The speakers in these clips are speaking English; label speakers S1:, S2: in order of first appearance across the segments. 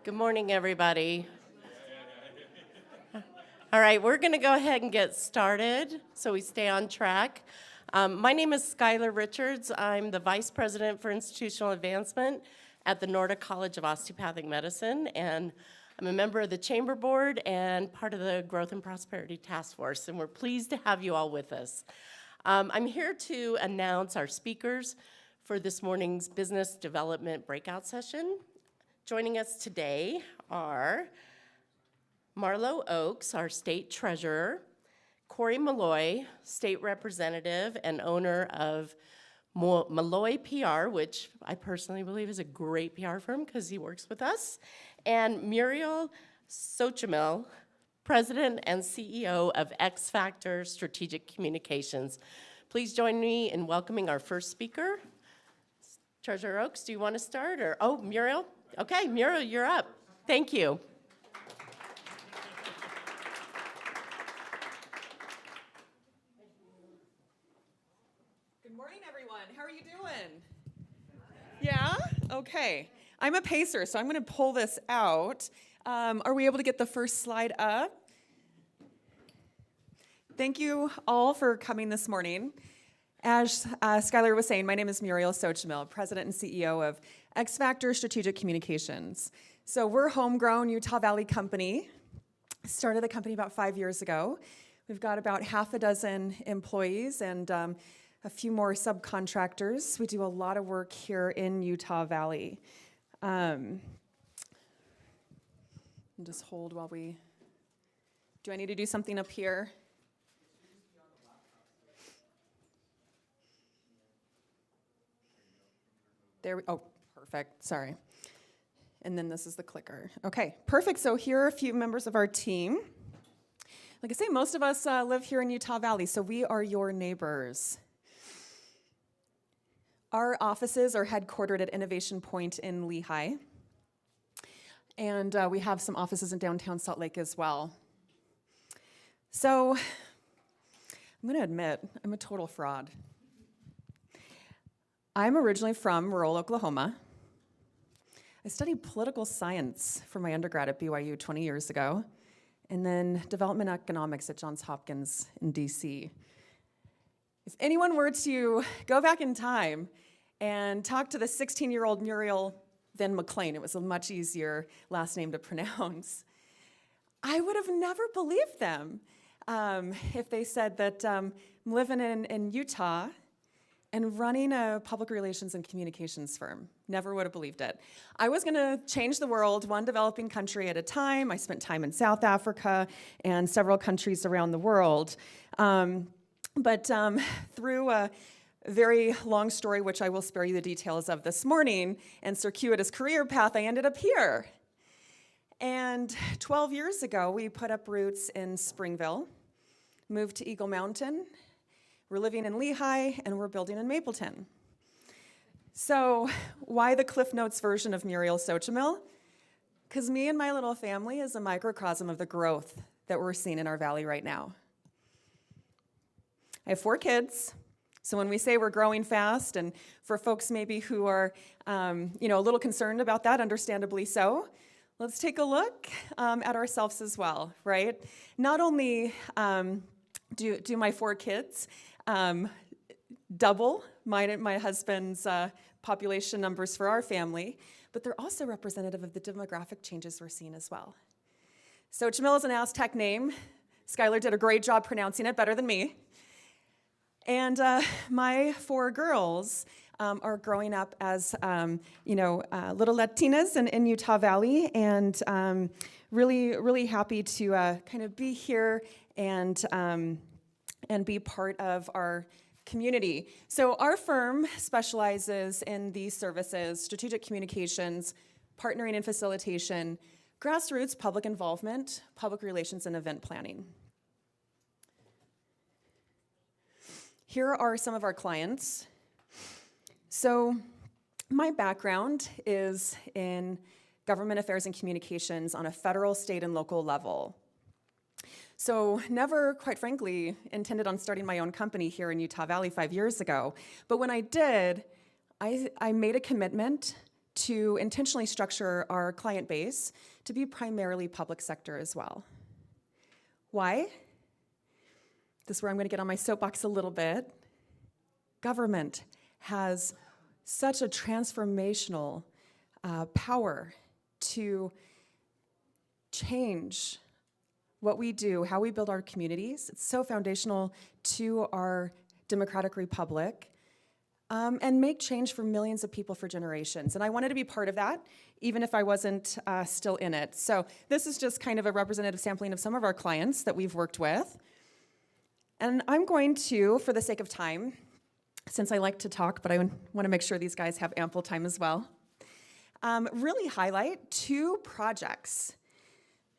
S1: Good morning, everybody. All right, we're going to go ahead and get started so we stay on track. My name is Skylar Richards. I'm the Vice President for Institutional Advancement at the Nordic College of Osteopathic Medicine, and I'm a member of the Chamber Board and part of the Growth and Prosperity Task Force, and we're pleased to have you all with us. I'm here to announce our speakers for this morning's Business Development Breakout Session. Joining us today are Marlo Oaks, our State Treasurer, Cory Maloy, State Representative and owner of Maloy PR, which I personally believe is a great PR firm because he works with us, and Muriel Xochmitl, President and CEO of X Factor Strategic Communications. Please join me in welcoming our first speaker. Treasurer Oaks, do you want to start? Oh, Muriel? Okay, Muriel, you're up. Thank you.
S2: Good morning, everyone. How are you doing? Yeah? Okay. I'm a pacer, so I'm going to pull this out. Are we able to get the first slide up? Thank you all for coming this morning. As Skylar was saying, my name is Muriel Xochmitl, President and CEO of X Factor Strategic Communications. So we're a homegrown Utah Valley company. Started the company about 5 years ago. We've got about half a dozen employees and a few more subcontractors. We do a lot of work here in Utah Valley. Just hold while we... Do I need to do something up here? Oh, perfect, sorry. And then this is the clicker. Okay, perfect, so here are a few members of our team. Like I say, most of us live here in Utah Valley, so we are your neighbors. Our offices are headquartered at Innovation Point in Lehigh. And we have some offices in downtown Salt Lake as well. So, I'm gonna admit, I'm a total fraud. I'm originally from rural Oklahoma. I studied political science for my undergrad at BYU 20 years ago, and then development economics at Johns Hopkins in DC. If anyone were to go back in time and talk to the 16-year-old Muriel Van McLean, it was a much easier last name to pronounce, I would have never believed them if they said that I'm living in Utah and running a public relations and communications firm. Never would have believed it. I was gonna change the world one developing country at a time. I spent time in South Africa and several countries around the world. But through a very long story, which I will spare you the details of this morning, and circuitous career path, I ended up here. And 12 years ago, we put up roots in Springville, moved to Eagle Mountain. We're living in Lehigh, and we're building in Mapleton. So why the Cliff Notes version of Muriel Xochmitl? Because me and my little family is a microcosm of the growth that we're seeing in our valley right now. I have 4 kids, so when we say we're growing fast, and for folks maybe who are a little concerned about that, understandably so, let's take a look at ourselves as well, right? Not only do my 4 kids double my husband's population numbers for our family, but they're also representative of the demographic changes we're seeing as well. Xochmitl is an Aztec name. Skylar did a great job pronouncing it, better than me. And my 4 girls are growing up as little Latinas in Utah Valley, and really happy to kind of be here and be part of our community. So our firm specializes in these services: strategic communications, partnering and facilitation, grassroots public involvement, public relations, and event planning. Here are some of our clients. So my background is in government affairs and communications on a federal, state, and local level. So never, quite frankly, intended on starting my own company here in Utah Valley 5 years ago. But when I did, I made a commitment to intentionally structure our client base to be primarily public sector as well. Why? This is where I'm going to get on my soapbox a little bit. Government has such a transformational power to change what we do, how we build our communities. It's so foundational to our democratic republic, and make change for millions of people for generations. And I wanted to be part of that, even if I wasn't still in it. So this is just kind of a representative sampling of some of our clients that we've worked with. And I'm going to, for the sake of time, since I like to talk, but I want to make sure these guys have ample time as well, really highlight two projects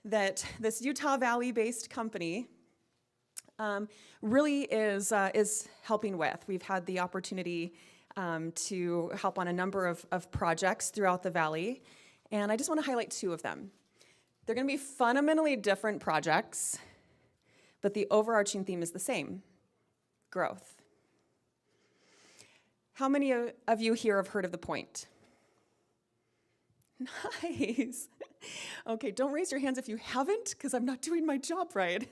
S2: that this Utah Valley-based company really is helping with. We've had the opportunity to help on a number of projects throughout the Valley, and I just want to highlight two of them. They're going to be fundamentally different projects, but the overarching theme is the same: growth. How many of you here have heard of The Point? Nice. Okay, don't raise your hands if you haven't, because I'm not doing my job right.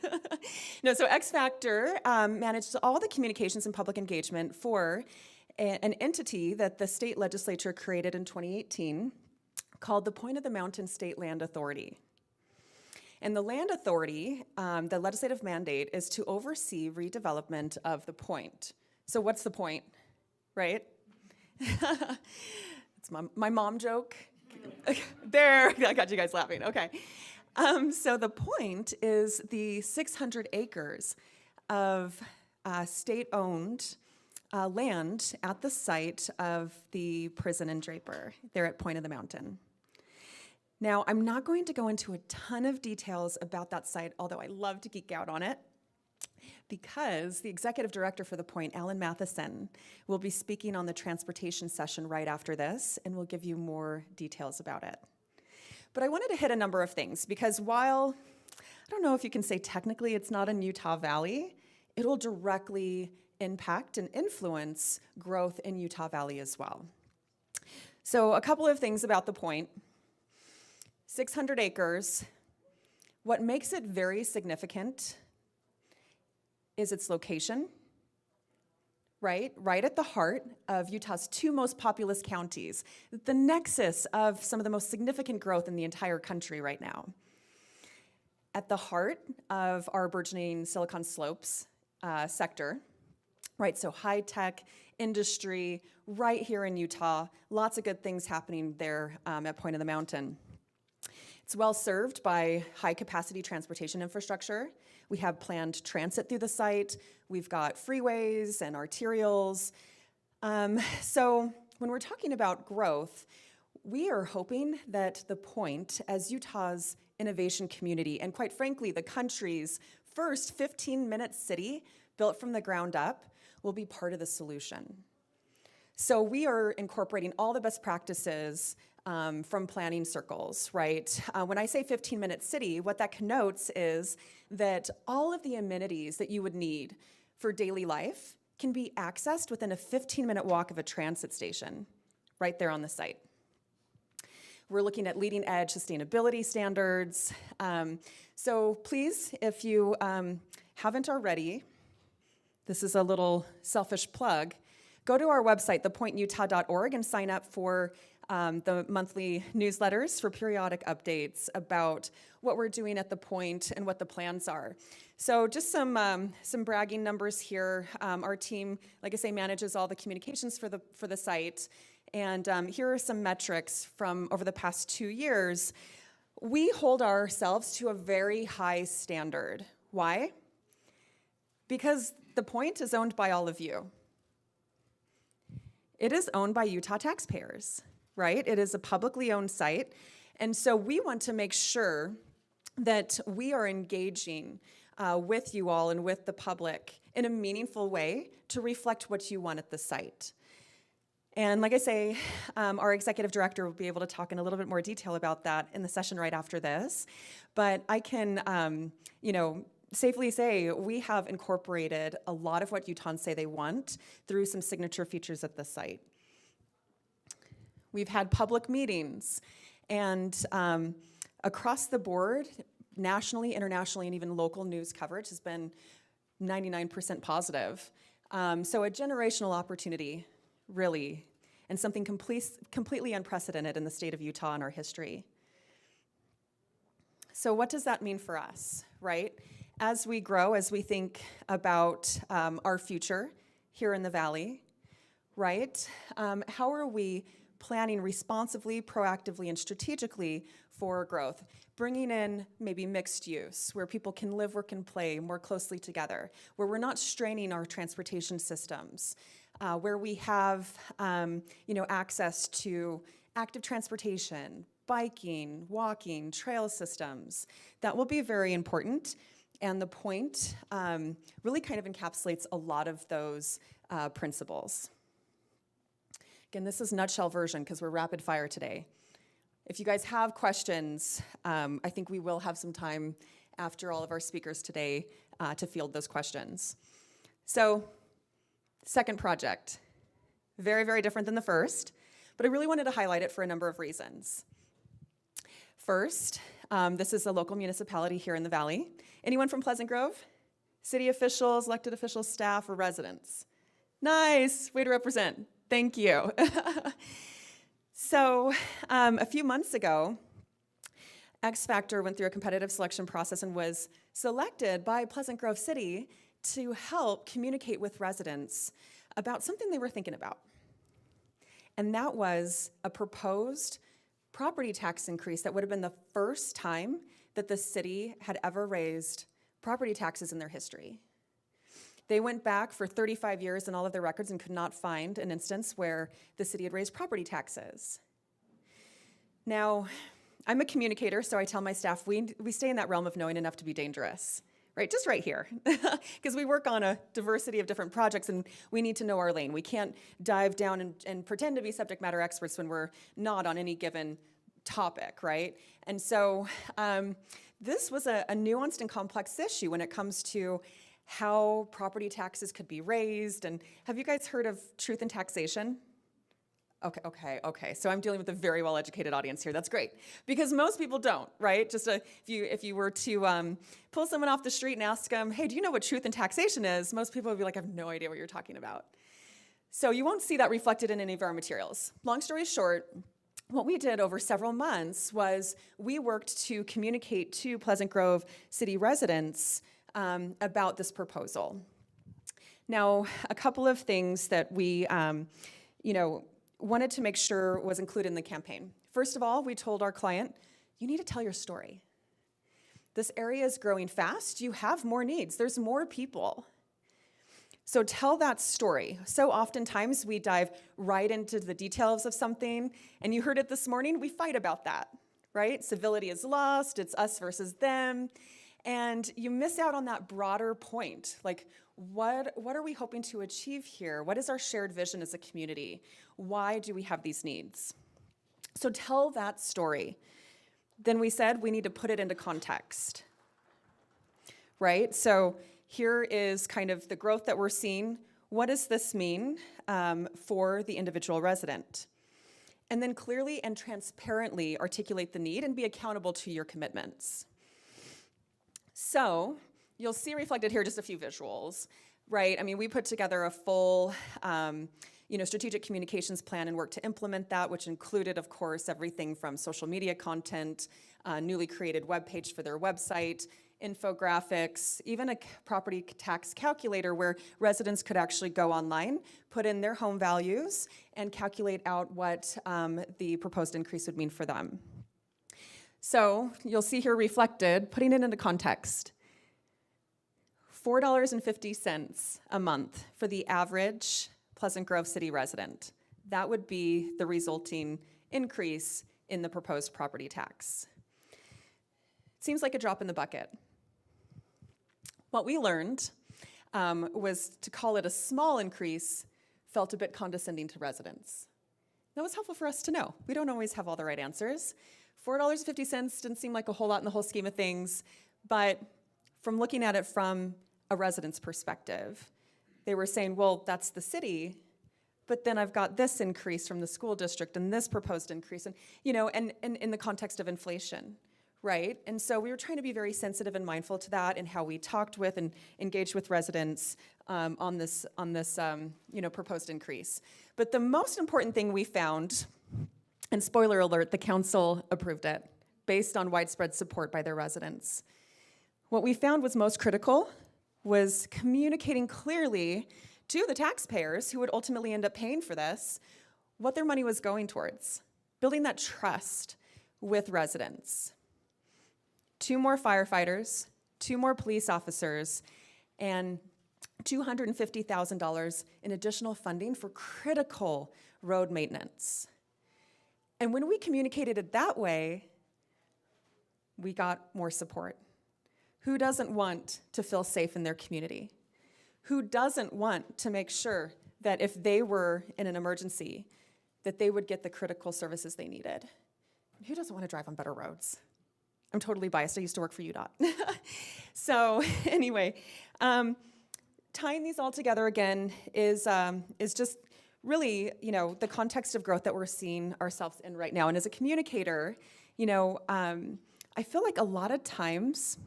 S2: No, so X Factor managed all the communications and public engagement for an entity that the state legislature created in 2018 called the Point of the Mountain State Land Authority. And the Land Authority, the legislative mandate is to oversee redevelopment of the point. So what's the point, right? It's my mom joke. There, I got you guys laughing, okay. So the point is the 600 acres of state-owned land at the site of the prison in Draper, there at Point of the Mountain. Now, I'm not going to go into a ton of details about that site, although I love to geek out on it, because the executive director for the Point, Alan Matheson, will be speaking on the transportation session right after this, and will give you more details about it. But I wanted to hit a number of things, because while, I don't know if you can say technically it's not in Utah Valley, it'll directly impact and influence growth in Utah Valley as well. So a couple of things about the Point. 600 acres. What makes it very significant is its location, right at the heart of Utah's two most populous counties, the nexus of some of the most significant growth in the entire country right now. At the heart of our burgeoning Silicon Slopes sector, right, so high-tech industry right here in Utah, lots of good things happening there at Point of the Mountain. It's well served by high-capacity transportation infrastructure. We have planned transit through the site. We've got freeways and arterials. So when we're talking about growth, we are hoping that the Point, as Utah's innovation community, and quite frankly, the country's first 15-minute city built from the ground up, will be part of the solution. So we are incorporating all the best practices from planning circles, right? When I say 15-minute city, what that connotes is that all of the amenities that you would need for daily life can be accessed within a 15-minute walk of a transit station, right there on the site. We're looking at leading-edge sustainability standards. So please, if you haven't already, this is a little selfish plug, go to our website, thepointutah.org, and sign up for the monthly newsletters for periodic updates about what we're doing at the Point and what the plans are. So just some bragging numbers here. Our team, like I say, manages all the communications for the site. And here are some metrics from over the past 2 years. We hold ourselves to a very high standard. Why? Because the Point is owned by all of you. It is owned by Utah taxpayers, right? It is a publicly owned site. And so we want to make sure that we are engaging with you all and with the public in a meaningful way to reflect what you want at the site. And like I say, our executive director will be able to talk in a little bit more detail about that in the session right after this. But I can, safely say we have incorporated a lot of what Utahns say they want through some signature features at the site. We've had public meetings. And across the board, nationally, internationally, and even local news coverage has been 99% positive. So a generational opportunity, really, and something completely unprecedented in the state of Utah in our history. So what does that mean for us, right? As we grow, as we think about our future here in the Valley, right? How are we planning responsibly, proactively, and strategically for growth? Bringing in maybe mixed use, where people can live, work, and play more closely together, where we're not straining our transportation systems, where we have access to active transportation, biking, walking, trail systems. That will be very important. And the point really kind of encapsulates a lot of those principles. Again, this is nutshell version because we're rapid fire today. If you guys have questions, I think we will have some time after all of our speakers today to field those questions. So, second project, very, very different than the first, but I really wanted to highlight it for a number of reasons. First, this is a local municipality here in the Valley. Anyone from Pleasant Grove? City officials, elected officials, staff, or residents? Nice, way to represent. Thank you. So a few months ago, X Factor went through a competitive selection process and was selected by Pleasant Grove City to help communicate with residents about something they were thinking about. And that was a proposed property tax increase that would have been the first time that the city had ever raised property taxes in their history. They went back for 35 years in all of their records and could not find an instance where the city had raised property taxes. Now, I'm a communicator, so I tell my staff we stay in that realm of knowing enough to be dangerous, right? Just right here, because we work on a diversity of different projects and we need to know our lane. We can't dive down and pretend to be subject matter experts when we're not on any given topic, right? And so this was a nuanced and complex issue when it comes to how property taxes could be raised. And have you guys heard of truth in taxation? Okay. So I'm dealing with a very well-educated audience here. That's great. Because most people don't, right? Just if you were to pull someone off the street and ask them, hey, do you know what truth in taxation is? Most people would be like, I have no idea what you're talking about. So you won't see that reflected in any of our materials. Long story short, what we did over several months was we worked to communicate to Pleasant Grove City residents about this proposal. Now, a couple of things that we, wanted to make sure was included in the campaign. First of all, we told our client, you need to tell your story. This area is growing fast. You have more needs. There's more people. So tell that story. So oftentimes we dive right into the details of something, and you heard it this morning, we fight about that, right? Civility is lost, it's us versus them, and you miss out on that broader point. Like, what are we hoping to achieve here? What is our shared vision as a community? Why do we have these needs? So tell that story. Then we said we need to put it into context, right? So here is kind of the growth that we're seeing. What does this mean for the individual resident? And then clearly and transparently articulate the need and be accountable to your commitments. So you'll see reflected here just a few visuals, right? I mean, we put together a full strategic communications plan and work to implement that, which included, of course, everything from social media content, newly created webpage for their website, infographics, even a property tax calculator where residents could actually go online, put in their home values, and calculate out what the proposed increase would mean for them. So you'll see here reflected, putting it into context, $4.50 a month for the average Pleasant Grove City resident. That would be the resulting increase in the proposed property tax. Seems like a drop in the bucket. What we learned was to call it a small increase felt a bit condescending to residents. That was helpful for us to know. We don't always have all the right answers. $4.50 didn't seem like a whole lot in the whole scheme of things, but from looking at it from a resident's perspective, they were saying, well, that's the city, but then I've got this increase from the school district and this proposed increase, and in the context of inflation, right? And so we were trying to be very sensitive and mindful to that and how we talked with and engaged with residents on this proposed increase. But the most important thing we found, and spoiler alert, the council approved it based on widespread support by their residents. What we found was most critical was communicating clearly to the taxpayers who would ultimately end up paying for this what their money was going towards, building that trust with residents. 2 more firefighters, 2 more police officers, and $250,000 in additional funding for critical road maintenance. And when we communicated it that way, we got more support. Who doesn't want to feel safe in their community? Who doesn't want to make sure that if they were in an emergency, that they would get the critical services they needed? Who doesn't want to drive on better roads? I'm totally biased. I used to work for UDOT. So anyway, tying these all together again is just really, the context of growth that we're seeing ourselves in right now. And as a communicator, I feel like a lot of times,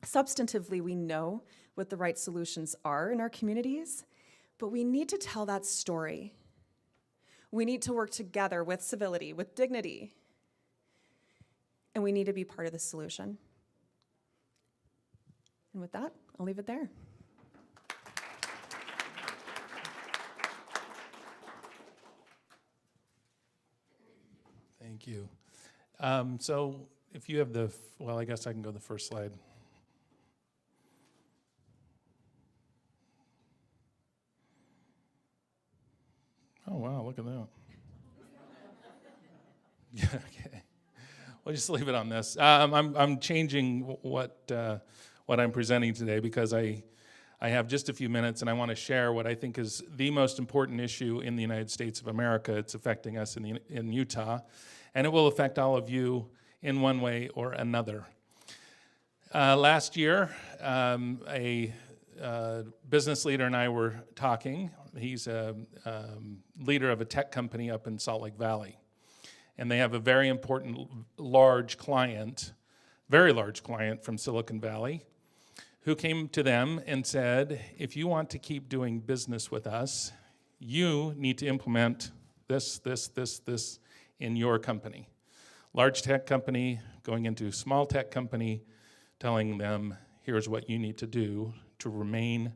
S2: substantively, we know what the right solutions are in our communities, but we need to tell that story. We need to work together with civility, with dignity, and we need to be part of the solution. And with that, I'll leave it there.
S3: Thank you. So if you have well, I guess I can go the first slide. Oh, wow, look at that. Yeah, okay. We'll just leave it on this. I'm changing what I'm presenting today because I have just a few minutes and I want to share what I think is the most important issue in the United States of America. It's affecting us in Utah, and it will affect all of you in one way or another. Last year, a business leader and I were talking. He's a leader of a tech company up in Salt Lake Valley. And they have a very important, large client, very large client from Silicon Valley, who came to them and said, if you want to keep doing business with us, you need to implement this in your company. Large tech company going into small tech company, telling them, here's what you need to do to remain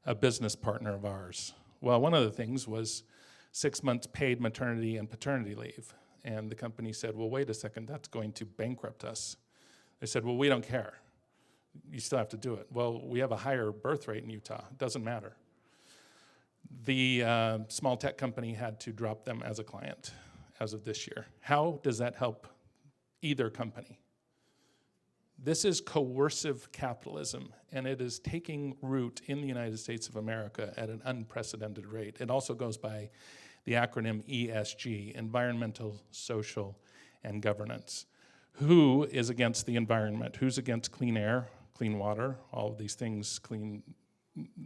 S3: a business partner of ours. Well, one of the things was 6 months paid maternity and paternity leave. And the company said, well, wait a second, that's going to bankrupt us. They said, well, we don't care. You still have to do it. Well, we have a higher birth rate in Utah. It doesn't matter. The small tech company had to drop them as a client as of this year. How does that help either company? This is coercive capitalism, and it is taking root in the United States of America at an unprecedented rate. It also goes by the acronym ESG, Environmental, Social, and Governance. Who is against the environment? Who's against clean air, clean water, all of these things, clean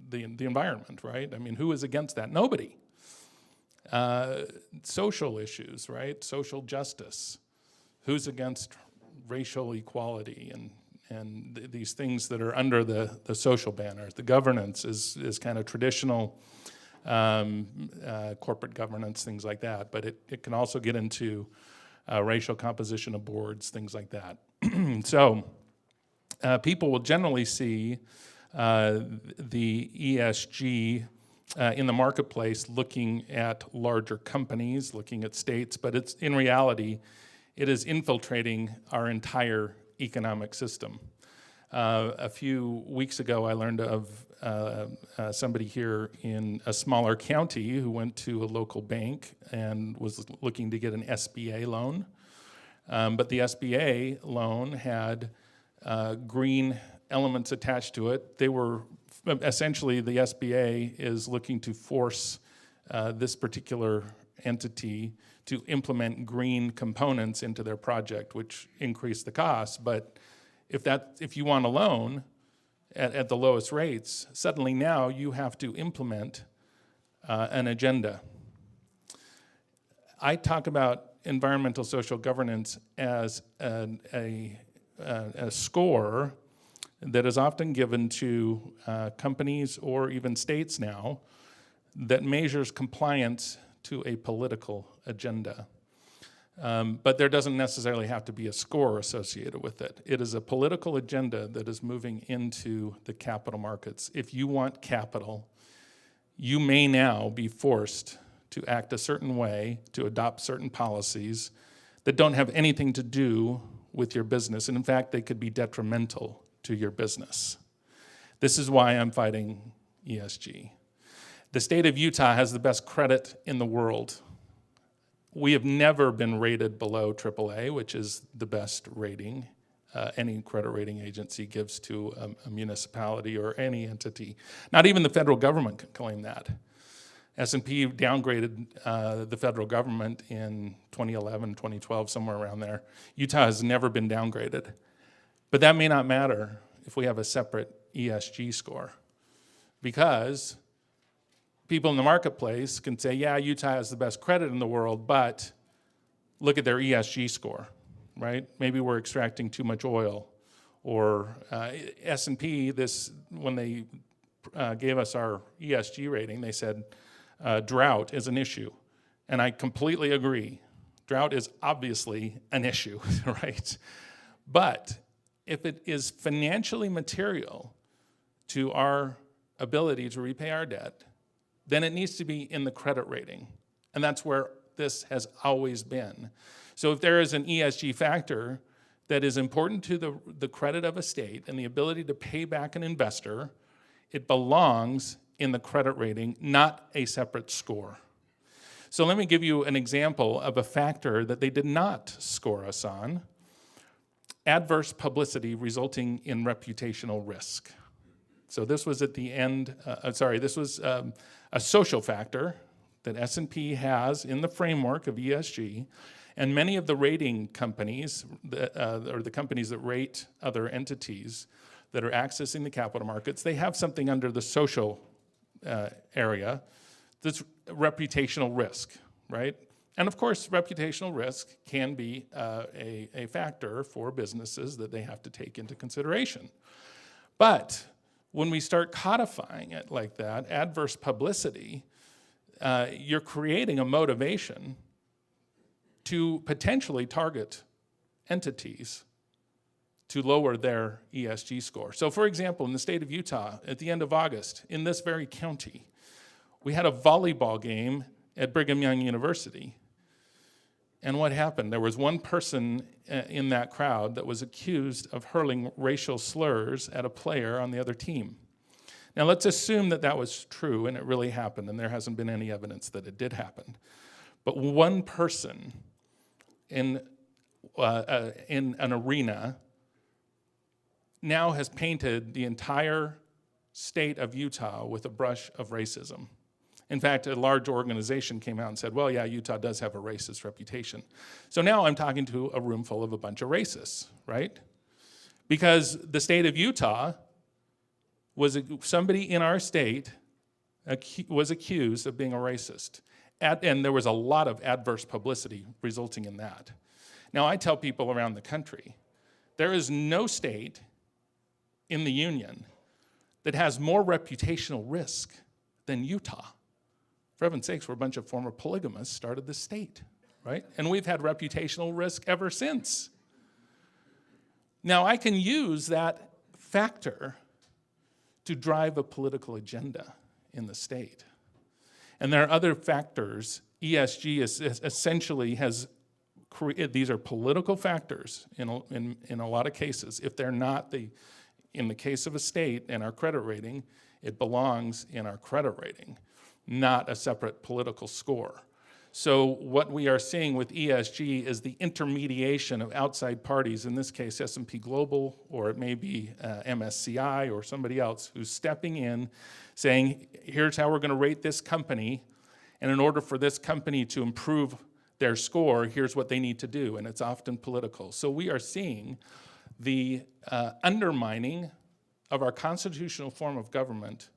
S3: the environment, right? I mean, who is against that? Nobody. Social issues, right? Social justice. Who's against racial equality and these things that are under the social banner? The governance is kind of traditional corporate governance, things like that, but it can also get into racial composition of boards, things like that. So people will generally see the ESG in the marketplace looking at larger companies, looking at states, but it's in reality, it is infiltrating our entire economic system. A few weeks ago, I learned of somebody here in a smaller county who went to a local bank and was looking to get an SBA loan. But the SBA loan had green elements attached to it. They were, essentially, the SBA is looking to force this particular entity to implement green components into their project, which increase the cost. But if you want a loan at the lowest rates, suddenly now you have to implement an agenda. I talk about environmental social governance as a score that is often given to companies or even states now that measures compliance to a political agenda. But there doesn't necessarily have to be a score associated with it. It is a political agenda that is moving into the capital markets. If you want capital, you may now be forced to act a certain way, to adopt certain policies that don't have anything to do with your business. And in fact, they could be detrimental to your business. This is why I'm fighting ESG. The state of Utah has the best credit in the world. We have never been rated below AAA, which is the best rating any credit rating agency gives to a municipality or any entity. Not even the federal government can claim that. S&P downgraded the federal government in 2011, 2012, somewhere around there. Utah has never been downgraded. But that may not matter if we have a separate ESG score, because people in the marketplace can say, yeah, Utah has the best credit in the world, but look at their ESG score, right? Maybe we're extracting too much oil. Or S&P, when they gave us our ESG rating, they said drought is an issue. And I completely agree. Drought is obviously an issue, right? But if it is financially material to our ability to repay our debt, then it needs to be in the credit rating. And that's where this has always been. So if there is an ESG factor that is important to the credit of a state and the ability to pay back an investor, it belongs in the credit rating, not a separate score. So let me give you an example of a factor that they did not score us on: adverse publicity resulting in reputational risk. So this was at the end, this was a social factor that S&P has in the framework of ESG, and many of the rating companies, or the companies that rate other entities that are accessing the capital markets, they have something under the social area that's reputational risk, right? And of course, reputational risk can be a factor for businesses that they have to take into consideration. But when we start codifying it like that, adverse publicity, you're creating a motivation to potentially target entities to lower their ESG score. So for example, in the state of Utah, at the end of August, in this very county, we had a volleyball game at Brigham Young University. And what happened? There was one person in that crowd that was accused of hurling racial slurs at a player on the other team. Now let's assume that that was true and it really happened, and there hasn't been any evidence that it did happen. But one person in an arena now has painted the entire state of Utah with a brush of racism. In fact, a large organization came out and said, well, yeah, Utah does have a racist reputation. So now I'm talking to a room full of a bunch of racists, right? Because the state of Utah somebody in our state was accused of being a racist. And there was a lot of adverse publicity resulting in that. Now, I tell people around the country, there is no state in the union that has more reputational risk than Utah. For heaven's sakes, we're a bunch of former polygamists started this state, right? And we've had reputational risk ever since. Now, I can use that factor to drive a political agenda in the state. And there are other factors. ESG essentially has created, these are political factors in a lot of cases. If they're not, in the case of a state and our credit rating, it belongs in our credit rating, not a separate political score. So what we are seeing with ESG is the intermediation of outside parties, in this case S&P Global, or it may be MSCI or somebody else who's stepping in saying, here's how we're going to rate this company, and in order for this company to improve their score, here's what they need to do, and it's often political. So we are seeing the undermining of our constitutional form of government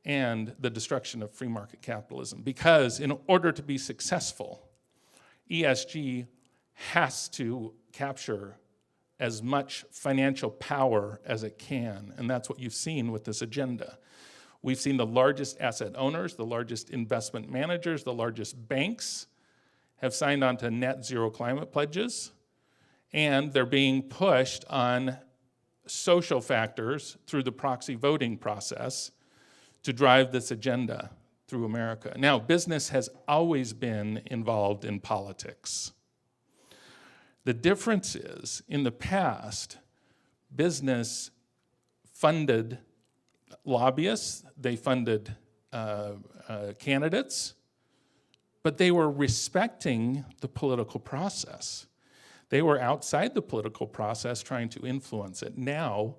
S3: and the destruction of free market capitalism. Because in order to be successful, ESG has to capture as much financial power as it can, and that's what you've seen with this agenda. We've seen the largest asset owners, the largest investment managers, the largest banks have signed on to net zero climate pledges, and they're being pushed on social factors through the proxy voting process to drive this agenda through America. Now, business has always been involved in politics. The difference is, in the past, business funded lobbyists, they funded candidates, but they were respecting the political process. They were outside the political process trying to influence it. Now,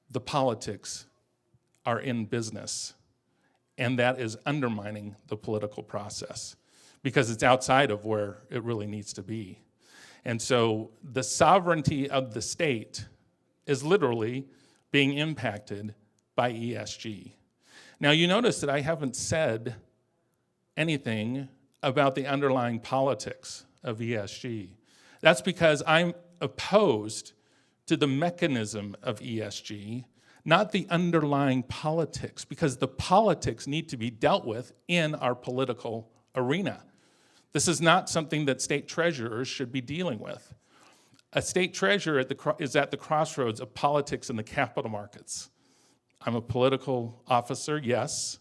S3: the politics are in business, and that is undermining the political process because it's outside of where it really needs to be. And so the sovereignty of the state is literally being impacted by ESG. Now, you notice that I haven't said anything about the underlying politics of ESG. That's because I'm opposed to the mechanism of ESG, not the underlying politics, because the politics need to be dealt with in our political arena. This is not something that state treasurers should be dealing with. A state treasurer is at the crossroads of politics and the capital markets. I'm a political officer, yes,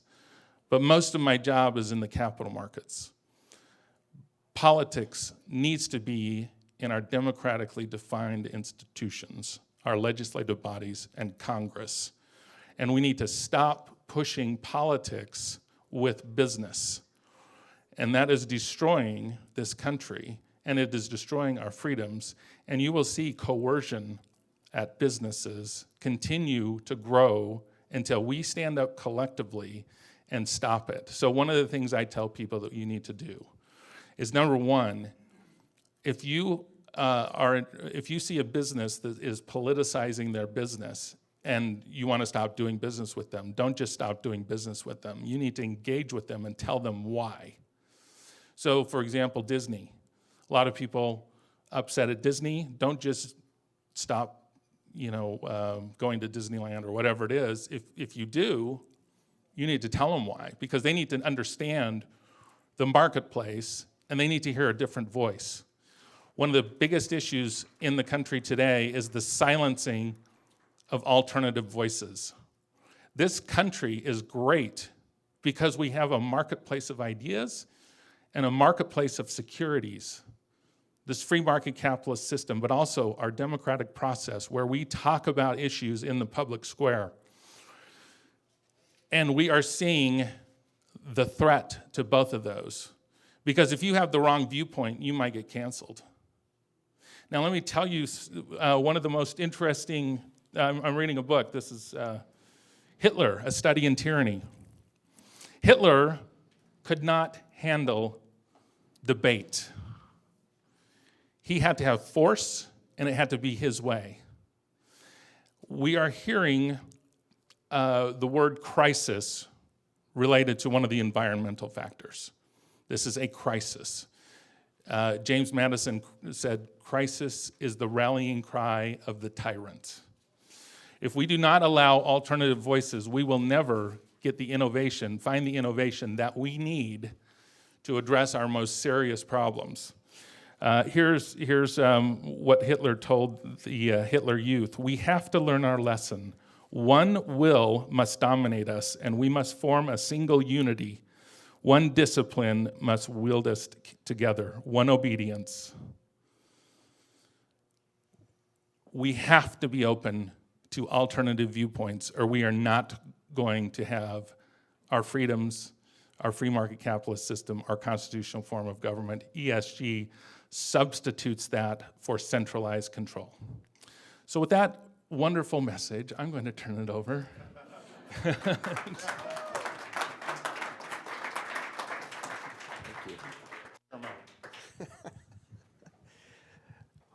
S3: but most of my job is in the capital markets. Politics needs to be in our democratically defined institutions, our legislative bodies and Congress. And we need to stop pushing politics with business. And that is destroying this country, and it is destroying our freedoms. And you will see coercion at businesses continue to grow until we stand up collectively and stop it. So one of the things I tell people that you need to do is, number one, if you see a business that is politicizing their business and you want to stop doing business with them, don't just stop doing business with them. You need to engage with them and tell them why. So, for example, Disney. A lot of people upset at Disney. Don't just stop, going to Disneyland or whatever it is. If you do, you need to tell them why, because they need to understand the marketplace and they need to hear a different voice. One of the biggest issues in the country today is the silencing of alternative voices. This country is great because we have a marketplace of ideas and a marketplace of securities, this free market capitalist system, but also our democratic process where we talk about issues in the public square. And we are seeing the threat to both of those. Because if you have the wrong viewpoint, you might get canceled. Now, let me tell you one of the most interesting, I'm reading a book. This is Hitler, A Study in Tyranny. Hitler could not handle debate. He had to have force, and it had to be his way. We are hearing the word crisis related to one of the environmental factors. This is a crisis. James Madison said, "Crisis is the rallying cry of the tyrant." If we do not allow alternative voices, we will never get the innovation, find the innovation that we need to address our most serious problems. Here's what Hitler told the Hitler Youth. "We have to learn our lesson. One will must dominate us, and we must form a single unity. One discipline must wield us together, one obedience." We have to be open to alternative viewpoints, or we are not going to have our freedoms, our free market capitalist system, our constitutional form of government. ESG substitutes that for centralized control. So with that wonderful message, I'm going to turn it over.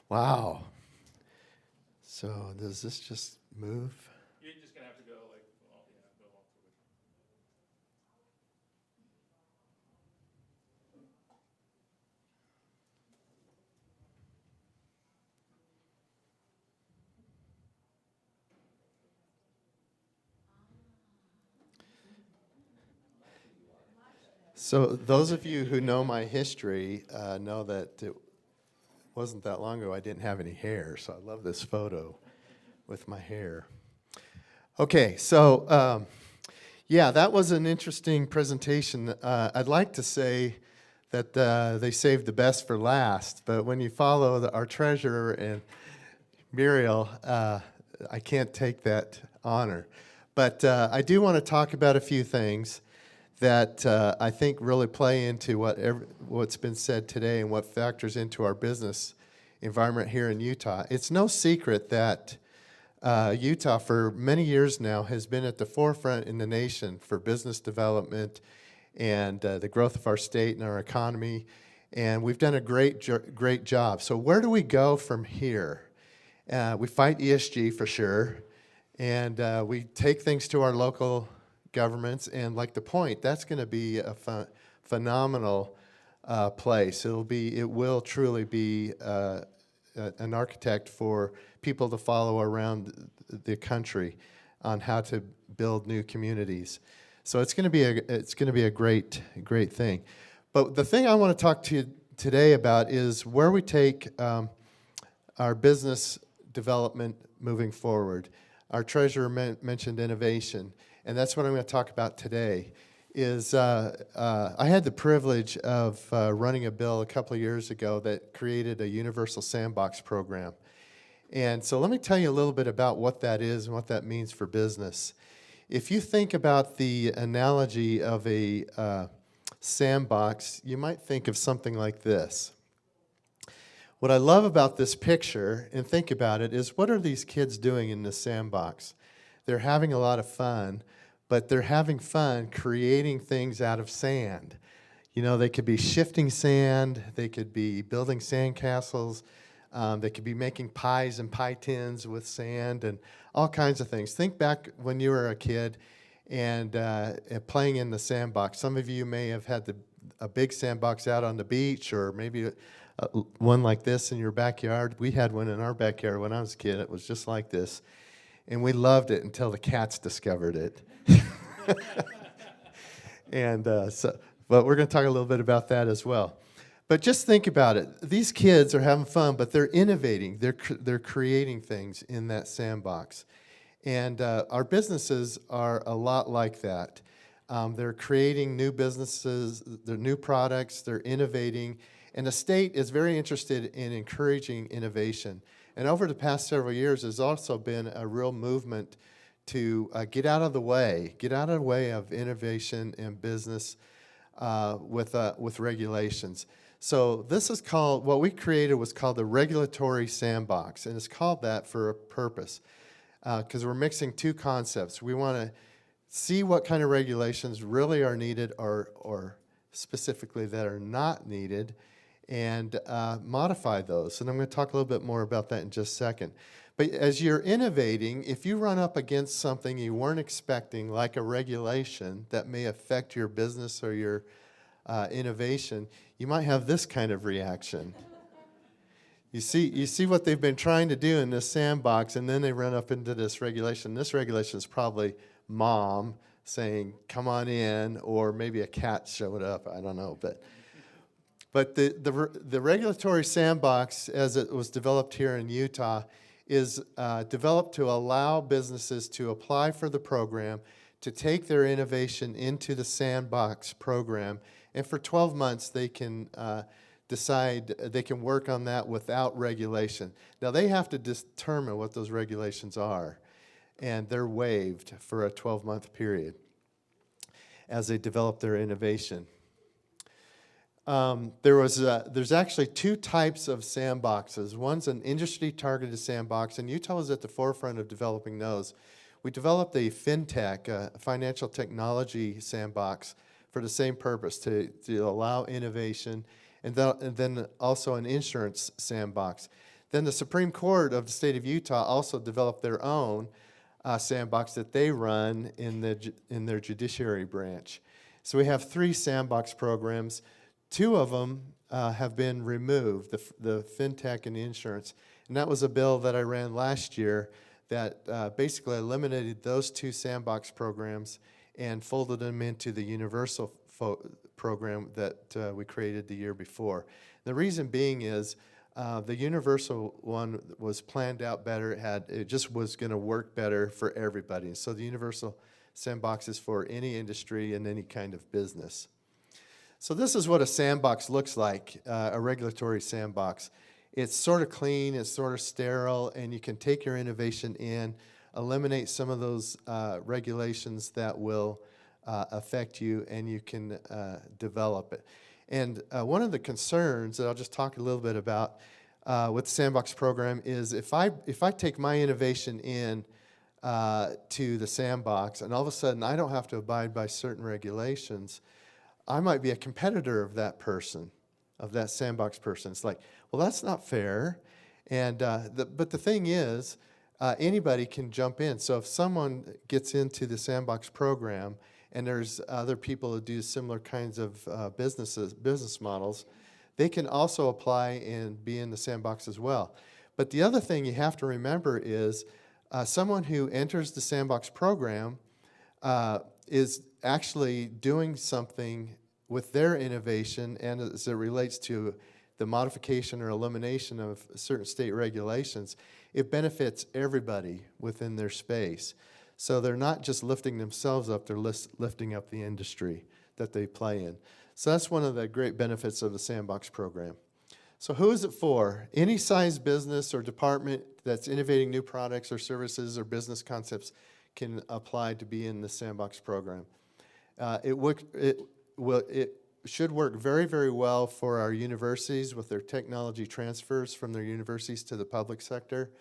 S4: Wow. So does this just move?
S3: You're just going to have to go like, well, yeah, go all through it.
S4: So those of you who know my history know that it wasn't that long ago I didn't have any hair, so I love this photo with my hair. Okay, so yeah, that was an interesting presentation. I'd like to say that they saved the best for last, but when you follow our treasurer and Muriel, I can't take that honor. But I do want to talk about a few things that I think really play into what's been said today and what factors into our business environment here in Utah. It's no secret that Utah for many years now has been at the forefront in the nation for business development and the growth of our state and our economy, and we've done a great job. So where do we go from here? We fight ESG for sure, and we take things to our local governments, and like the point, that's going to be a phenomenal place. It will truly be an architect for people to follow around the country on how to build new communities. So it's going to be a great thing. But the thing I want to talk to you today about is where we take our business development moving forward. Our treasurer mentioned innovation, and that's what I'm going to talk about today. I had the privilege of running a bill a couple of years ago that created a universal sandbox program. And so let me tell you a little bit about what that is and what that means for business. If you think about the analogy of a sandbox, you might think of something like this. What I love about this picture, and think about it, is what are these kids doing in this sandbox? They're having a lot of fun, but they're having fun creating things out of sand. You know, they could be shifting sand, they could be building sand castles, they could be making pies and pie tins with sand and all kinds of things. Think back when you were a kid and playing in the sandbox. Some of you may have had a big sandbox out on the beach, or maybe one like this in your backyard. We had one in our backyard when I was a kid. It was just like this. And we loved it until the cats discovered it. But we're going to talk a little bit about that as well. But just think about it. These kids are having fun, but they're innovating. They're creating things in that sandbox. And our businesses are a lot like that. They're creating new businesses, they're new products, they're innovating. And the state is very interested in encouraging innovation. And over the past several years, there's also been a real movement to get out of the way of innovation and business with regulations. So this is called, what we created was called the regulatory sandbox, and it's called that for a purpose, because we're mixing two concepts. We want to see what kind of regulations really are needed or specifically that are not needed, and modify those. And I'm going to talk a little bit more about that in just a second. But as you're innovating, if you run up against something you weren't expecting, like a regulation that may affect your business or your innovation, you might have this kind of reaction. You see what they've been trying to do in this sandbox, and then they run up into this regulation. This regulation is probably mom saying, come on in, or maybe a cat showed up, I don't know. But the regulatory sandbox, as it was developed here in Utah, is developed to allow businesses to apply for the program, to take their innovation into the Sandbox program, and for 12 months they can decide, they can work on that without regulation. Now they have to determine what those regulations are, and they're waived for a 12-month period as they develop their innovation. There's actually two types of sandboxes. One's an industry-targeted sandbox, and Utah was at the forefront of developing those. We developed a fintech, a financial technology sandbox, for the same purpose, to allow innovation, and then also an insurance sandbox. Then the Supreme Court of the state of Utah also developed their own sandbox that they run in their judiciary branch. So we have 3 sandbox programs. 2 of them have been removed, the fintech and the insurance. And that was a bill that I ran last year that basically eliminated those 2 sandbox programs and folded them into the universal program that we created the year before. The reason being is the universal one was planned out better. It just was going to work better for everybody. So the universal sandbox is for any industry and any kind of business. So this is what a sandbox looks like, a regulatory sandbox. It's sort of clean, it's sort of sterile, and you can take your innovation in, eliminate some of those regulations that will affect you, and you can develop it. And one of the concerns that I'll just talk a little bit about with the Sandbox program is if I take my innovation in to the Sandbox, and all of a sudden I don't have to abide by certain regulations, I might be a competitor of that person, of that Sandbox person. It's like, well, that's not fair. And but the thing is, anybody can jump in. So if someone gets into the Sandbox program, and there's other people who do similar kinds of business models, they can also apply and be in the Sandbox as well. But the other thing you have to remember is someone who enters the Sandbox program is actually doing something with their innovation, and as it relates to the modification or elimination of certain state regulations, it benefits everybody within their space. So they're not just lifting themselves up, they're lifting up the industry that they play in. So that's one of the great benefits of the Sandbox program. So who is it for? Any size business or department that's innovating new products or services or business concepts can apply to be in the Sandbox program. It should work very, very well for our universities with their technology transfers from their universities to the public sector.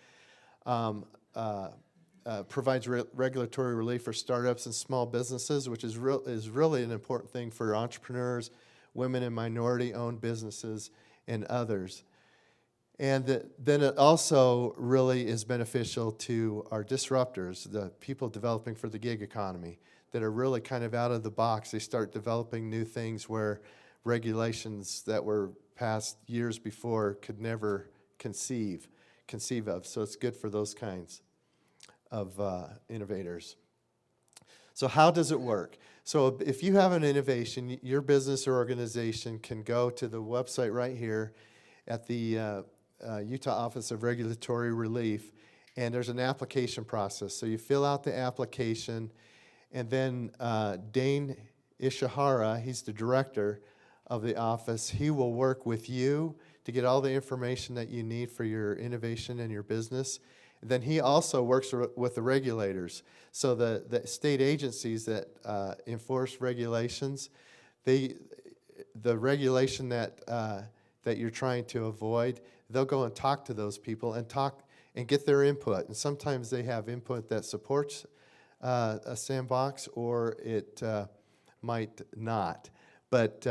S4: Provides regulatory relief for startups and small businesses, which is really an important thing for entrepreneurs, women and minority-owned businesses, and others. And then it also really is beneficial to our disruptors, the people developing for the gig economy that are really kind of out of the box. They start developing new things where regulations that were passed years before could never conceive of. So it's good for those kinds of innovators. So how does it work? So if you have an innovation, your business or organization can go to the website right here at the Utah Office of Regulatory Relief, and there's an application process. So you fill out the application, and then Dane Ishihara, he's the director of the office, he will work with you to get all the information that you need for your innovation and your business. Then he also works with the regulators. So the state agencies that enforce regulations, the regulation that you're trying to avoid, they'll go and talk to those people and get their input. And sometimes they have input that supports a Sandbox, or it might not. But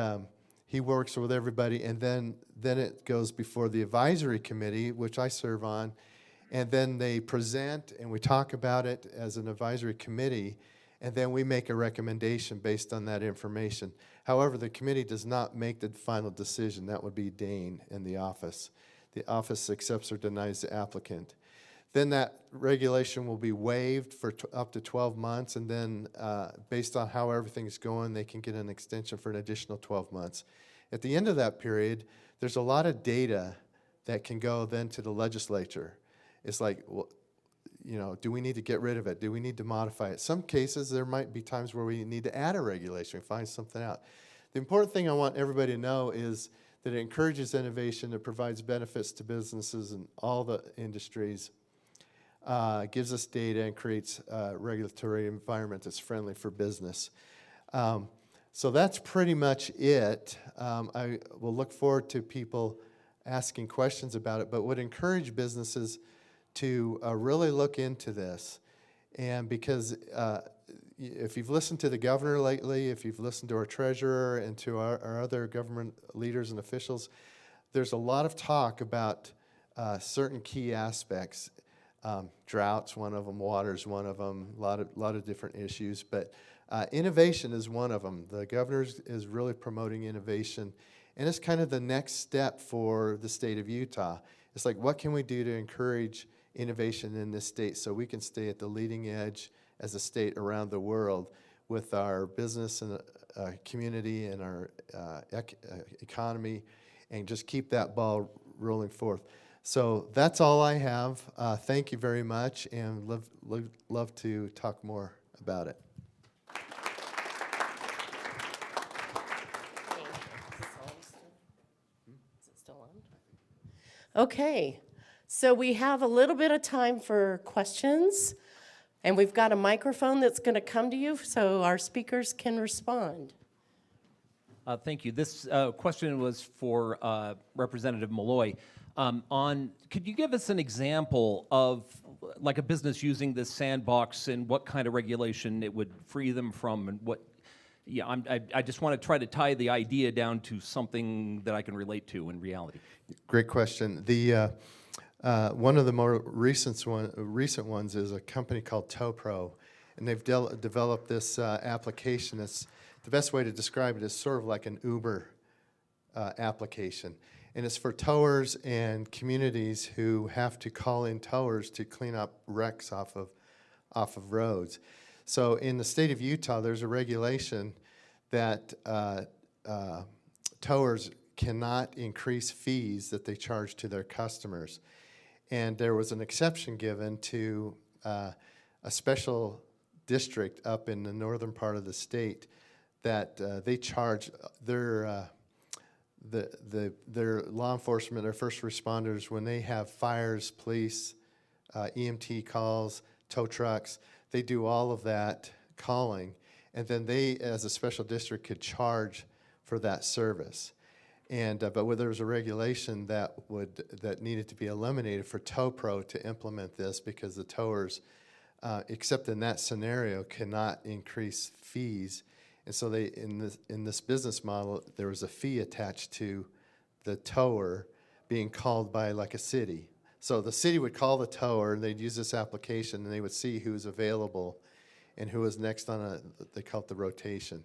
S4: he works with everybody, and then it goes before the advisory committee, which I serve on, and then they present and we talk about it as an advisory committee, and then we make a recommendation based on that information. However, the committee does not make the final decision. That would be Dane in the office. The office accepts or denies the applicant. Then that regulation will be waived for up to 12 months, and then based on how everything's going, they can get an extension for an additional 12 months. At the end of that period, there's a lot of data that can go then to the legislature. It's like, well, you know, do we need to get rid of it? Do we need to modify it? Some cases, there might be times where we need to add a regulation, find something out. The important thing I want everybody to know is that it encourages innovation, it provides benefits to businesses in all the industries, gives us data, and creates a regulatory environment that's friendly for business. So that's pretty much it. I will look forward to people asking questions about it, but would encourage businesses to really look into this. And because if you've listened to the governor lately, if you've listened to our treasurer and to our other government leaders and officials, there's a lot of talk about certain key aspects. Drought's one of them, water's one of them, a lot of different issues, but innovation is one of them. The governor is really promoting innovation, and it's kind of the next step for the state of Utah. It's like, what can we do to encourage innovation in this state so we can stay at the leading edge as a state around the world with our business and community and our economy, and just keep that ball rolling forth. So that's all I have. Thank you very much, and love to talk more about it.
S1: Okay, so we have a little bit of time for questions, and we've got a microphone that's going to come to you so our speakers can respond.
S5: Thank you. This question was for Representative Maloy. Could you give us an example of like a business using this sandbox and what kind of regulation it would free them from, and what? Yeah, I just want to try to tie the idea down to something that I can relate to in reality.
S4: Great question. The one of the more recent ones is a company called TowPro, and they've developed this application. The best way to describe it is sort of like an Uber application, and it's for towers and communities who have to call in towers to clean up wrecks off of roads. So in the state of Utah, there's a regulation that towers cannot increase fees that they charge to their customers. And there was an exception given to a special district up in the northern part of the state that they charge their law enforcement, their first responders, when they have fires, police, EMT calls, tow trucks, they do all of that calling, and then they, as a special district, could charge for that service. And but there was a regulation that needed to be eliminated for TowPro to implement this, because the towers, except in that scenario, cannot increase fees. And so they, in this business model, there was a fee attached to the tower being called by like a city. So the city would call the tower, and they'd use this application, and they would see who's available and who was next on they call it the rotation.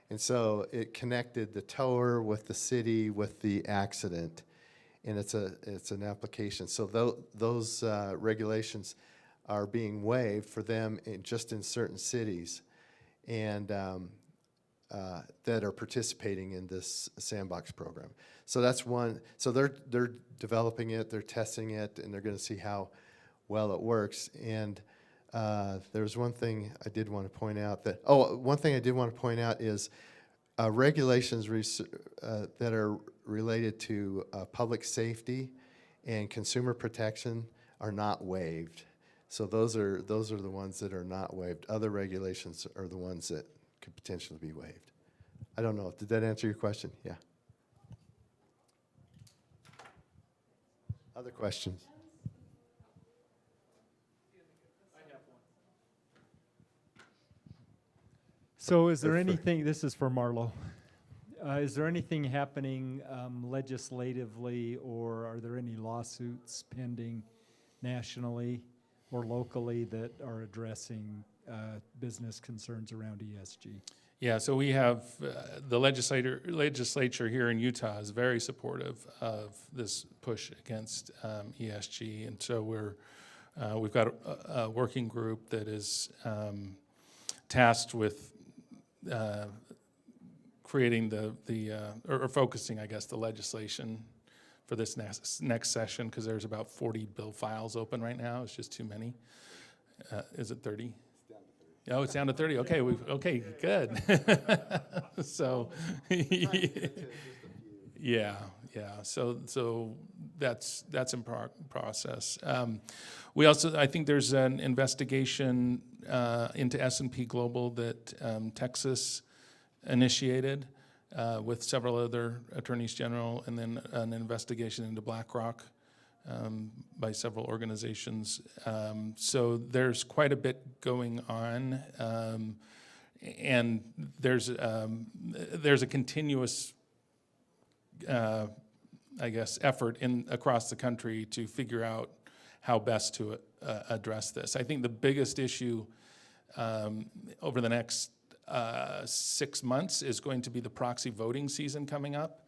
S4: And so it connected the tower with the city with the accident, and it's an application. So those regulations are being waived for them just in certain cities, and that are participating in this Sandbox program. So that's one. So they're developing it, they're testing it, and they're going to see how well it works. And there's one thing I did want to point out is regulations that are related to public safety and consumer protection are not waived. So those are the ones that are not waived. Other regulations are the ones that could potentially be waived. I don't know. Did that answer your question? Yeah. Other questions?
S6: So is there anything, this is for Marlo, is there anything happening legislatively, or are there any lawsuits pending nationally or locally that are addressing business concerns around ESG?
S3: Yeah, so we have the legislature here in Utah is very supportive of this push against ESG, and so we've got a working group that is tasked with creating or focusing, I guess, the legislation for this next session, because there's about 40 bill files open right now. It's just too many. Is it 30? Oh, it's down to 30. Okay, okay, good. So, yeah. So that's in process. We also, I think there's an investigation into S&P Global that Texas initiated with several other attorneys general, and then an investigation into BlackRock by several organizations. So there's quite a bit going on, and there's a continuous, I guess, effort across the country to figure out how best to address this. I think the biggest issue over the next 6 months is going to be the proxy voting season coming up,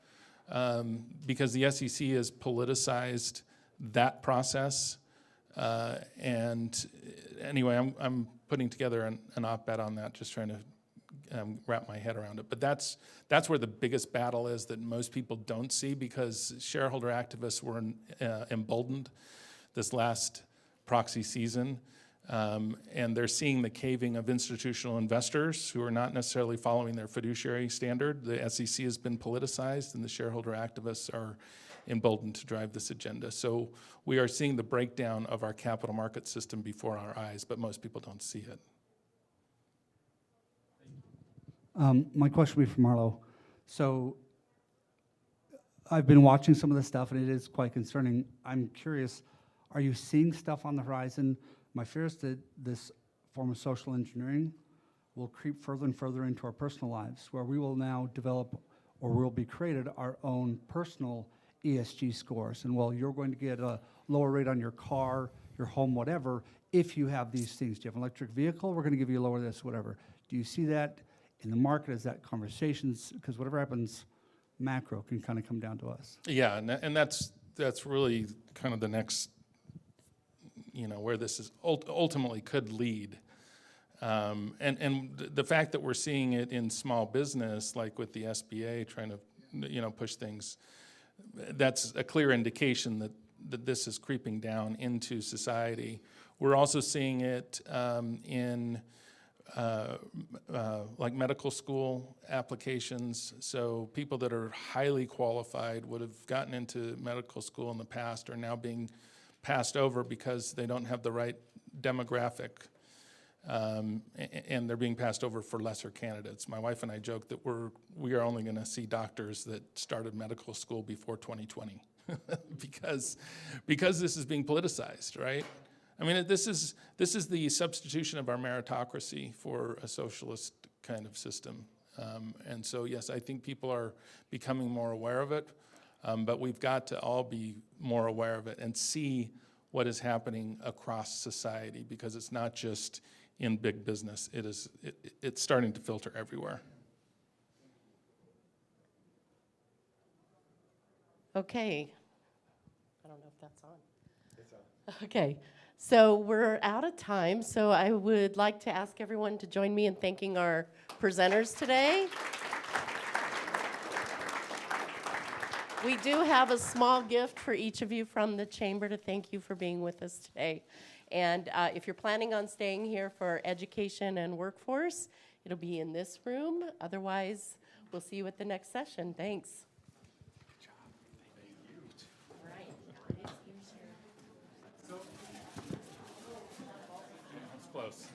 S3: because the SEC has politicized that process. And anyway, I'm putting together an op-ed on that, just trying to wrap my head around it. But that's where the biggest battle is that most people don't see, because shareholder activists were emboldened this last proxy season. And they're seeing the caving of institutional investors who are not necessarily following their fiduciary standard. The SEC has been politicized, and the shareholder activists are emboldened to drive this agenda. So we are seeing the breakdown of our capital market system before our eyes, but most people don't see it.
S7: My question would be for Marlo. So I've been watching some of this stuff, and it is quite concerning. I'm curious, are you seeing stuff on the horizon? My fear is that this form of social engineering will creep further and further into our personal lives, where we will now develop, or will be created, our own personal ESG scores. And well, you're going to get a lower rate on your car, your home, whatever, if you have these things. Do you have an electric vehicle? We're going to give you a lower this, whatever. Do you see that in the market? Is that conversations? Because whatever happens macro can kind of come down to us.
S3: Yeah, and that's really kind of the next, where this is ultimately could lead. And the fact that we're seeing it in small business, like with the SBA trying to, push things, that's a clear indication that this is creeping down into society. We're also seeing it in like medical school applications. So people that are highly qualified would have gotten into medical school in the past are now being passed over because they don't have the right demographic, and they're being passed over for lesser candidates. My wife and I joke that we are only going to see doctors that started medical school before 2020 because this is being politicized, right? I mean, this is the substitution of our meritocracy for a socialist kind of system. And so, yes, I think people are becoming more aware of it, but we've got to all be more aware of it and see what is happening across society, because it's not just in big business. It's starting to filter everywhere.
S1: Okay. I don't know if that's on. It's on. Okay. So we're out of time, so I would like to ask everyone to join me in thanking our presenters today. We do have a small gift for each of you from the chamber to thank you for being with us today. And if you're planning on staying here for education and workforce, it'll be in this room. Otherwise, we'll see you at the next session. Thanks.
S3: Close.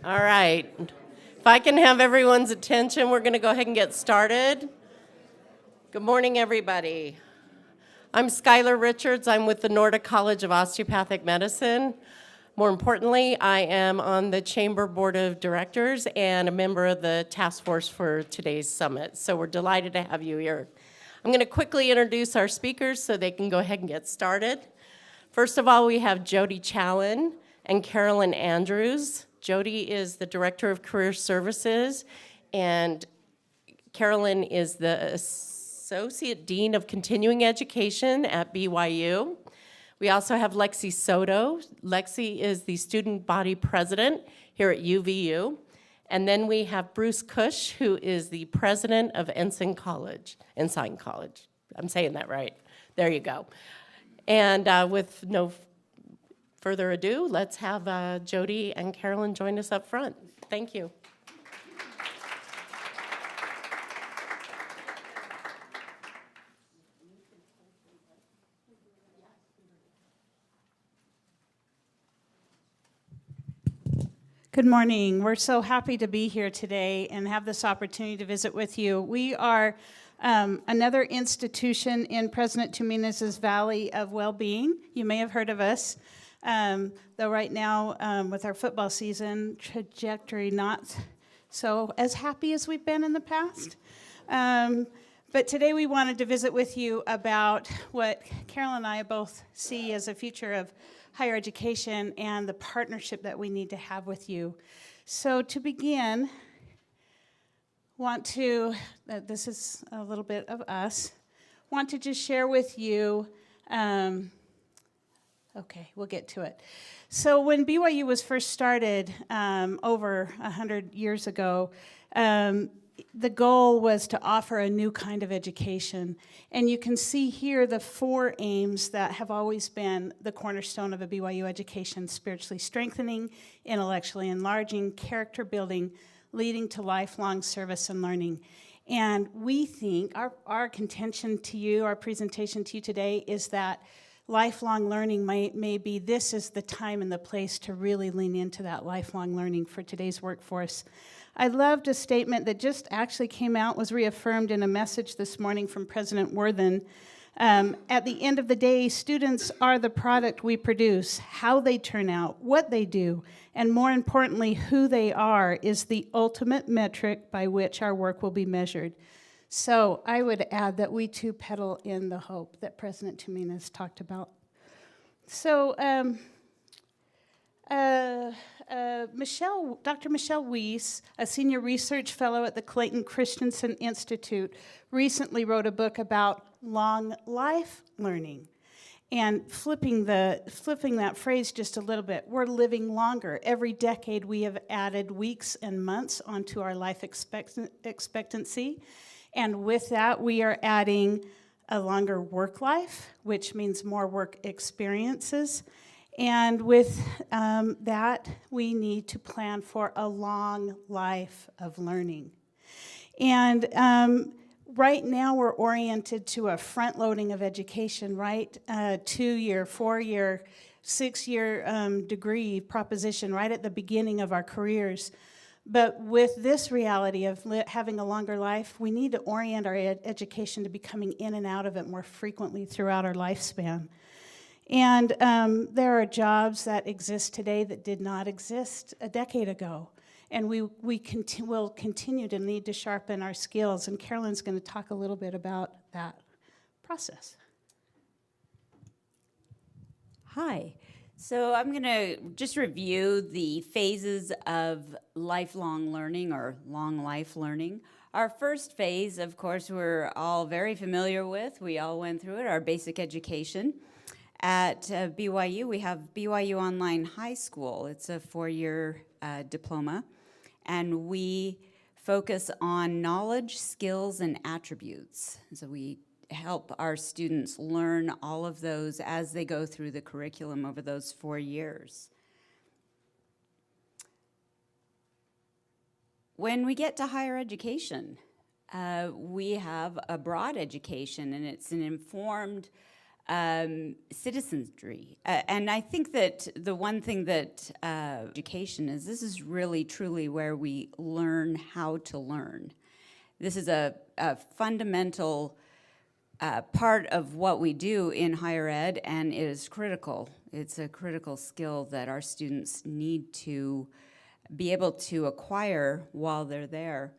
S1: All right. If I can have everyone's attention, we're going to go ahead and get started. Good morning, everybody. I'm Skylar Richards. I'm with the Nordic College of Osteopathic Medicine. More importantly, I am on the Chamber Board of Directors and a member of the task force for today's summit. So we're delighted to have you here. I'm going to quickly introduce our speakers so they can go ahead and get started. First of all, we have Jodi Chowen and Carolyn Andrews. Jodi is the Director of Career Services, and Carolyn is the Associate Dean of Continuing Education at BYU. We also have Lexi Soto. Lexi is the Student Body President here at UVU. And then we have Bruce Kusch, who is the President of Ensign College. I'm saying that right. There you go. And with no further ado, let's have Jodi and Carolyn join us up front. Thank you.
S8: Good morning. We're so happy to be here today and have this opportunity to visit with you. We are another institution in President Tuminez's Valley of Well-Being. You may have heard of us, though right now with our football season trajectory not so as happy as we've been in the past. But today we wanted to visit with you about what Carolyn and I both see as a future of higher education and the partnership that we need to have with you. So to begin, this is a little bit of us, want to just share with you, okay, we'll get to it. So when BYU was first started over 100 years ago, the goal was to offer a new kind of education. And you can see here the 4 aims that have always been the cornerstone of a BYU education: spiritually strengthening, intellectually enlarging, character building, leading to lifelong service and learning. And we think, our contention to you, our presentation to you today is that lifelong learning may be, this is the time and the place to really lean into that lifelong learning for today's workforce. I loved a statement that just actually came out, was reaffirmed in a message this morning from President Worthen. At the end of the day, students are the product we produce. How they turn out, what they do, and more importantly, who they are is the ultimate metric by which our work will be measured. So I would add that we too pedal in the hope that President Tuminez talked about. So Dr. Michelle Weiss, a senior research fellow at the Clayton Christensen Institute, recently wrote a book about long life learning. And flipping that phrase just a little bit, we're living longer. Every decade we have added weeks and months onto our life expectancy. And with that, we are adding a longer work life, which means more work experiences. And with that, we need to plan for a long life of learning. And right now, we're oriented to a front loading of education, right? 2-year, 4-year, 6-year degree proposition right at the beginning of our careers. But with this reality of having a longer life, we need to orient our education to be coming in and out of it more frequently throughout our lifespan. And there are jobs that exist today that did not exist a decade ago. And we will continue to need to sharpen our skills. And Carolyn's going to talk a little bit about that process.
S9: Hi. So I'm going to just review the phases of lifelong learning or long life learning. Our first phase, of course, we're all very familiar with. We all went through it, our basic education. At BYU, we have BYU Online High School. It's a 4-year diploma, and we focus on knowledge, skills, and attributes. So we help our students learn all of those as they go through the curriculum over those 4 years. When we get to higher education, we have a broad education, and it's an informed citizenry. And I think that the one thing that education is, this is really truly where we learn how to learn. This is a fundamental part of what we do in higher ed, and it is critical. It's a critical skill that our students need to be able to acquire while they're there.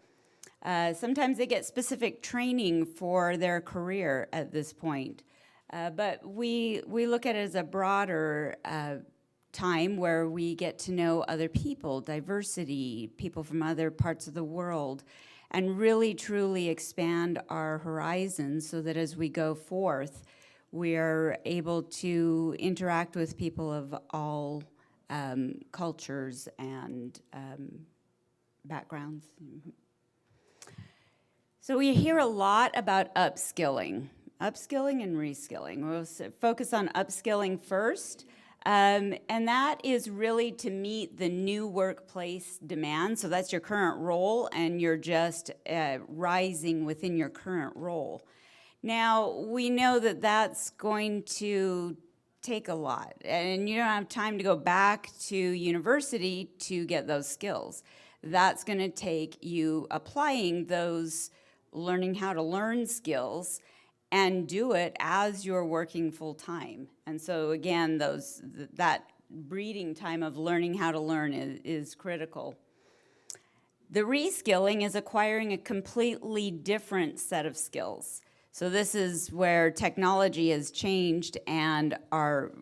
S9: Sometimes they get specific training for their career at this point. But we look at it as a broader time where we get to know other people, diversity, people from other parts of the world, and really truly expand our horizons so that as we go forth, we are able to interact with people of all cultures and backgrounds. So we hear a lot about upskilling and reskilling. We'll focus on upskilling first. And that is really to meet the new workplace demand. So that's your current role, and you're just rising within your current role. Now, we know that that's going to take a lot, and you don't have time to go back to university to get those skills. That's going to take you applying those learning how to learn skills and do it as you're working full time. And so again, that breeding time of learning how to learn is critical. The reskilling is acquiring a completely different set of skills. So this is where technology has changed and our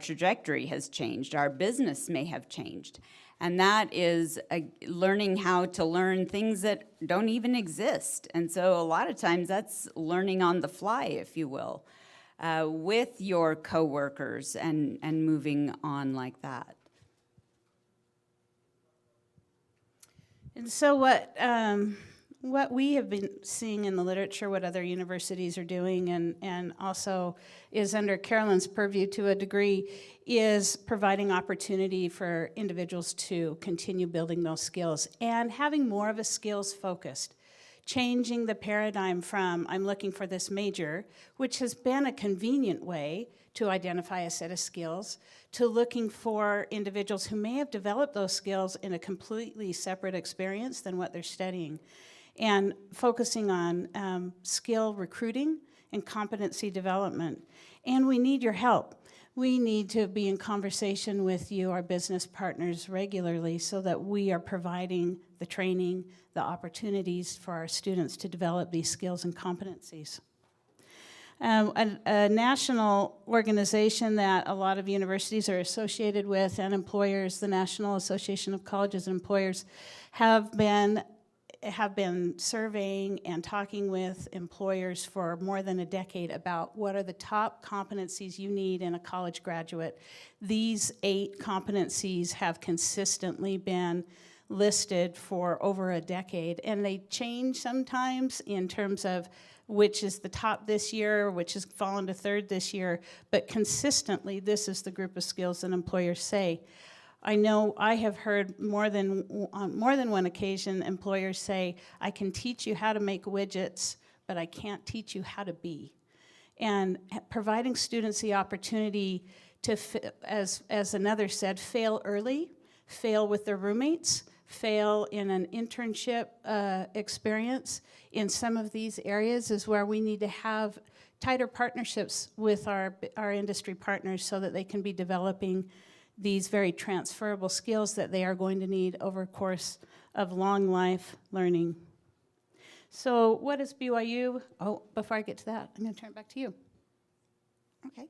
S9: trajectory has changed. Our business may have changed. And that is learning how to learn things that don't even exist. And so a lot of times that's learning on the fly, if you will, with your coworkers and moving on like that.
S8: And so what we have been seeing in the literature, what other universities are doing, and also is under Carolyn's purview to a degree, is providing opportunity for individuals to continue building those skills and having more of a skills focused. Changing the paradigm from I'm looking for this major, which has been a convenient way to identify a set of skills, to looking for individuals who may have developed those skills in a completely separate experience than what they're studying, and focusing on skill recruiting and competency development. And we need your help. We need to be in conversation with you, our business partners, regularly so that we are providing the training, the opportunities for our students to develop these skills and competencies. A national organization that a lot of universities are associated with, and employers, the National Association of Colleges and Employers, have been surveying and talking with employers for more than a decade about what are the top competencies you need in a college graduate. These 8 competencies have consistently been listed for over a decade, and they change sometimes in terms of which is the top this year, which has fallen to 3rd this year, but consistently this is the group of skills that employers say. I know I have heard on more than one occasion employers say, I can teach you how to make widgets, but I can't teach you how to be. And providing students the opportunity to, as another said, fail early, fail with their roommates, fail in an internship experience in some of these areas is where we need to have tighter partnerships with our industry partners so that they can be developing these very transferable skills that they are going to need over a course of long life learning. So what is BYU? Oh, before I get to that, I'm going to turn it back to you.
S9: Okay.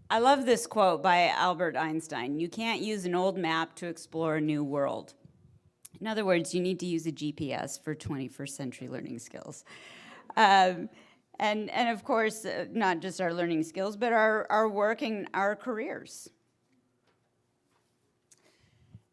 S9: I love this quote by Albert Einstein. You can't use an old map to explore a new world. In other words, you need to use a GPS for 21st century learning skills. And of course, not just our learning skills, but our work and our careers.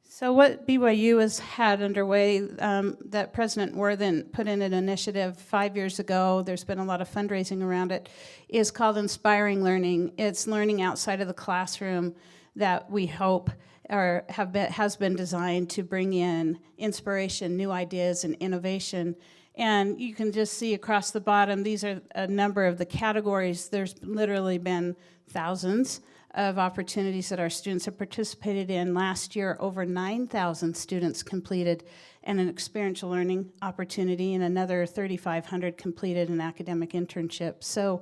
S8: So what BYU has had underway, that President Worthen put in an initiative 5 years ago, there's been a lot of fundraising around it, is called Inspiring Learning. It's learning outside of the classroom that we hope has been designed to bring in inspiration, new ideas, and innovation And you can just see across the bottom, these are a number of the categories. There's literally been thousands of opportunities that our students have participated in. Last year, over 9,000 students completed an experiential learning opportunity, and another 3,500 completed an academic internship. So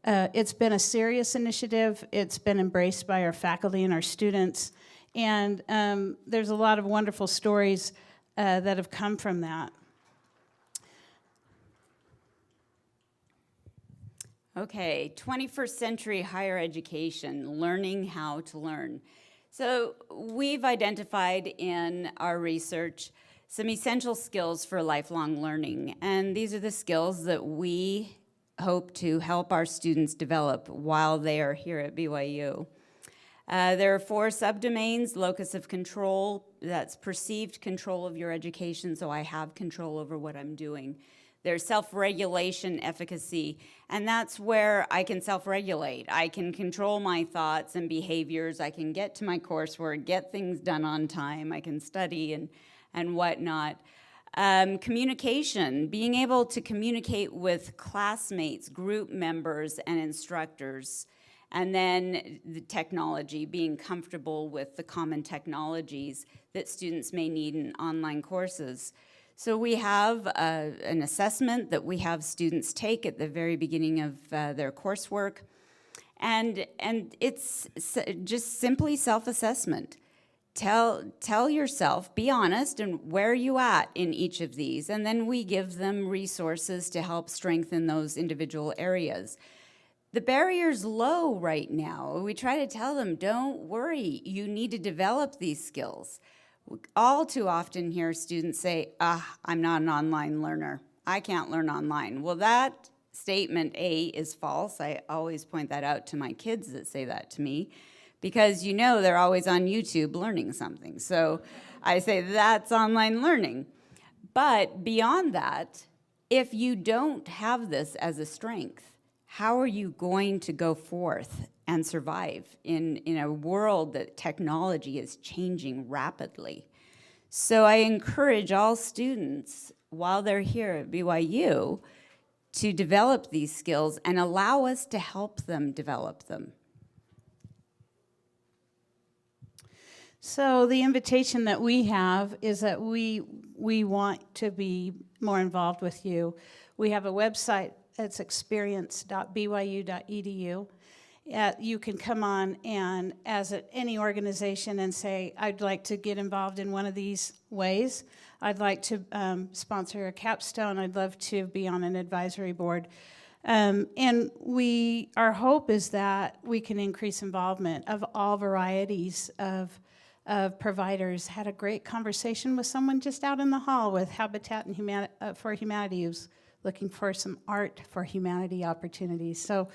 S8: it's been a serious initiative. It's been embraced by our faculty and our students. And there's a lot of wonderful stories that have come from that.
S9: Okay, 21st century higher education, learning how to learn. So we've identified in our research some essential skills for lifelong learning, and these are the skills that we hope to help our students develop while they are here at BYU. There are 4 subdomains: locus of control, that's perceived control of your education, so I have control over what I'm doing. There's self-regulation, efficacy, and that's where I can self-regulate. I can control my thoughts and behaviors. I can get to my coursework, get things done on time. I can study and whatnot. Communication, being able to communicate with classmates, group members, and instructors. And then the technology, being comfortable with the common technologies that students may need in online courses. So we have an assessment that we have students take at the very beginning of their coursework. And it's just simply self-assessment. Tell yourself, be honest, and where are you at in each of these? And then we give them resources to help strengthen those individual areas. The barrier's low right now. We try to tell them, don't worry, you need to develop these skills. All too often hear students say, I'm not an online learner. I can't learn online. Well, that statement, A, is false. I always point that out to my kids that say that to me, because you know they're always on YouTube learning something. So I say that's online learning. But beyond that, if you don't have this as a strength, how are you going to go forth and survive in a world that technology is changing rapidly? So I encourage all students, while they're here at BYU, to develop these skills and allow us to help them develop them.
S8: So the invitation that we have is that we want to be more involved with you. We have a website. It's experience.byu.edu. You can come on and as any organization and say, I'd like to get involved in one of these ways. I'd like to sponsor a capstone. I'd love to be on an advisory board. And our hope is that we can increase involvement of all varieties of providers. Had a great conversation with someone just out in the hall with Habitat for Humanity, who's looking for some art for humanity opportunities. So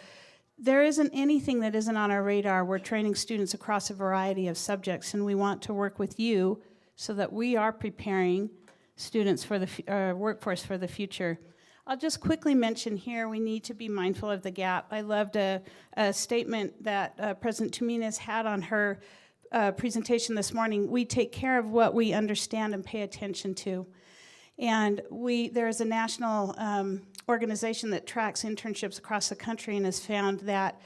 S8: there isn't anything that isn't on our radar. We're training students across a variety of subjects, and we want to work with you so that we are preparing students for the workforce for the future. I'll just quickly mention here, we need to be mindful of the gap. I loved a statement that President Tuminez had on her presentation this morning. We take care of what we understand and pay attention to. And there is a national organization that tracks internships across the country and has found that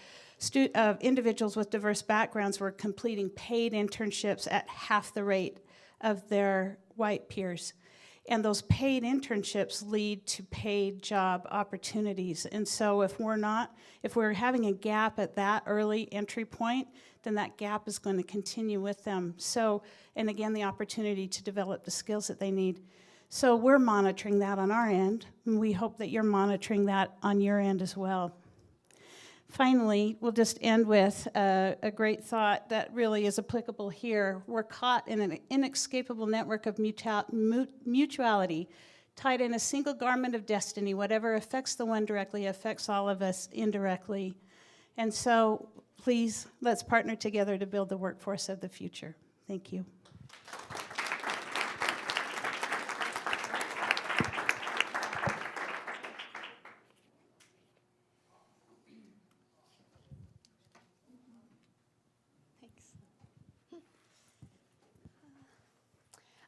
S8: individuals with diverse backgrounds were completing paid internships at half the rate of their white peers. And those paid internships lead to paid job opportunities. And so if we're having a gap at that early entry point, then that gap is going to continue with them. So, and again, the opportunity to develop the skills that they need. So we're monitoring that on our end, and we hope that you're monitoring that on your end as well. Finally, we'll just end with a great thought that really is applicable here. We're caught in an inescapable network of mutuality, tied in a single garment of destiny. Whatever affects the one directly affects all of us indirectly. And so, please, let's partner together to build the workforce of the future. Thank you.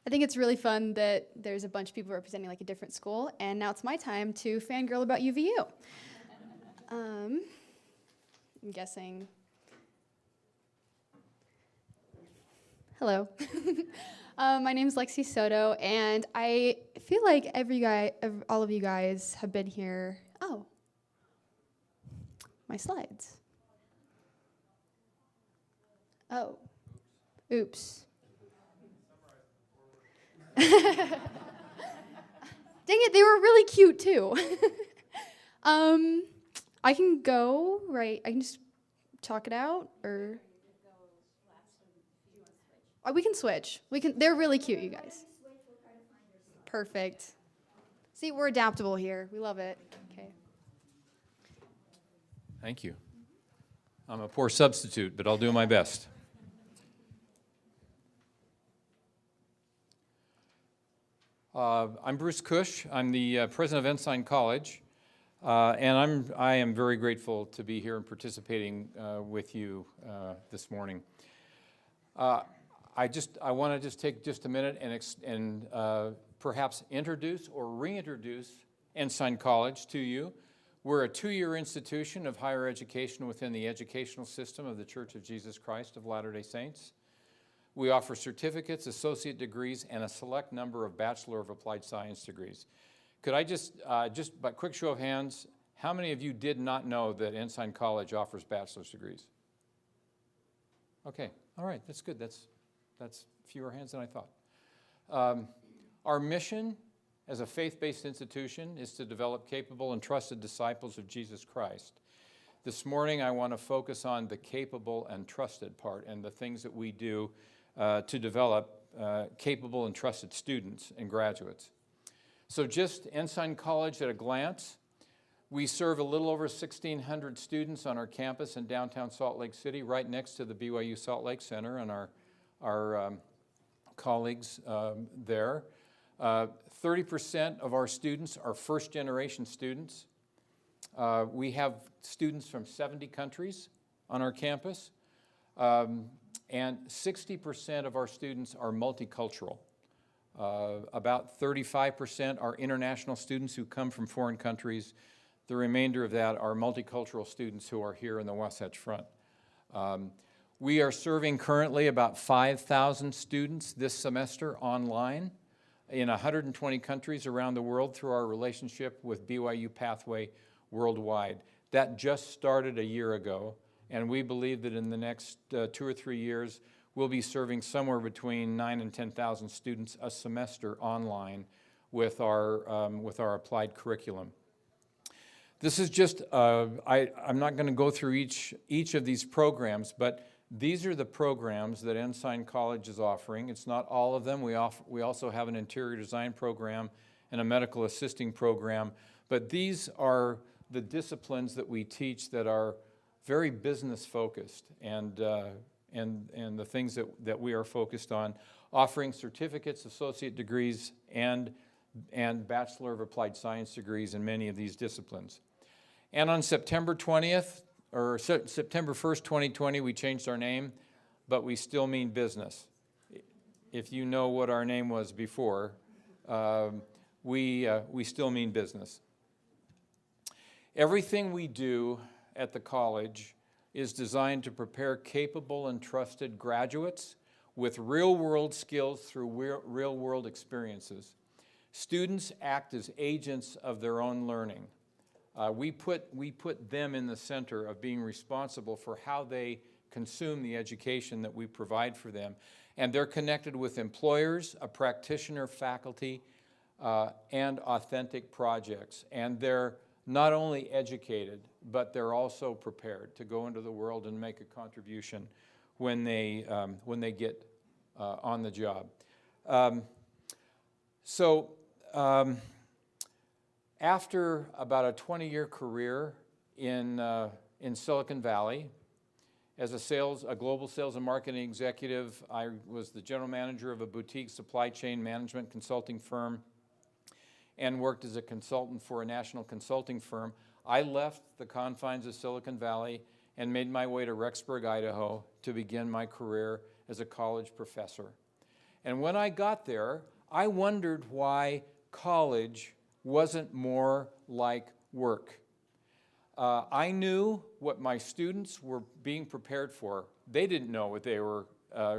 S10: I think it's really fun that there's a bunch of people representing like a different school, and now it's my time to fangirl about UVU. I'm guessing. Hello. My name is Lexi Soto, and I feel like all of you guys have been here. Oh, my slides. Oh, oops. Dang it, they were really cute too. I can go, right? I can just talk it out, or oh, we can switch. They're really cute, you guys. Perfect. See, we're adaptable here. We love it. Okay.
S11: Thank you. I'm a poor substitute, but I'll do my best. I'm Bruce Kusch. I'm the president of Ensign College, and I am very grateful to be here and participating with you this morning. I want to just take just a minute and perhaps introduce or reintroduce Ensign College to you. We're a 2-year institution of higher education within the educational system of the Church of Jesus Christ of Latter-day Saints. We offer certificates, associate degrees, and a select number of Bachelor of Applied Science degrees. Could I just by quick show of hands, how many of you did not know that Ensign College offers bachelor's degrees? Okay, all right, that's good. That's fewer hands than I thought. Our mission as a faith-based institution is to develop capable and trusted disciples of Jesus Christ. This morning, I want to focus on the capable and trusted part and the things that we do to develop capable and trusted students and graduates. So just Ensign College at a glance. We serve a little over 1,600 students on our campus in downtown Salt Lake City, right next to the BYU Salt Lake Center and our colleagues there. 30% of our students are first-generation students. We have students from 70 countries on our campus, and 60% of our students are multicultural. About 35% are international students who come from foreign countries. The remainder of that are multicultural students who are here in the Wasatch Front. We are serving currently about 5,000 students this semester online in 120 countries around the world through our relationship with BYU Pathway Worldwide. That just started a year ago, and we believe that in the next 2 or 3 years, we'll be serving somewhere between 9,000 and 10,000 students a semester online with our applied curriculum. This is just, I'm not going to go through each of these programs, but these are the programs that Ensign College is offering. It's not all of them. We also have an interior design program and a medical assisting program, but these are the disciplines that we teach that are very business focused and the things that we are focused on, offering certificates, associate degrees, and Bachelor of Applied Science degrees in many of these disciplines. And on September 20th, or September 1st, 2020, we changed our name, but we still mean business. If you know what our name was before, we still mean business. Everything we do at the college is designed to prepare capable and trusted graduates with real-world skills through real-world experiences. Students act as agents of their own learning. We put them in the center of being responsible for how they consume the education that we provide for them. And they're connected with employers, a practitioner, faculty, and authentic projects. And they're not only educated, but they're also prepared to go into the world and make a contribution when they get on the job. After about a 20-year career in Silicon Valley, as a global sales and marketing executive, I was the general manager of a boutique supply chain management consulting firm and worked as a consultant for a national consulting firm. I left the confines of Silicon Valley and made my way to Rexburg, Idaho to begin my career as a college professor. And when I got there, I wondered why college wasn't more like work. I knew what my students were being prepared for. They didn't know what they were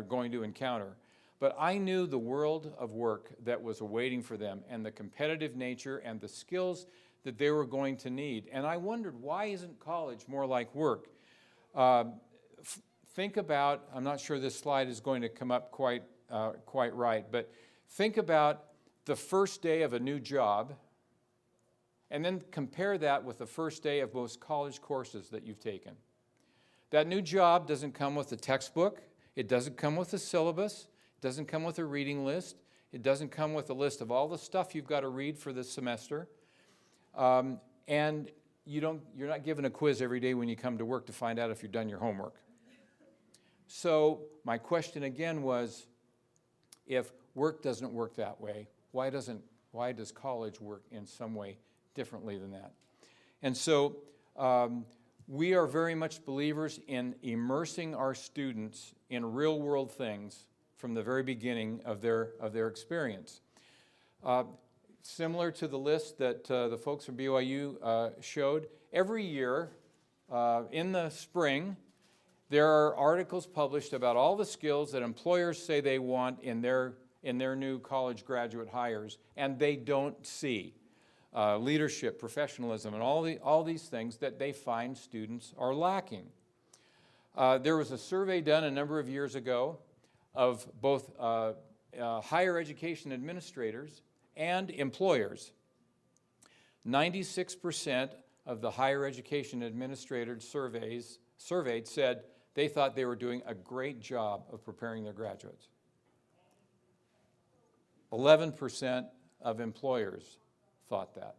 S11: going to encounter. But I knew the world of work that was awaiting for them and the competitive nature and the skills that they were going to need. And I wondered, why isn't college more like work? Think about, I'm not sure this slide is going to come up quite right, but think about the first day of a new job, and then compare that with the first day of most college courses that you've taken. That new job doesn't come with a textbook, it doesn't come with a syllabus, it doesn't come with a reading list, it doesn't come with a list of all the stuff you've got to read for this semester, and you're not given a quiz every day when you come to work to find out if you've done your homework. So my question again was, if work doesn't work that way, why does college work in some way differently than that? And so we are very much believers in immersing our students in real world things from the very beginning of their experience. Similar to the list that the folks from BYU showed, every year in the spring, there are articles published about all the skills that employers say they want in their new college graduate hires, and they don't see. Leadership, professionalism, and all these things that they find students are lacking. There was a survey done a number of years ago of both higher education administrators and employers. 96% of the higher education administrators surveyed said they thought they were doing a great job of preparing their graduates. 11% of employers thought that.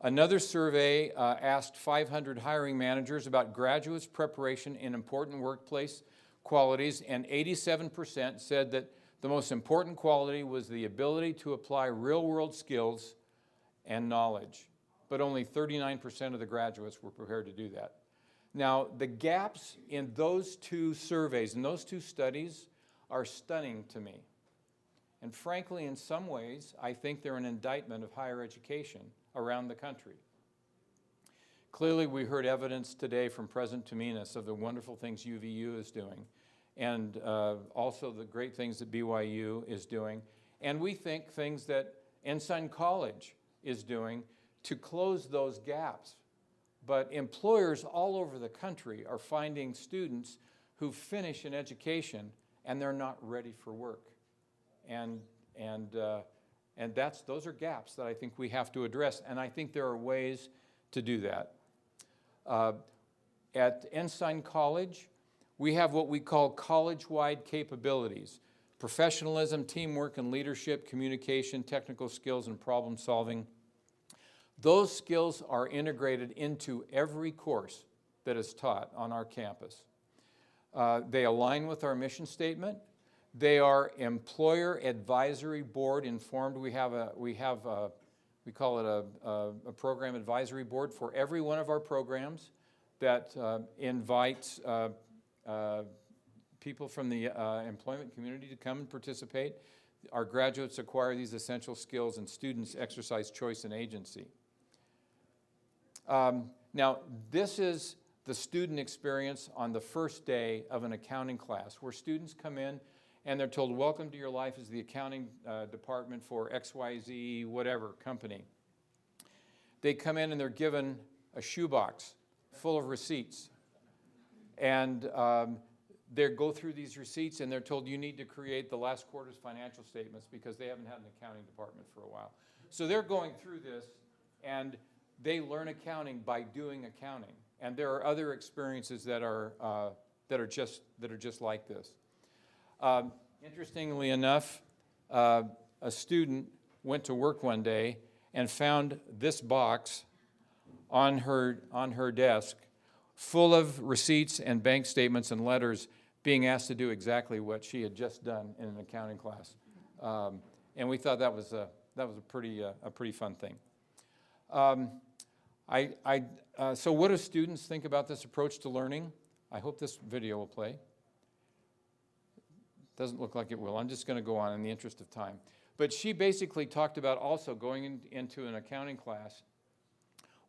S11: Another survey asked 500 hiring managers about graduates' preparation in important workplace qualities, and 87% said that the most important quality was the ability to apply real-world skills and knowledge. But only 39% of the graduates were prepared to do that. Now, the gaps in those two surveys, in those two studies, are stunning to me. And frankly, in some ways, I think they're an indictment of higher education around the country. Clearly, we heard evidence today from President Tominas of the wonderful things UVU is doing, and also the great things that BYU is doing. And we think things that Ensign College is doing to close those gaps. But employers all over the country are finding students who finish an education and they're not ready for work. And those are gaps that I think we have to address, and I think there are ways to do that. At Ensign College, we have what we call college-wide capabilities: professionalism, teamwork and leadership, communication, technical skills, and problem solving. Those skills are integrated into every course that is taught on our campus. They align with our mission statement. They are employer advisory board informed. We call it a program advisory board for every one of our programs that invites people from the employment community to come and participate. Our graduates acquire these essential skills and students exercise choice and agency. Now, this is the student experience on the first day of an accounting class, where students come in and they're told, welcome to your life as the accounting department for XYZ whatever company. They come in and they're given a shoebox full of receipts. And they go through these receipts and they're told you need to create the last quarter's financial statements because they haven't had an accounting department for a while. So they're going through this, and they learn accounting by doing accounting. And there are other experiences that are just like this. Interestingly enough, a student went to work one day and found this box on her desk full of receipts and bank statements and letters, being asked to do exactly what she had just done in an accounting class. And we thought that was a pretty fun thing. So what do students think about this approach to learning? I hope this video will play. Doesn't look like it will. I'm just going to go on in the interest of time. But she basically talked about also going into an accounting class,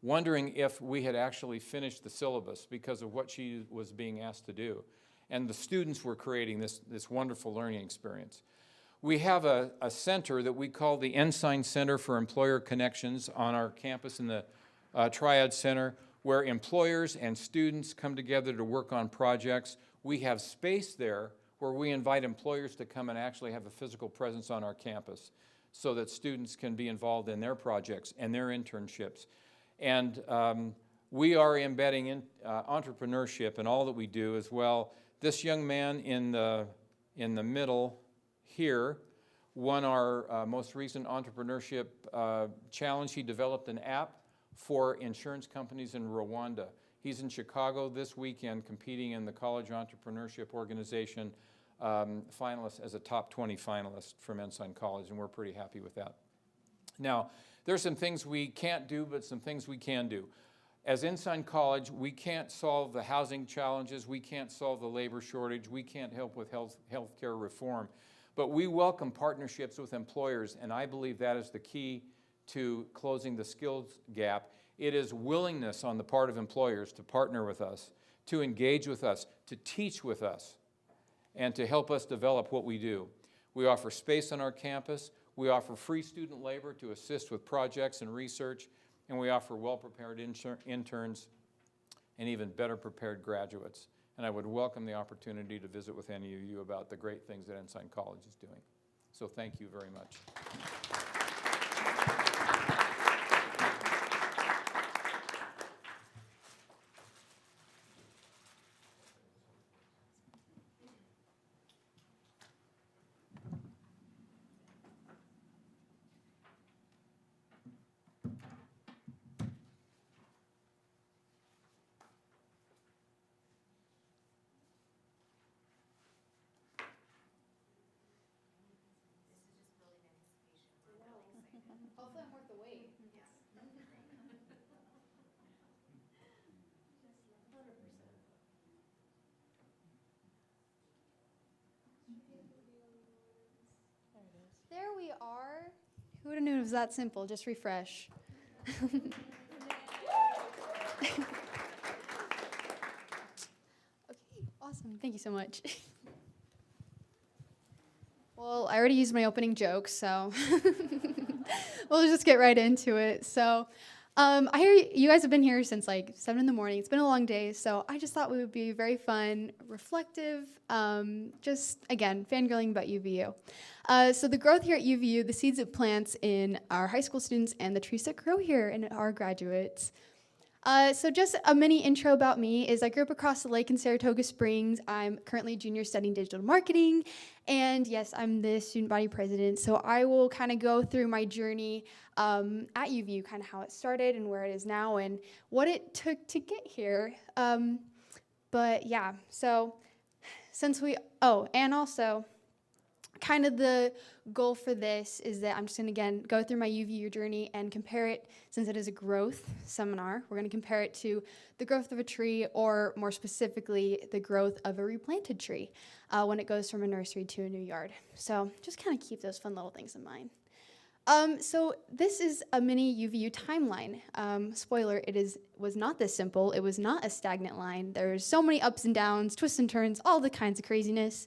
S11: wondering if we had actually finished the syllabus because of what she was being asked to do. And the students were creating this wonderful learning experience. We have a center that we call the Ensign Center for Employer Connections on our campus in the Triad Center, where employers and students come together to work on projects. We have space there where we invite employers to come and actually have a physical presence on our campus so that students can be involved in their projects and their internships. And we are embedding in entrepreneurship in all that we do as well. This young man in the middle here won our most recent entrepreneurship challenge. He developed an app for insurance companies in Rwanda. He's in Chicago this weekend competing in the College Entrepreneurship Organization finalist as a top 20 finalist from Ensign College, and we're pretty happy with that. Now, there's some things we can't do, but some things we can do. As Ensign College, we can't solve the housing challenges, we can't solve the labor shortage, we can't help with healthcare reform, but we welcome partnerships with employers, and I believe that is the key to closing the skills gap. It is willingness on the part of employers to partner with us, to engage with us, to teach with us, and to help us develop what we do. We offer space on our campus, we offer free student labor to assist with projects and research, and we offer well-prepared interns and even better prepared graduates. And I would welcome the opportunity to visit with any of you about the great things that Ensign College is doing. So thank you very much.
S10: Hopefully I'm worth the wait. There we are. Who would have known it was that simple? Just refresh. Okay, awesome. Thank you so much. Well, I already used my opening joke, so we'll just get right into it. So I hear you guys have been here since like 7 in the morning. It's been a long day, so I just thought it would be very fun, reflective, just, again, fangirling about UVU. So the growth here at UVU, the seeds it plants in our high school students and the trees that grow here in our graduates. So just a mini intro about me is I grew up across the lake in Saratoga Springs. I'm currently a junior studying digital marketing, and yes, I'm the student body president. So I will kind of go through my journey at UVU, kind of how it started and where it is now and what it took to get here. But yeah, so since and also kind of the goal for this is that I'm just going to, again, go through my UVU journey and compare it, since it is a growth seminar, we're going to compare it to the growth of a tree, or more specifically, the growth of a replanted tree when it goes from a nursery to a new yard. So just kind of keep those fun little things in mind. So this is a mini UVU timeline. Spoiler, was not this simple. It was not a stagnant line. There's so many ups and downs, twists and turns, all the kinds of craziness.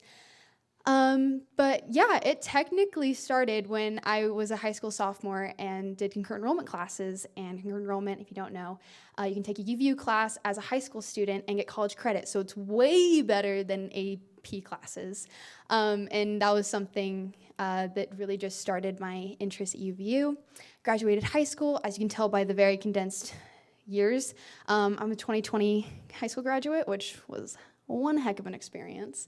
S10: But yeah, it technically started when I was a high school sophomore and did concurrent enrollment classes. And concurrent enrollment, if you don't know, you can take a UVU class as a high school student and get college credit. So it's way better than AP classes. And that was something that really just started my interest at UVU. Graduated high school, as you can tell by the very condensed years. I'm a 2020 high school graduate, which was one heck of an experience.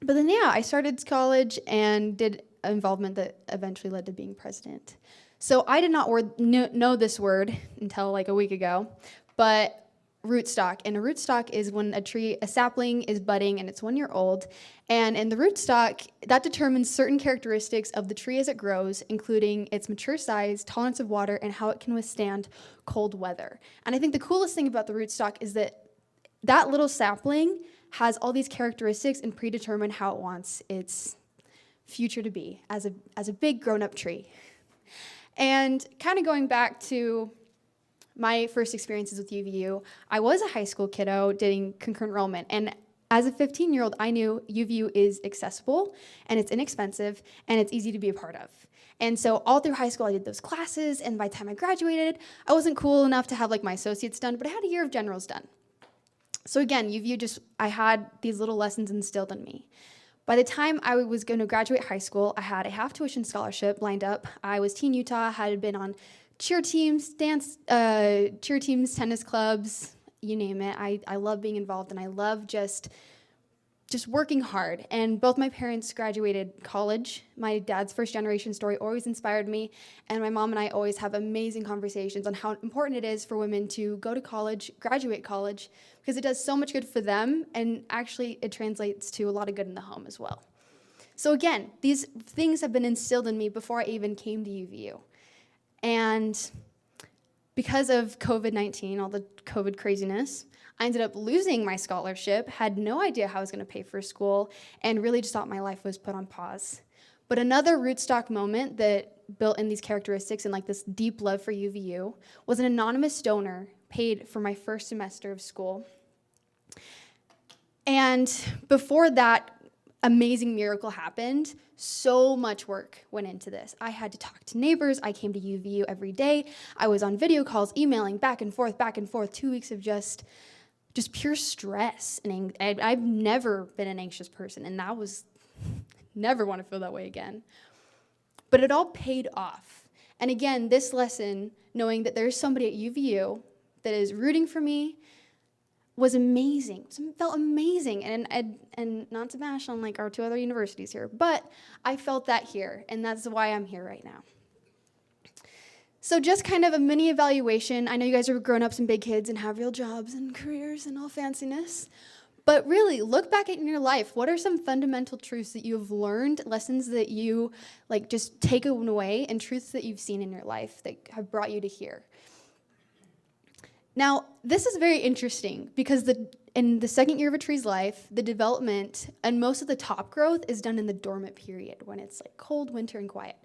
S10: But then, yeah, I started college and did involvement that eventually led to being president. So I did not know this word until like a week ago, but rootstock. And a rootstock is when a sapling is budding and it's 1 year old. And in the rootstock, that determines certain characteristics of the tree as it grows, including its mature size, tolerance of water, and how it can withstand cold weather. And I think the coolest thing about the rootstock is that little sapling has all these characteristics and predetermined how it wants its future to be as a big grown-up tree. And kind of going back to my first experiences with UVU, I was a high school kiddo doing concurrent enrollment, and as a 15-year-old, I knew UVU is accessible, and it's inexpensive, and it's easy to be a part of. And so all through high school, I did those classes, and by the time I graduated, I wasn't cool enough to have like my associates done, but I had a year of generals done. So again, UVU I had these little lessons instilled in me. By the time I was going to graduate high school, I had a half tuition scholarship lined up. I was Teen Utah, had been on cheer teams, cheer teams, tennis clubs, you name it. I love being involved, and I love just working hard. And both my parents graduated college. My dad's first generation story always inspired me, and my mom and I always have amazing conversations on how important it is for women to go to college, graduate college, because it does so much good for them, and actually it translates to a lot of good in the home as well. So again, these things have been instilled in me before I even came to UVU. And because of COVID-19, all the COVID craziness, I ended up losing my scholarship, had no idea how I was going to pay for school, and really just thought my life was put on pause. But another rootstock moment that built in these characteristics and like this deep love for UVU was an anonymous donor paid for my first semester of school. And before that amazing miracle happened, so much work went into this. I had to talk to neighbors. I came to UVU every day. I was on video calls, emailing back and forth, 2 weeks of just pure stress. And I've never been an anxious person, and that was, never want to feel that way again. But it all paid off. And again, this lesson, knowing that there's somebody at UVU that is rooting for me, was amazing. It felt amazing. And not to bash on like our 2 other universities here, but I felt that here, and that's why I'm here right now. So just kind of a mini evaluation. I know you guys are grown-ups and big kids and have real jobs and careers and all fanciness, but really look back at your life. What are some fundamental truths that you have learned, lessons that you like just take away, and truths that you've seen in your life that have brought you to here? Now, this is very interesting because in the second year of a tree's life, the development and most of the top growth is done in the dormant period when it's like cold, winter, and quiet.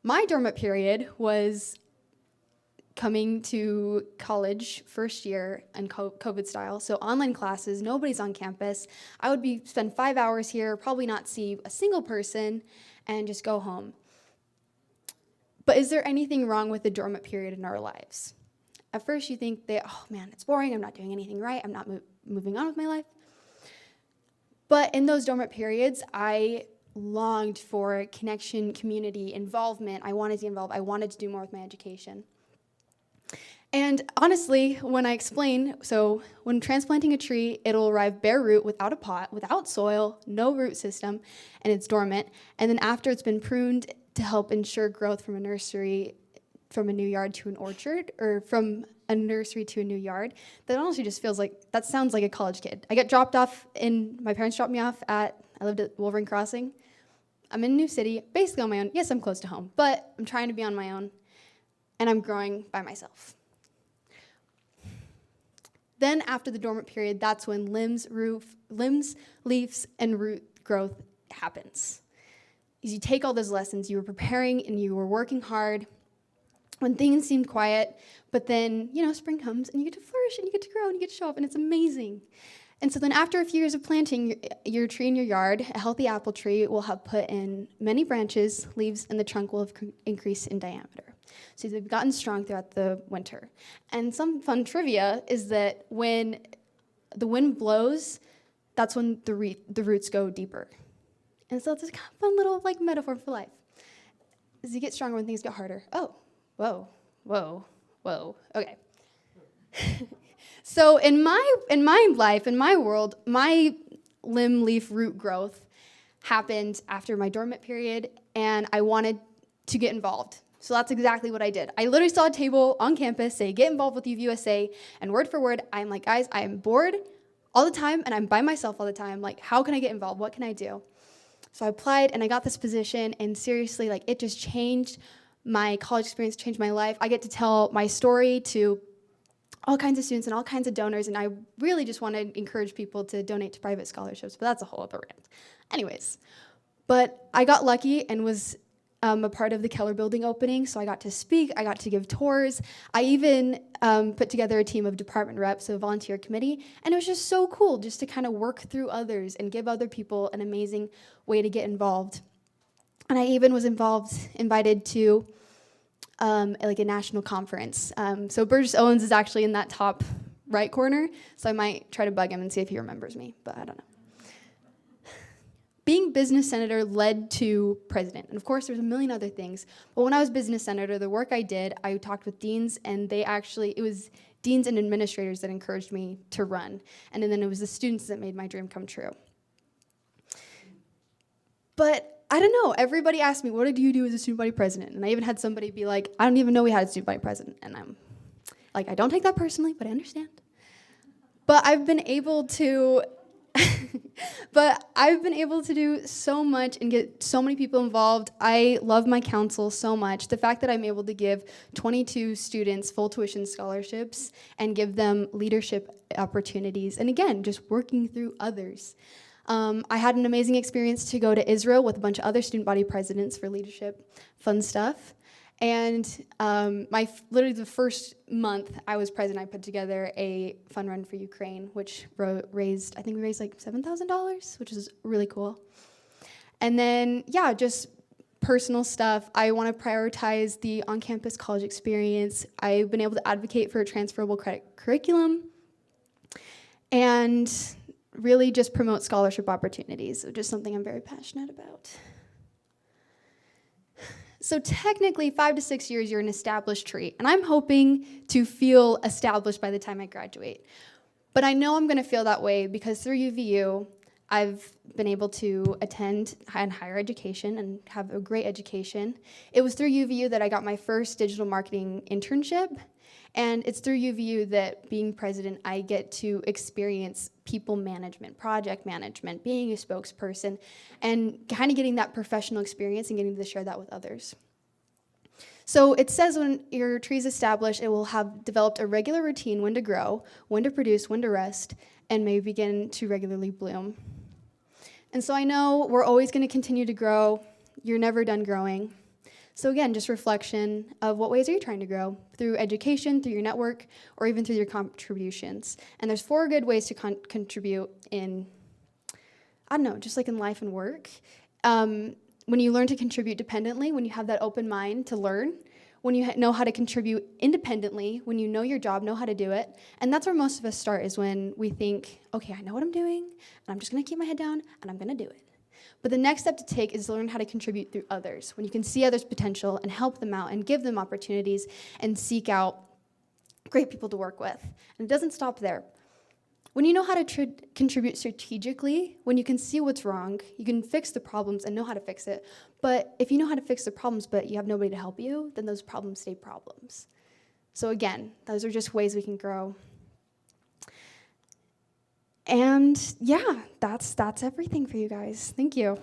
S10: My dormant period was coming to college first year and COVID style, so online classes, nobody's on campus. I would spend 5 hours here, probably not see a single person, and just go home. But is there anything wrong with the dormant period in our lives? At first you think that, oh man, it's boring, I'm not doing anything right, I'm not moving on with my life. But in those dormant periods, I longed for connection, community, involvement. I wanted to be involved. I wanted to do more with my education. And honestly, when I explain, so when transplanting a tree, it'll arrive bare root without a pot, without soil, no root system, and it's dormant. And then after it's been pruned to help ensure growth from a nursery, from a new yard to an orchard, or from a nursery to a new yard, that honestly just feels like, that sounds like a college kid. I get dropped off my parents dropped me off I lived at Wolverine Crossing. I'm in a new city, basically on my own. Yes, I'm close to home, but I'm trying to be on my own, and I'm growing by myself. Then after the dormant period, that's when limbs, leaves, and root growth happens. As you take all those lessons, you were preparing and you were working hard when things seemed quiet, but then, spring comes and you get to flourish and you get to grow and you get to show up, and it's amazing. And so then after a few years of planting your tree in your yard, a healthy apple tree will have put in many branches, leaves, and the trunk will have increased in diameter. So they've gotten strong throughout the winter. And some fun trivia is that when the wind blows, that's when the roots go deeper. And so it's a kind of fun little metaphor for life. As you get stronger when things get harder. Oh, whoa, okay. So in my life, in my world, my limb, leaf, root growth happened after my dormant period, and I wanted to get involved. So that's exactly what I did. I literally saw a table on campus say, get involved with UVUSA, and word for word, I'm like, guys, I am bored all the time, and I'm by myself all the time. Like, how can I get involved? What can I do? So I applied, and I got this position, and seriously, it just changed my college experience, changed my life. I get to tell my story to all kinds of students and all kinds of donors, and I really just want to encourage people to donate to private scholarships, but that's a whole other rant. Anyways, but I got lucky and was a part of the Keller Building opening, so I got to speak, I got to give tours. I even put together a team of department reps, so a volunteer committee, and it was just so cool just to kind of work through others and give other people an amazing way to get involved. And I even was invited to like a national conference. So Burgess Owens is actually in that top right corner, so I might try to bug him and see if he remembers me, but I don't know. Being business senator led to president, and of course there's a million other things, but when I was business senator, the work I did, I talked with deans, and it was deans and administrators that encouraged me to run, and then it was the students that made my dream come true. But I don't know, everybody asked me, what did you do as a student body president? And I even had somebody be like, I don't even know we had a student body president, and I'm like, I don't take that personally, but I understand. But I've been able to do so much and get so many people involved. I love my council so much. The fact that I'm able to give 22 students full tuition scholarships and give them leadership opportunities, and again, just working through others. I had an amazing experience to go to Israel with a bunch of other student body presidents for leadership, fun stuff. And literally the first month I was president, I put together a fun run for Ukraine, which raised, I think we raised like $7,000, which is really cool. And then, yeah, just personal stuff. I want to prioritize the on-campus college experience. I've been able to advocate for a transferable credit curriculum and really just promote scholarship opportunities, which is something I'm very passionate about. So technically, 5 to 6 years, you're an established tree, and I'm hoping to feel established by the time I graduate. But I know I'm going to feel that way because through UVU, I've been able to attend higher education and have a great education. It was through UVU that I got my first digital marketing internship, and it's through UVU that, being president, I get to experience people management, project management, being a spokesperson, and kind of getting that professional experience and getting to share that with others. So it says when your tree is established, it will have developed a regular routine when to grow, when to produce, when to rest, and may begin to regularly bloom. And so I know we're always going to continue to grow. You're never done growing. So again, just reflection of what ways are you trying to grow? Through education, through your network, or even through your contributions. And there's 4 good ways to contribute in, I don't know, just like in life and work. When you learn to contribute dependently, when you have that open mind to learn, when you know how to contribute independently, when you know your job, know how to do it. And that's where most of us start, is when we think, okay, I know what I'm doing, and I'm just gonna keep my head down, and I'm gonna do it. But the next step to take is to learn how to contribute through others, when you can see others' potential and help them out and give them opportunities and seek out great people to work with. And it doesn't stop there. When you know how to contribute strategically, when you can see what's wrong, you can fix the problems and know how to fix it. But if you know how to fix the problems but you have nobody to help you, then those problems stay problems. So again, those are just ways we can grow. And yeah, that's everything for you guys. Thank you.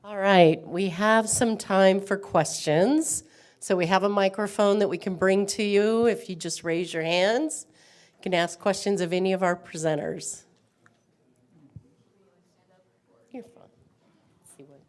S1: All right, we have some time for questions. So we have a microphone that we can bring to you. If you just raise your hands, you can ask questions of any of our presenters. You're fine. Let's see what.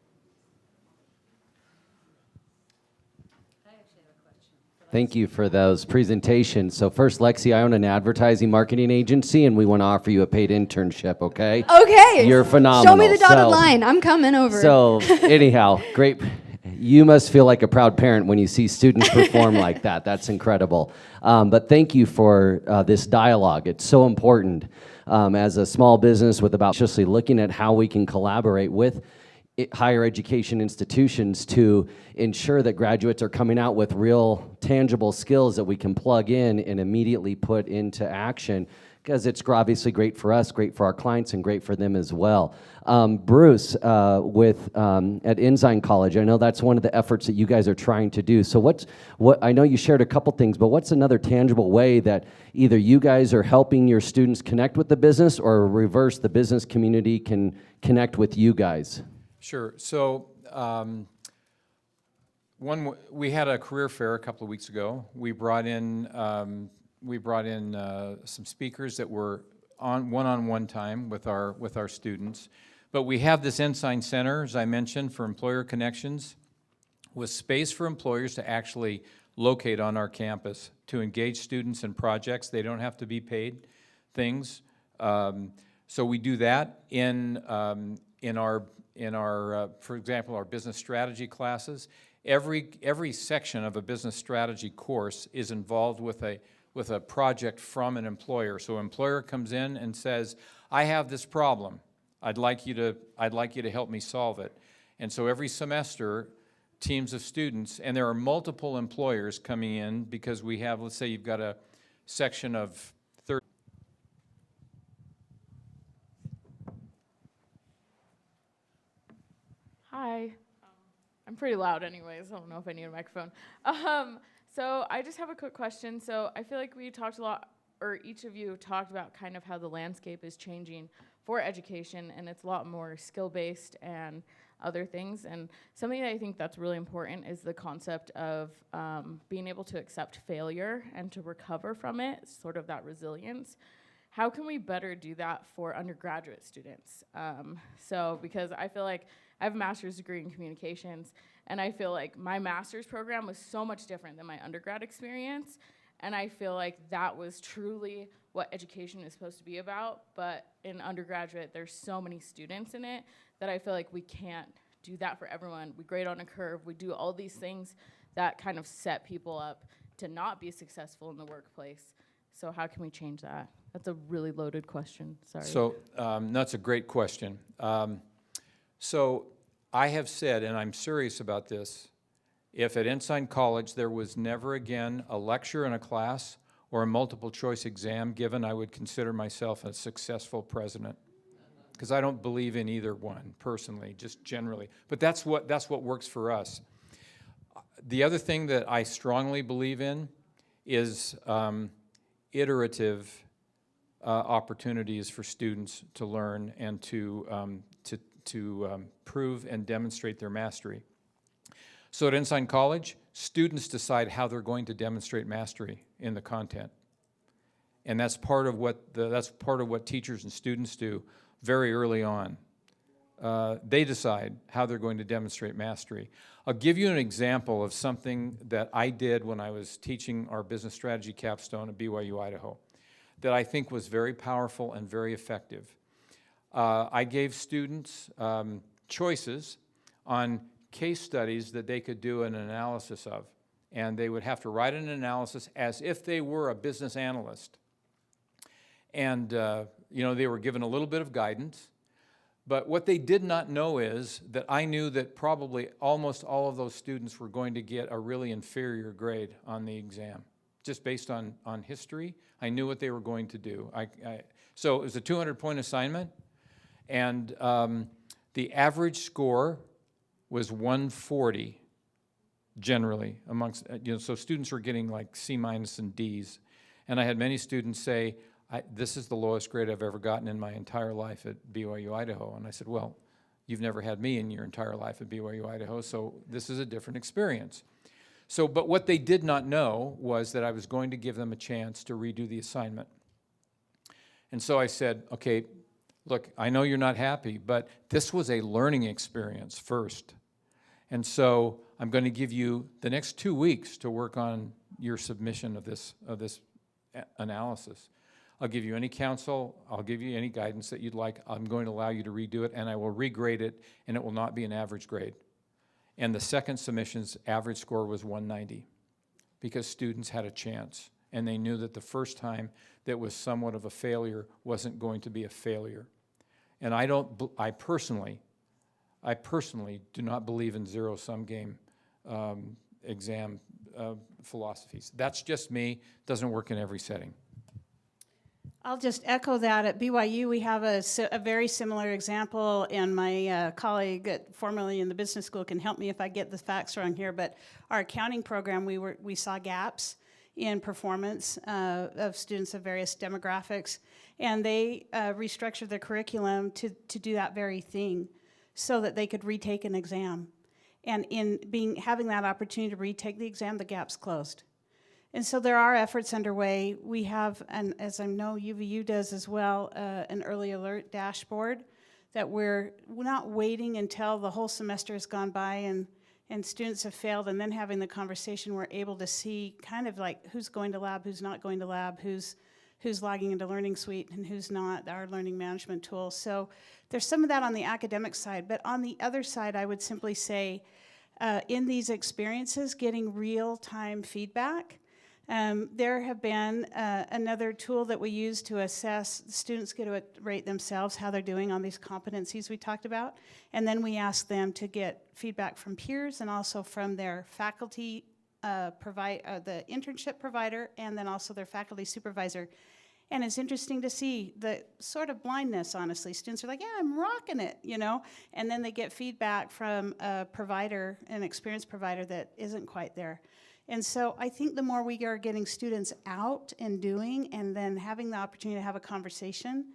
S12: Thank you for those presentations. So first, Lexi, I own an advertising marketing agency, and we want to offer you a paid internship, okay?
S10: Okay.
S12: You're phenomenal.
S10: Show me the dotted line. I'm coming over.
S12: So anyhow, great. You must feel like a proud parent when you see students perform like that. That's incredible. But thank you for this dialogue. It's so important as a small business with about just looking at how we can collaborate with higher education institutions to ensure that graduates are coming out with real tangible skills that we can plug in and immediately put into action. because it's obviously great for us, great for our clients, and great for them as well. Bruce, at Ensign College, I know that's one of the efforts that you guys are trying to do. So I know you shared a couple things, but what's another tangible way that either you guys are helping your students connect with the business, or reverse, the business community can connect with you guys?
S11: Sure. So we had a career fair a couple of weeks ago. We brought in some speakers that were on one-on-one time with our students. But we have this Ensign Center, as I mentioned, for employer connections, with space for employers to actually locate on our campus to engage students in projects. They don't have to be paid things. So we do that in our, for example, our business strategy classes. Every section of a business strategy course is involved with a project from an employer. So an employer comes in and says, I have this problem. I'd like you to help me solve it. And so every semester, teams of students, and there are multiple employers coming in, because we have, let's say you've got a section of 30.
S13: Hi. I'm pretty loud anyways. I don't know if I need a microphone. So I just have a quick question. So I feel like we talked a lot, or each of you talked about kind of how the landscape is changing for education, and it's a lot more skill-based and other things. And something that I think that's really important is the concept of being able to accept failure and to recover from it, sort of that resilience. How can we better do that for undergraduate students? Because I feel like I have a master's degree in communications, and I feel like my master's program was so much different than my undergrad experience, and I feel like that was truly what education is supposed to be about. But in undergraduate, there's so many students in it that I feel like we can't do that for everyone. We grade on a curve. We do all these things that kind of set people up to not be successful in the workplace. So how can we change that? That's a really loaded question, sorry.
S11: So that's a great question. So I have said, and I'm serious about this, if at Ensign College there was never again a lecture in a class or a multiple choice exam given, I would consider myself a successful president. Because I don't believe in either one, personally, just generally. But that's what works for us. The other thing that I strongly believe in is iterative opportunities for students to learn and to prove and demonstrate their mastery. So at Ensign College, students decide how they're going to demonstrate mastery in the content, and that's part of what teachers and students do very early on. They decide how they're going to demonstrate mastery. I'll give you an example of something that I did when I was teaching our business strategy capstone at BYU, Idaho, that I think was very powerful and very effective. I gave students choices on case studies that they could do an analysis of, and they would have to write an analysis as if they were a business analyst. And they were given a little bit of guidance, but what they did not know is that I knew that probably almost all of those students were going to get a really inferior grade on the exam, just based on history. I knew what they were going to do. So it was a 200-point assignment, and the average score was 140 generally amongst, so students were getting like C- and Ds. And I had many students say, this is the lowest grade I've ever gotten in my entire life at BYU, Idaho. And I said, well, you've never had me in your entire life at BYU, Idaho, so this is a different experience. So, but what they did not know was that I was going to give them a chance to redo the assignment. And so I said, okay, look, I know you're not happy, but this was a learning experience first. And so I'm going to give you the next 2 weeks to work on your submission of this analysis. I'll give you any counsel, I'll give you any guidance that you'd like. I'm going to allow you to redo it, and I will regrade it, and it will not be an average grade. And the second submission's average score was 190 because students had a chance, and they knew that the first time that was somewhat of a failure wasn't going to be a failure. And I personally do not believe in zero-sum game exam philosophies. That's just me. Doesn't work in every setting.
S8: I'll just echo that. At BYU, we have a very similar example, and my colleague formerly in the business school can help me if I get the facts wrong here, but our accounting program, we saw gaps in performance of students of various demographics, and they restructured their curriculum to do that very thing so that they could retake an exam. And in having that opportunity to retake the exam, the gap's closed. And so there are efforts underway. We have, and as I know UVU does as well, an early alert dashboard that we're not waiting until the whole semester has gone by and students have failed, and then having the conversation, we're able to see kind of like who's going to lab, who's not going to lab, who's logging into Learning Suite and who's not, our learning management tool. So there's some of that on the academic side, but on the other side, I would simply say, in these experiences, getting real-time feedback. There have been another tool that we use to assess, students get to rate themselves, how they're doing on these competencies we talked about, and then we ask them to get feedback from peers and also from their faculty, the internship provider, and then also their faculty supervisor. And it's interesting to see the sort of blindness, honestly. Students are like, yeah, I'm rocking it, you know? And then they get feedback from a provider, an experienced provider that isn't quite there. And so I think the more we are getting students out and doing and then having the opportunity to have a conversation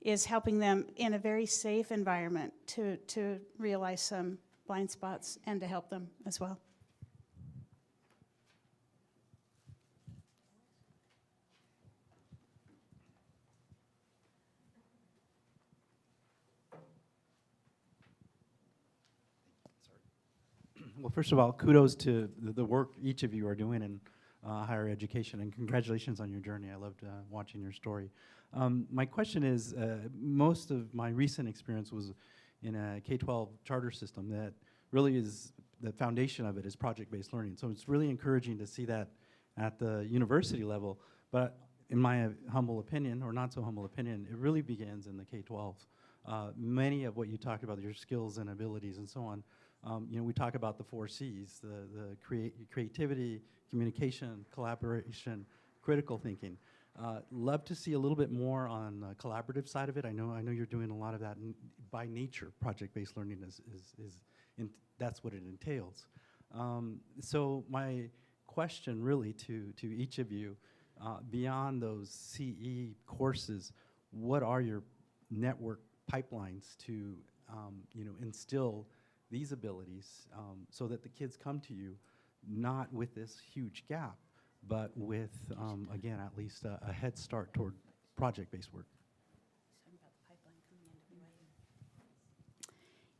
S8: is helping them in a very safe environment to realize some blind spots and to help them as well.
S14: Well, first of all, kudos to the work each of you are doing in higher education, and congratulations on your journey. I loved watching your story. My question is, most of my recent experience was in a K-12 charter system that really is, the foundation of it is project-based learning. So it's really encouraging to see that at the university level, but in my humble opinion, or not so humble opinion, it really begins in the K-12. Many of what you talked about, your skills and abilities and so on, you know, we talk about the 4 C's, the creativity, communication, collaboration, critical thinking. Love to see a little bit more on the collaborative side of it. I know you're doing a lot of that. And by nature, project-based learning that's what it entails. So my question really to each of you, beyond those CE courses, what are your network pipelines to you know, instill these abilities so that the kids come to you not with this huge gap, but with, again, at least a head start toward project-based work?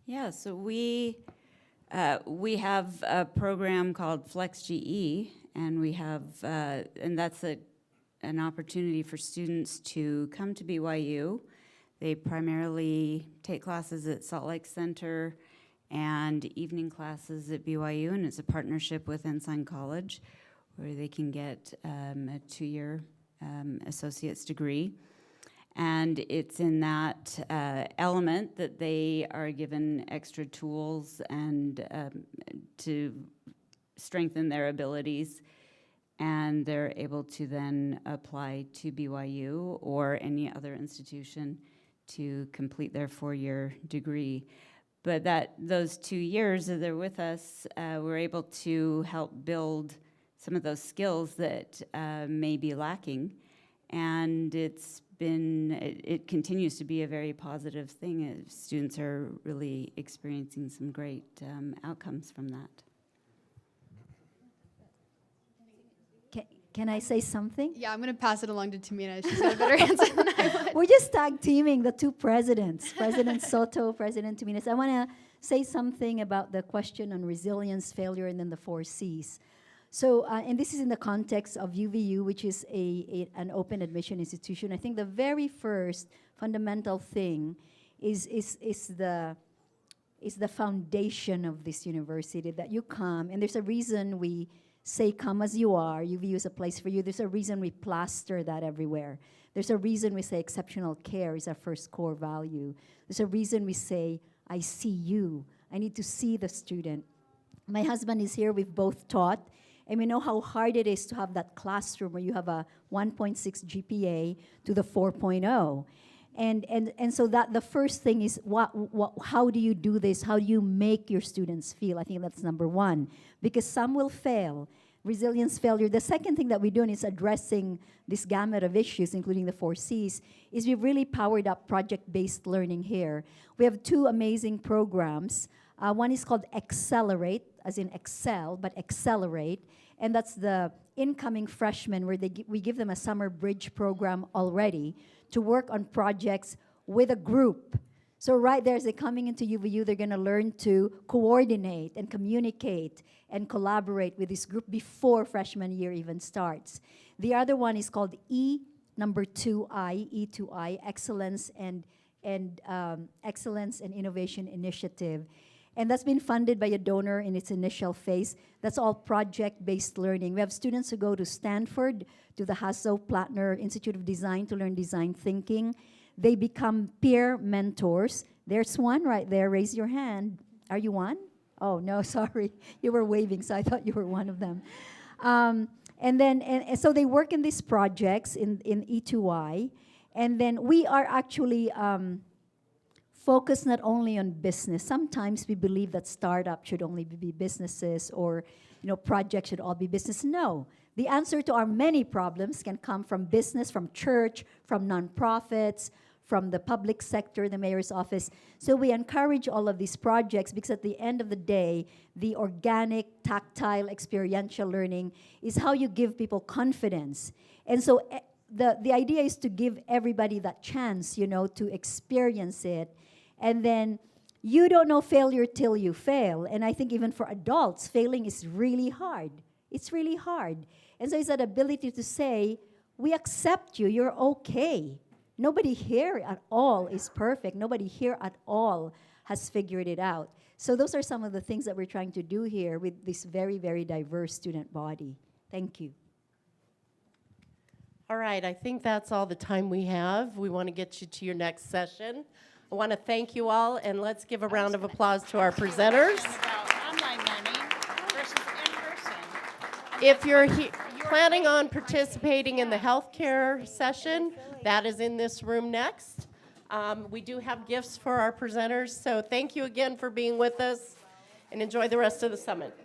S9: Yeah, so we have a program called FlexGE, and we have, and that's an opportunity for students to come to BYU. They primarily take classes at Salt Lake Center and evening classes at BYU, and it's a partnership with Ensign College where they can get a 2-year associate's degree. And it's in that element that they are given extra tools and to strengthen their abilities, and they're able to then apply to BYU or any other institution to complete their 4-year degree. But those 2 years that they're with us, we're able to help build some of those skills that may be lacking. And it continues to be a very positive thing. Students are really experiencing some great outcomes from that.
S15: Can I say something?
S10: Yeah, I'm going to pass it along to Tamina. She's got a better answer than I would.
S15: We're just tag teaming the two presidents, President Soto, President Tamina. So I want to say something about the question on resilience, failure, and then the 4 C's. So, and this is in the context of UVU, which is an open admission institution. I think the very first fundamental thing is the foundation of this university, that you come, and there's a reason we say come as you are. UVU is a place for you. There's a reason we plaster that everywhere. There's a reason we say exceptional care is our first core value. There's a reason we say, I see you. I need to see the student. My husband is here. We've both taught. And we know how hard it is to have that classroom where you have a 1.6 GPA to the 4.0. And so that the first thing is how do you do this? How do you make your students feel? I think that's number one, because some will fail. Resilience failure. The second thing that we're doing is addressing this gamut of issues, including the 4 Cs, is we've really powered up project-based learning here. We have 2 amazing programs. One is called Accelerate, as in excel, but Accelerate, and that's the incoming freshmen where we give them a summer bridge program already to work on projects with a group. So right there, as they're coming into UVU, they're going to learn to coordinate and communicate and collaborate with this group before freshman year even starts. The other one is called E2I, Excellence and Excellence and Innovation Initiative. And that's been funded by a donor in its initial phase. That's all project-based learning. We have students who go to Stanford, to the Hasso-Plattner Institute of Design to learn design thinking. They become peer mentors. There's one right there. Raise your hand. Are you one? Oh, no, sorry. You were waving, so I thought you were one of them. And so they work in these projects in E2I. And then we are actually focused not only on business. Sometimes we believe that startup should only be businesses or projects should all be business. No. The answer to our many problems can come from business, from church, from nonprofits, from the public sector, the mayor's office. So we encourage all of these projects because at the end of the day, the organic, tactile, experiential learning is how you give people confidence. And so the idea is to give everybody that chance, to experience it. And then you don't know failure till you fail. And I think even for adults, failing is really hard. It's really hard. And so it's that ability to say, we accept you, you're okay. Nobody here at all is perfect. Nobody here at all has figured it out. So those are some of the things that we're trying to do here with this very, very diverse student body. Thank you.
S1: All right, I think that's all the time we have. We want to get you to your next session. I want to thank you all, and let's give a round of applause to our presenters.
S8: Online learning versus in-person.
S1: If you're planning on participating in the healthcare session, that is in this room next. We do have gifts for our presenters, so thank you again for being with us, and enjoy the rest of the summit.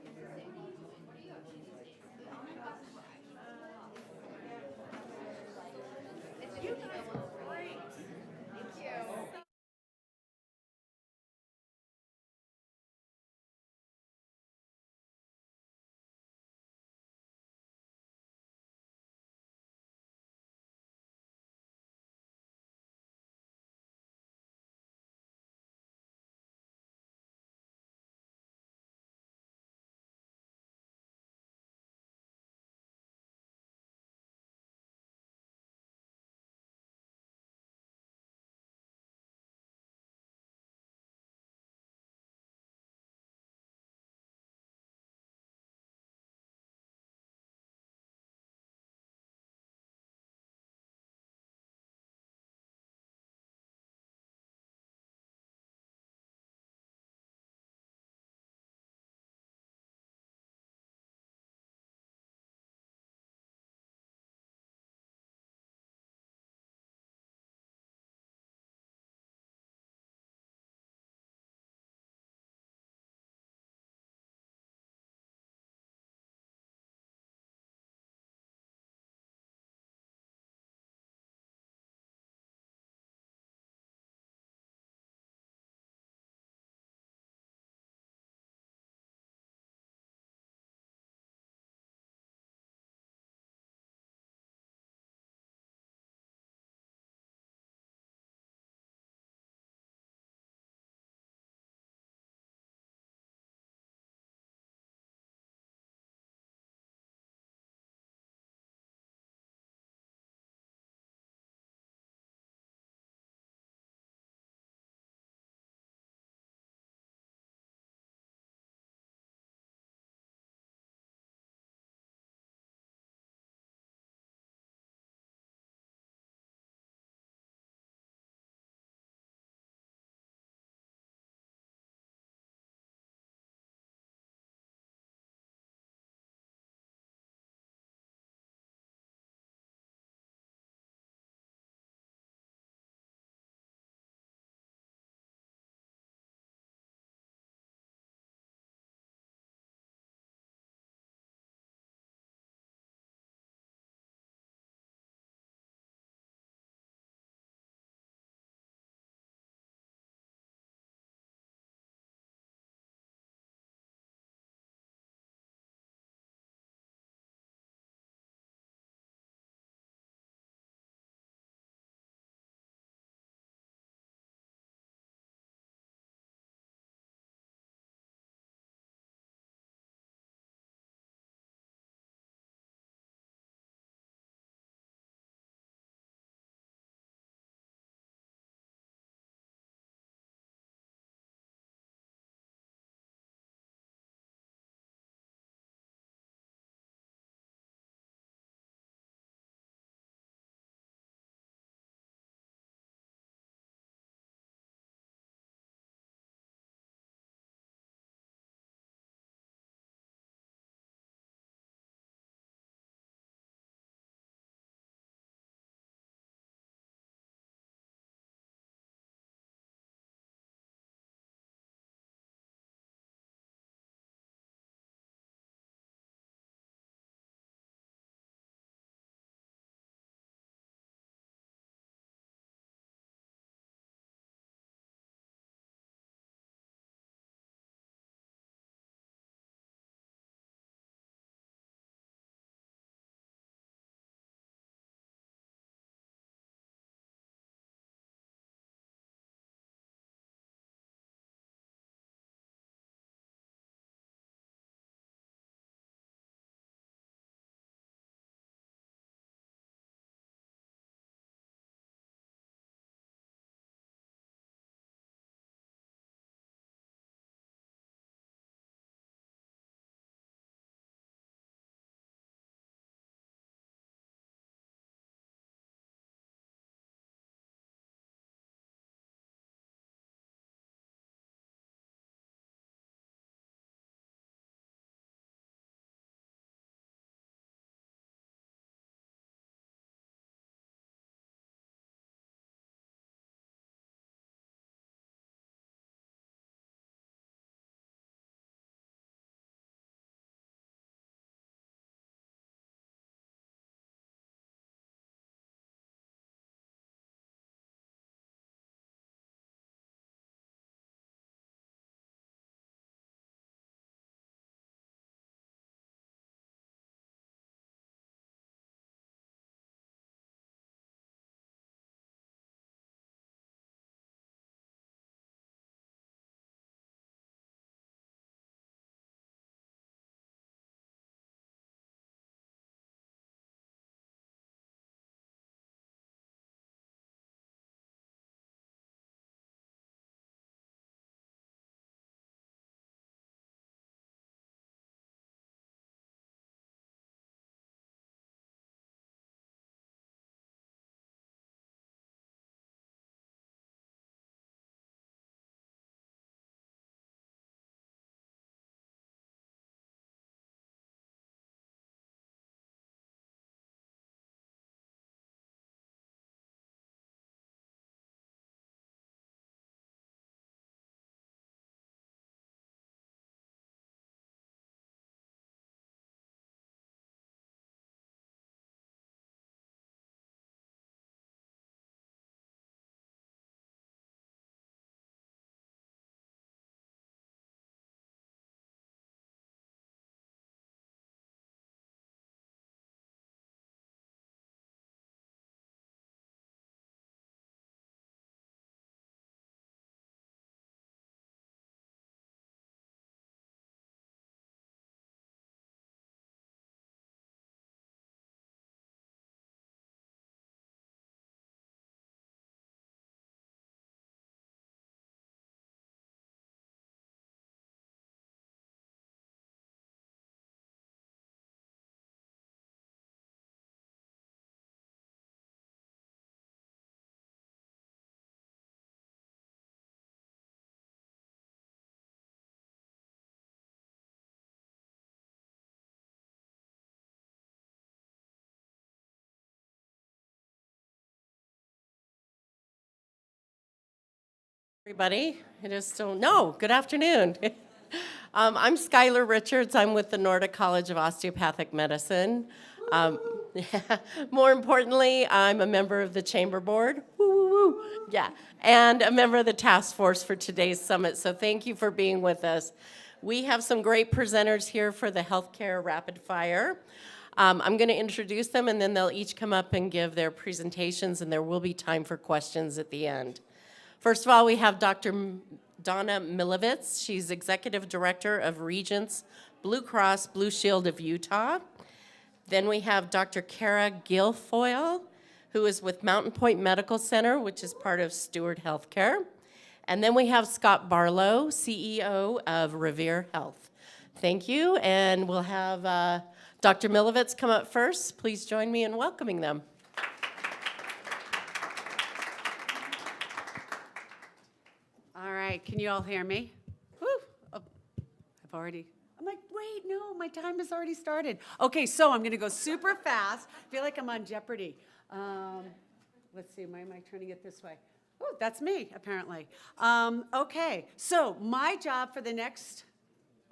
S1: Everybody, it is still, no, good afternoon. I'm Skylar Richards. I'm with the Nordic College of Osteopathic Medicine. More importantly, I'm a member of the Chamber Board. Woo, woo, woo. Yeah, and a member of the task force for today's summit, so thank you for being with us. We have some great presenters here for the Healthcare Rapid Fire. I'm going to introduce them, and then they'll each come up and give their presentations, and there will be time for questions at the end. First of all, we have Dr. Donna Milovitz. She's Executive Director of Regents Blue Cross Blue Shield of Utah. Then we have Dr. Kara Guilfoyle, who is with Mountain Point Medical Center, which is part of Steward Healthcare. And then we have Scott Barlow, CEO of Revere Health. Thank you, and we'll have Dr. Milovitz come up first. Please join me in welcoming them.
S16: All right, can you all hear me? Woo. Oh, I'm like, wait, no, my time has already started. Okay, so I'm gonna go super fast. I feel like I'm on Jeopardy. Let's see, why am I trying to get this way? Oh, that's me, apparently. Okay, so my job for the next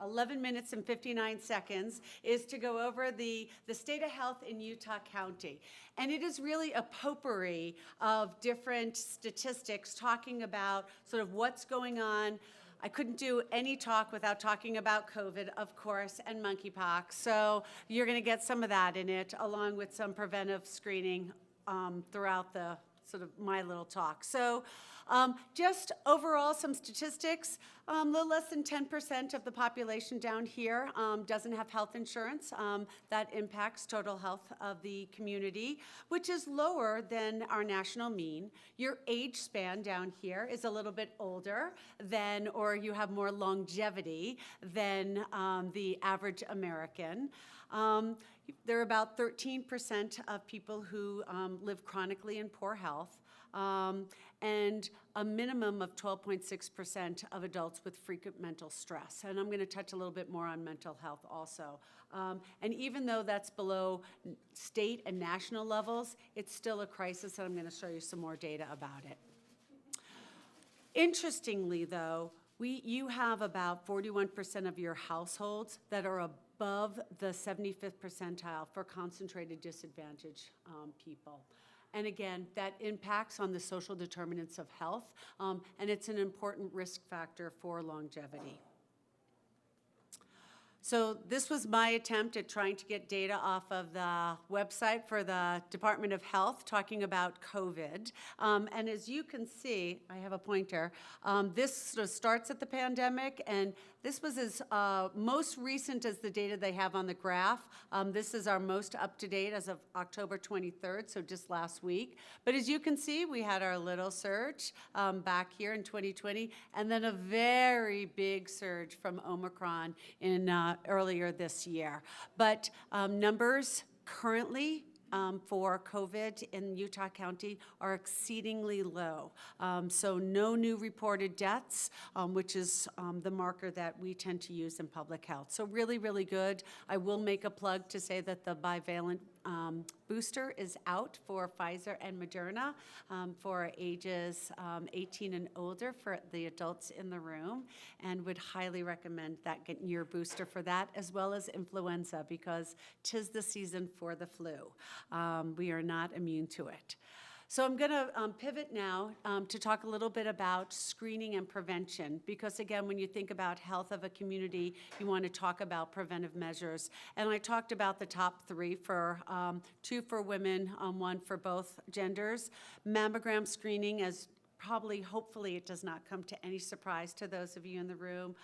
S16: 11 minutes and 59 seconds is to go over the state of health in Utah County. And it is really a potpourri of different statistics talking about sort of what's going on. I couldn't do any talk without talking about COVID, of course, and monkeypox. So you're going to get some of that in it, along with some preventive screening throughout the sort of my little talk. So just overall, some statistics. A little less than 10% of the population down here doesn't have health insurance. That impacts total health of the community, which is lower than our national mean. Your age span down here is a little bit older than, or you have more longevity than the average American. There are about 13% of people who live chronically in poor health. And a minimum of 12.6% of adults with frequent mental stress. And I'm going to touch a little bit more on mental health also. And even though that's below state and national levels, it's still a crisis, and I'm going to show you some more data about it. Interestingly, though, you have about 41% of your households that are above the 75th percentile for concentrated disadvantage people. And again, that impacts on the social determinants of health, and it's an important risk factor for longevity. So this was my attempt at trying to get data off of the website for the Department of Health talking about COVID. And as you can see, I have a pointer, this sort of starts at the pandemic, and this was as most recent as the data they have on the graph. This is our most up-to-date as of October 23rd, so just last week. But as you can see, we had our little surge back here in 2020, and then a very big surge from Omicron in earlier this year. But numbers currently for COVID in Utah County are exceedingly low. So no new reported deaths, which is the marker that we tend to use in public health. So really, really good. I will make a plug to say that the bivalent booster is out for Pfizer and Moderna for ages 18 and older for the adults in the room, and would highly recommend that getting your booster for that, as well as influenza, because 'tis the season for the flu. We are not immune to it. So I'm going to pivot now to talk a little bit about screening and prevention, because again, when you think about health of a community, you want to talk about preventive measures. And I talked about the top three for 2 for women, 1 for both genders. Mammogram screening, as probably, hopefully, it does not come to any surprise to those of you in the room.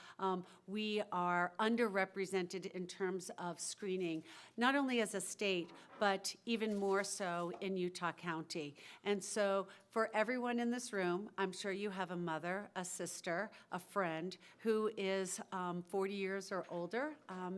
S16: We are underrepresented in terms of screening, not only as a state, but even more so in Utah County. And so for everyone in this room, I'm sure you have a mother, a sister, a friend who is 40 years or older.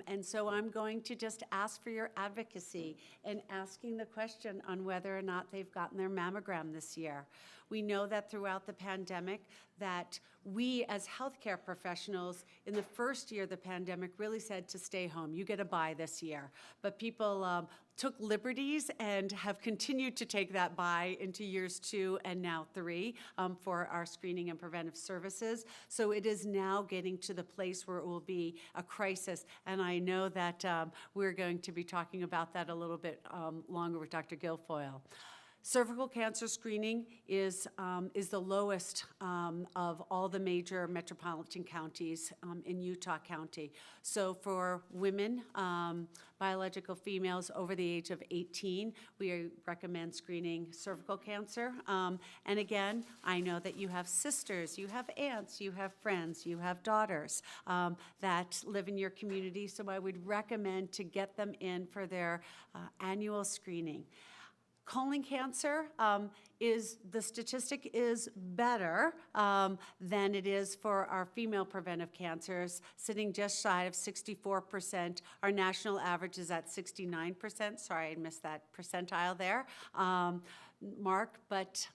S16: And so I'm going to just ask for your advocacy in asking the question on whether or not they've gotten their mammogram this year. We know that throughout the pandemic, that we as healthcare professionals in the first year of the pandemic really said to stay home. You get a bye this year. But people took liberties and have continued to take that bye into years 2 and now 3 for our screening and preventive services. So it is now getting to the place where it will be a crisis. And I know that we're going to be talking about that a little bit longer with Dr. Guilfoyle. Cervical cancer screening is the lowest of all the major metropolitan counties in Utah County. So for women, biological females over the age of 18, we recommend screening cervical cancer. And again, I know that you have sisters, you have aunts, you have friends, you have daughters that live in your community, so I would recommend to get them in for their annual screening. Colon cancer the statistic is better than it is for our female preventive cancers, sitting just shy of 64%. Our national average is at 69%. Sorry, I missed that percentile there, Mark, but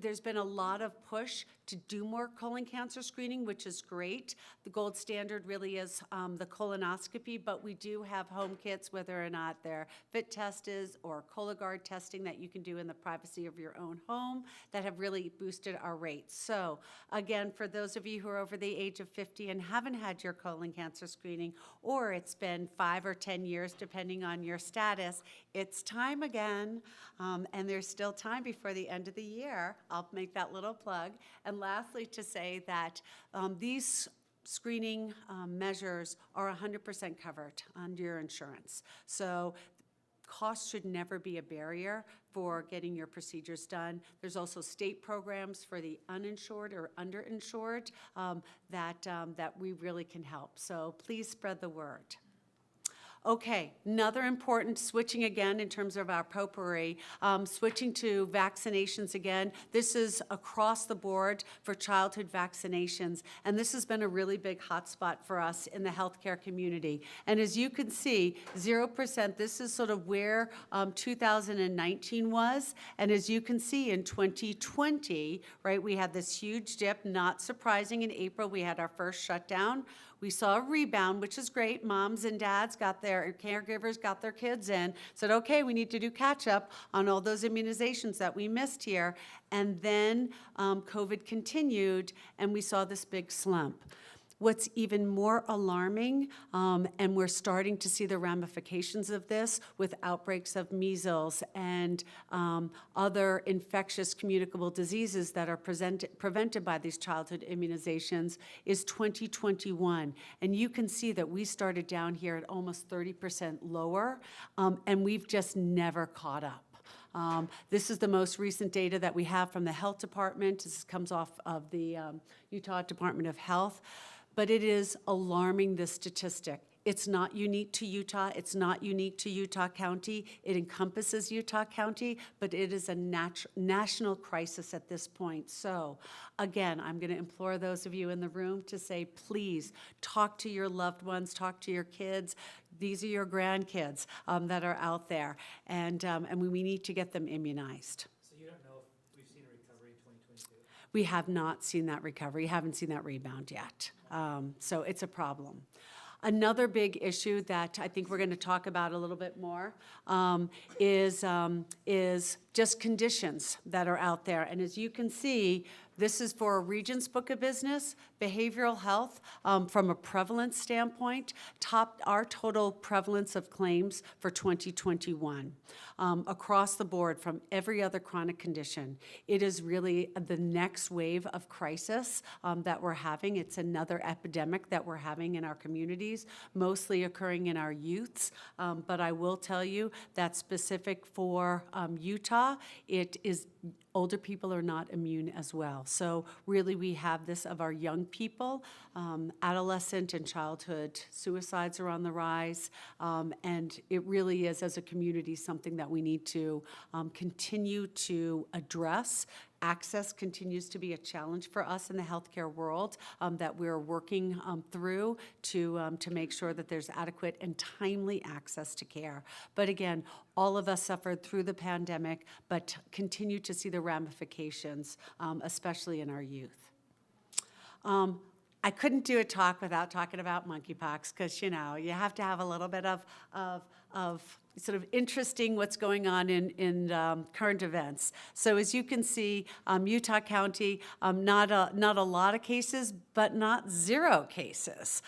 S16: there's been a lot of push to do more colon cancer screening, which is great. The gold standard really is the colonoscopy, but we do have home kits, whether or not they're FIT tests or Cologuard testing that you can do in the privacy of your own home that have really boosted our rates. So again, for those of you who are over the age of 50 and haven't had your colon cancer screening, or it's been 5 or 10 years, depending on your status, it's time again, and there's still time before the end of the year. I'll make that little plug. And lastly, to say that these screening measures are 100% covered under your insurance. So cost should never be a barrier for getting your procedures done. There's also state programs for the uninsured or underinsured that we really can help. So please spread the word. Okay, another important, switching again in terms of our potpourri, switching to vaccinations again. This is across the board for childhood vaccinations, and this has been a really big hotspot for us in the healthcare community. And as you can see, 0%, this is sort of where 2019 was, and as you can see in 2020, right, we had this huge dip, not surprising. In April, we had our first shutdown. We saw a rebound, which is great. Moms and dads got their caregivers, got their kids in, said, okay, we need to do catch up on all those immunizations that we missed here. And then COVID continued, and we saw this big slump. What's even more alarming, and we're starting to see the ramifications of this with outbreaks of measles and other infectious communicable diseases that are prevented by these childhood immunizations, is 2021. And you can see that we started down here at almost 30% lower, and we've just never caught up. This is the most recent data that we have from the health department. This comes off of the Utah Department of Health. But it is alarming, this statistic. It's not unique to Utah. It's not unique to Utah County. It encompasses Utah County, but it is a national crisis at this point. So again, I'm going to implore those of you in the room to say, please talk to your loved ones, talk to your kids. These are your grandkids that are out there, and we need to get them immunized.
S17: So you don't know if we've seen a recovery in 2022?
S16: We have not seen that recovery, haven't seen that rebound yet. So it's a problem. Another big issue that I think we're going to talk about a little bit more is just conditions that are out there. And as you can see, this is for a Regents book of business, behavioral health, from a prevalence standpoint, our total prevalence of claims for 2021 across the board from every other chronic condition. It is really the next wave of crisis that we're having. It's another epidemic that we're having in our communities, mostly occurring in our youths. But I will tell you that specific for Utah, it is older people are not immune as well. So really we have this of our young people. Adolescent and childhood suicides are on the rise. And it really is, as a community, something that we need to continue to address access continues to be a challenge for us in the healthcare world that we're working through to make sure that there's adequate and timely access to care. But again, all of us suffered through the pandemic, but continue to see the ramifications, especially in our youth. I couldn't do a talk without talking about monkeypox, because you have to have a little bit of sort of interesting what's going on in current events. So as you can see, Utah County, not a lot of cases, but not 0 cases.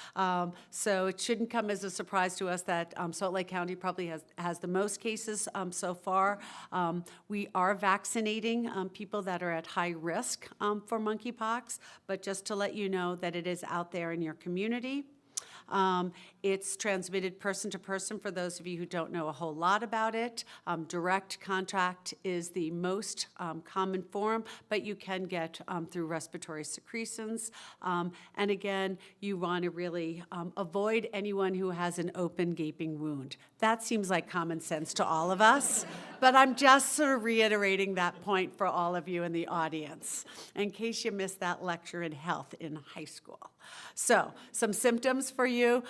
S16: So it shouldn't come as a surprise to us that Salt Lake County probably has the most cases so far. We are vaccinating people that are at high risk for monkeypox, but just to let you know that it is out there in your community. It's transmitted person to person for those of you who don't know a whole lot about it. Direct contact is the most common form, but you can get through respiratory secretions. And again, you want to really avoid anyone who has an open gaping wound. That seems like common sense to all of us, but I'm just sort of reiterating that point for all of you in the audience, in case you missed that lecture in health in high school. So, some symptoms for you.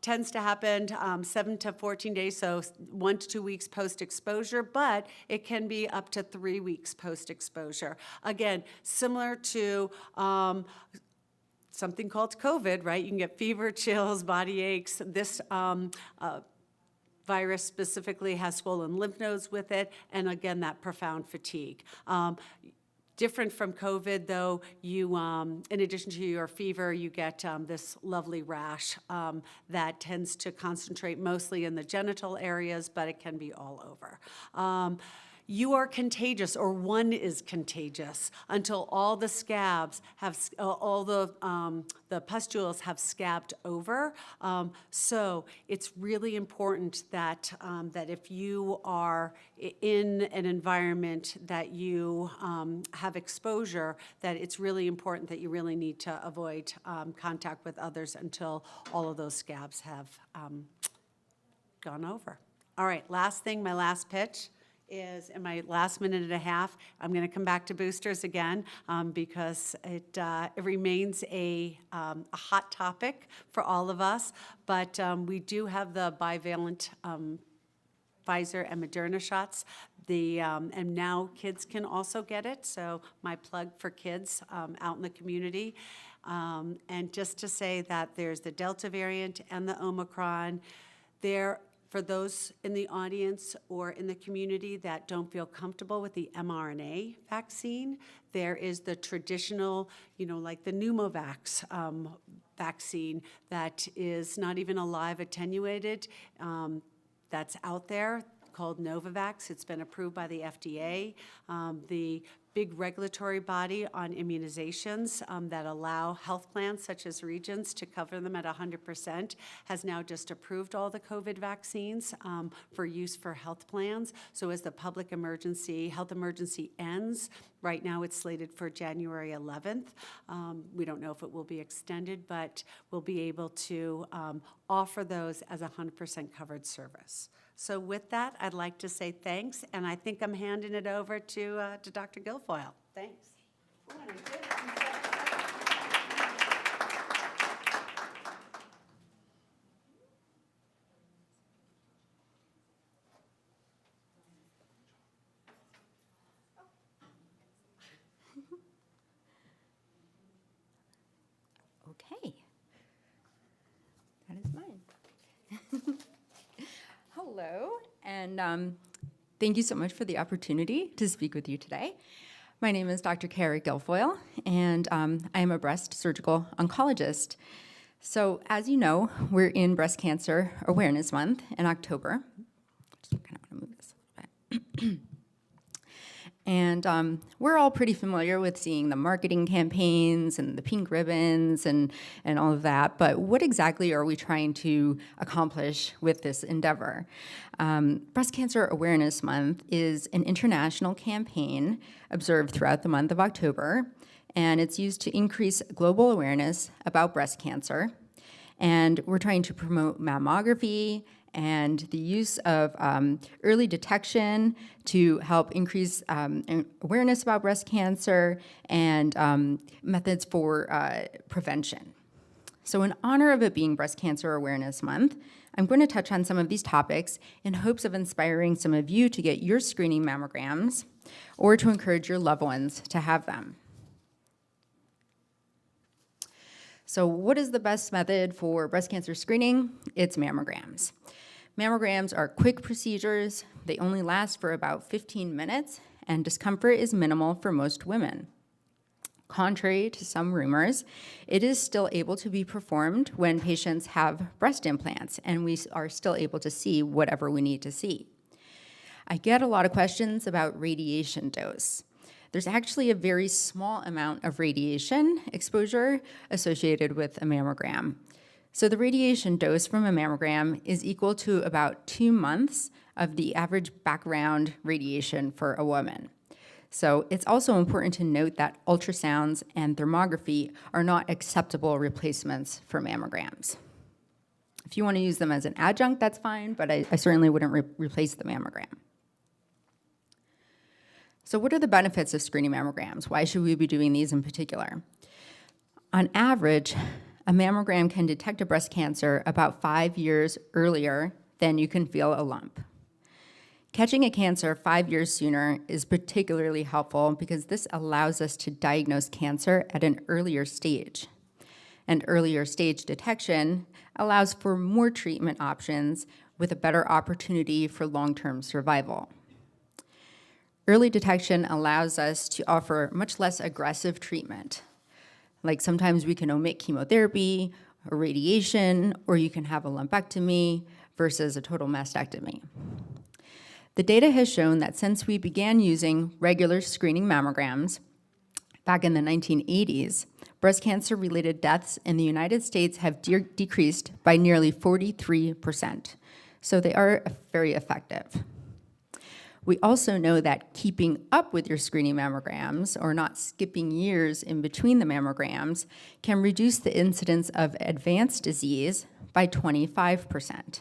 S16: Tends to happen 7 to 14 days, so 1 to 2 weeks post-exposure, but it can be up to 3 weeks post-exposure. Again, similar to something called COVID, right? You can get fever, chills, body aches. This virus specifically has swollen lymph nodes with it, and again, that profound fatigue. Different from COVID, though, you, in addition to your fever, you get this lovely rash that tends to concentrate mostly in the genital areas, but it can be all over. You are contagious, or one is contagious, until all the scabs have, all the pustules have scabbed over. So it's really important that, that if you are in an environment that you have exposure, that it's really important that you really need to avoid contact with others until all of those scabs have gone over. All right, last thing, my last pitch is in my last minute and a half, I'm going to come back to boosters again because it remains a hot topic for all of us. But we do have the bivalent Pfizer and Moderna shots. And now kids can also get it. So my plug for kids out in the community. And just to say that there's the Delta variant and the Omicron. For those in the audience or in the community that don't feel comfortable with the mRNA vaccine, there is the traditional, like the Pneumovax vaccine that is not even a live attenuated, that's out there, called Novavax. It's been approved by the FDA. The big regulatory body on immunizations that allow health plans such as Regents to cover them at 100% has now just approved all the COVID vaccines for use for health plans. So as the public emergency, health emergency ends, right now it's slated for January 11th. We don't know if it will be extended, but we'll be able to offer those as a 100% covered service. So with that, I'd like to say thanks, and I think I'm handing it over to Dr. Guilfoyle. Thanks.
S18: Okay. That is mine. Hello, and thank you so much for the opportunity to speak with you today. My name is Dr. Cory Guilfoyle, and I am a breast surgical oncologist. So as you know, we're in Breast Cancer Awareness Month in October. Just kind of want to move this a little bit. And we're all pretty familiar with seeing the marketing campaigns and the pink ribbons and all of that, but what exactly are we trying to accomplish with this endeavor? Breast Cancer Awareness Month is an international campaign observed throughout the month of October, and it's used to increase global awareness about breast cancer And we're trying to promote mammography and the use of early detection to help increase awareness about breast cancer and methods for prevention. So in honor of it being Breast Cancer Awareness Month, I'm going to touch on some of these topics in hopes of inspiring some of you to get your screening mammograms or to encourage your loved ones to have them. So what is the best method for breast cancer screening? It's mammograms. Mammograms are quick procedures. They only last for about 15 minutes, and discomfort is minimal for most women. Contrary to some rumors, it is still able to be performed when patients have breast implants, and we are still able to see whatever we need to see. I get a lot of questions about radiation dose. There's actually a very small amount of radiation exposure associated with a mammogram. So the radiation dose from a mammogram is equal to about 2 months of the average background radiation for a woman. So it's also important to note that ultrasounds and thermography are not acceptable replacements for mammograms. If you want to use them as an adjunct, that's fine, but I certainly wouldn't replace the mammogram. So what are the benefits of screening mammograms? Why should we be doing these in particular? On average, a mammogram can detect a breast cancer about 5 years earlier than you can feel a lump. Catching a cancer 5 years sooner is particularly helpful because this allows us to diagnose cancer at an earlier stage. And earlier stage detection allows for more treatment options with a better opportunity for long-term survival. Early detection allows us to offer much less aggressive treatment. Like sometimes we can omit chemotherapy or radiation, or you can have a lumpectomy versus a total mastectomy. The data has shown that since we began using regular screening mammograms back in the 1980s, breast cancer-related deaths in the United States have decreased by nearly 43%. So they are very effective. We also know that keeping up with your screening mammograms, or not skipping years in between the mammograms, can reduce the incidence of advanced disease by 25%.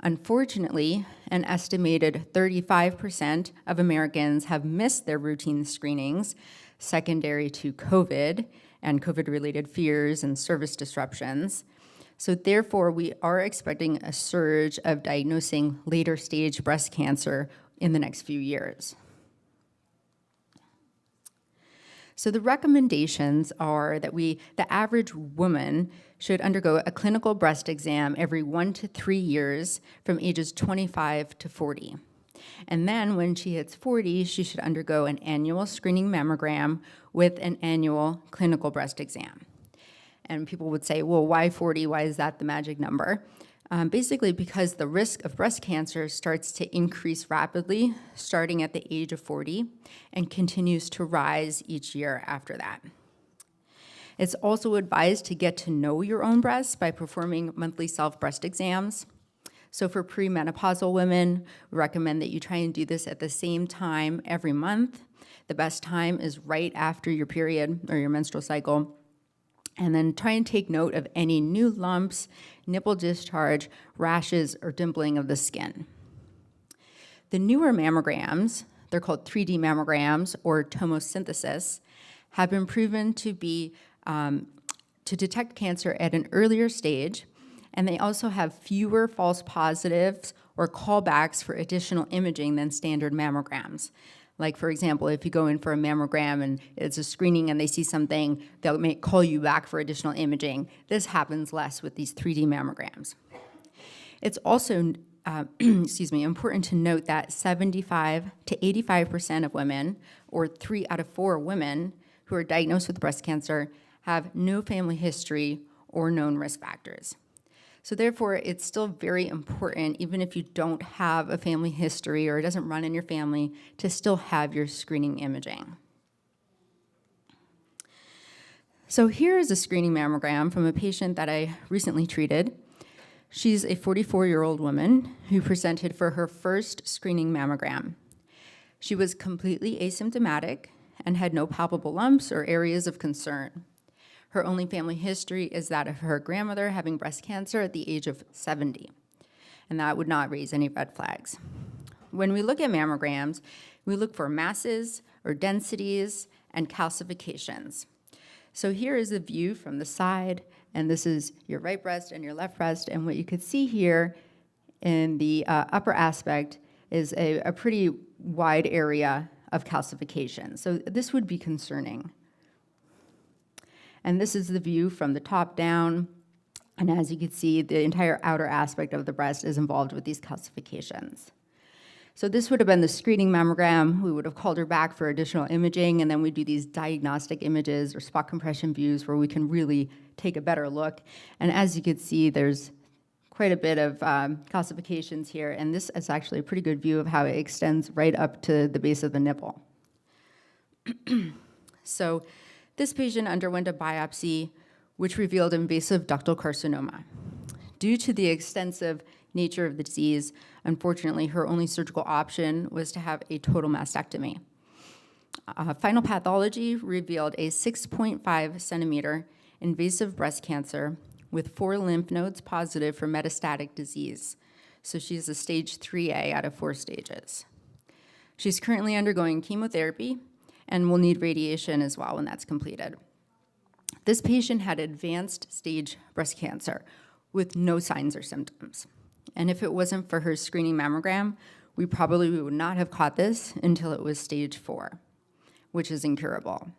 S18: Unfortunately, an estimated 35% of Americans have missed their routine screenings secondary to COVID and COVID-related fears and service disruptions. So therefore, we are expecting a surge of diagnosing later stage breast cancer in the next few years. So the recommendations are that the average woman should undergo a clinical breast exam every 1 to 3 years from ages 25 to 40. And then when she hits 40, she should undergo an annual screening mammogram with an annual clinical breast exam. And people would say, well, why 40? Why is that the magic number? Basically because the risk of breast cancer starts to increase rapidly starting at the age of 40 and continues to rise each year after that. It's also advised to get to know your own breasts by performing monthly self-breast exams. So for premenopausal women, we recommend that you try and do this at the same time every month. The best time is right after your period or your menstrual cycle. And then try and take note of any new lumps, nipple discharge, rashes, or dimpling of the skin. The newer mammograms, they're called 3D mammograms or tomosynthesis, have been proven to be to detect cancer at an earlier stage, and they also have fewer false positives or callbacks for additional imaging than standard mammograms. Like, for example, if you go in for a mammogram and it's a screening and they see something, they'll call you back for additional imaging. This happens less with these 3D mammograms. It's also important to note that 75 to 85% of women, or 3 out of 4 women who are diagnosed with breast cancer, have no family history or known risk factors. So therefore, it's still very important, even if you don't have a family history or it doesn't run in your family, to still have your screening imaging. So here is a screening mammogram from a patient that I recently treated. She's a 44-year-old woman who presented for her first screening mammogram. She was completely asymptomatic and had no palpable lumps or areas of concern. Her only family history is that of her grandmother having breast cancer at the age of 70, and that would not raise any red flags. When we look at mammograms, we look for masses or densities and calcifications. So here is a view from the side, and this is your right breast and your left breast, and what you could see here in the upper aspect is a pretty wide area of calcification. So this would be concerning. And this is the view from the top down, and as you can see, the entire outer aspect of the breast is involved with these calcifications. So this would have been the screening mammogram. We would have called her back for additional imaging, and then we do these diagnostic images or spot compression views where we can really take a better look. And as you can see, there's quite a bit of calcifications here, and this is actually a pretty good view of how it extends right up to the base of the nipple. So this patient underwent a biopsy which revealed invasive ductal carcinoma. Due to the extensive nature of the disease, unfortunately, her only surgical option was to have a total mastectomy. Final pathology revealed a 6.5 centimeter invasive breast cancer with 4 lymph nodes positive for metastatic disease. So she's a stage 3A out of 4 stages. She's currently undergoing chemotherapy and will need radiation as well when that's completed. This patient had advanced stage breast cancer with no signs or symptoms. And if it wasn't for her screening mammogram, we probably would not have caught this until it was stage 4, which is incurable.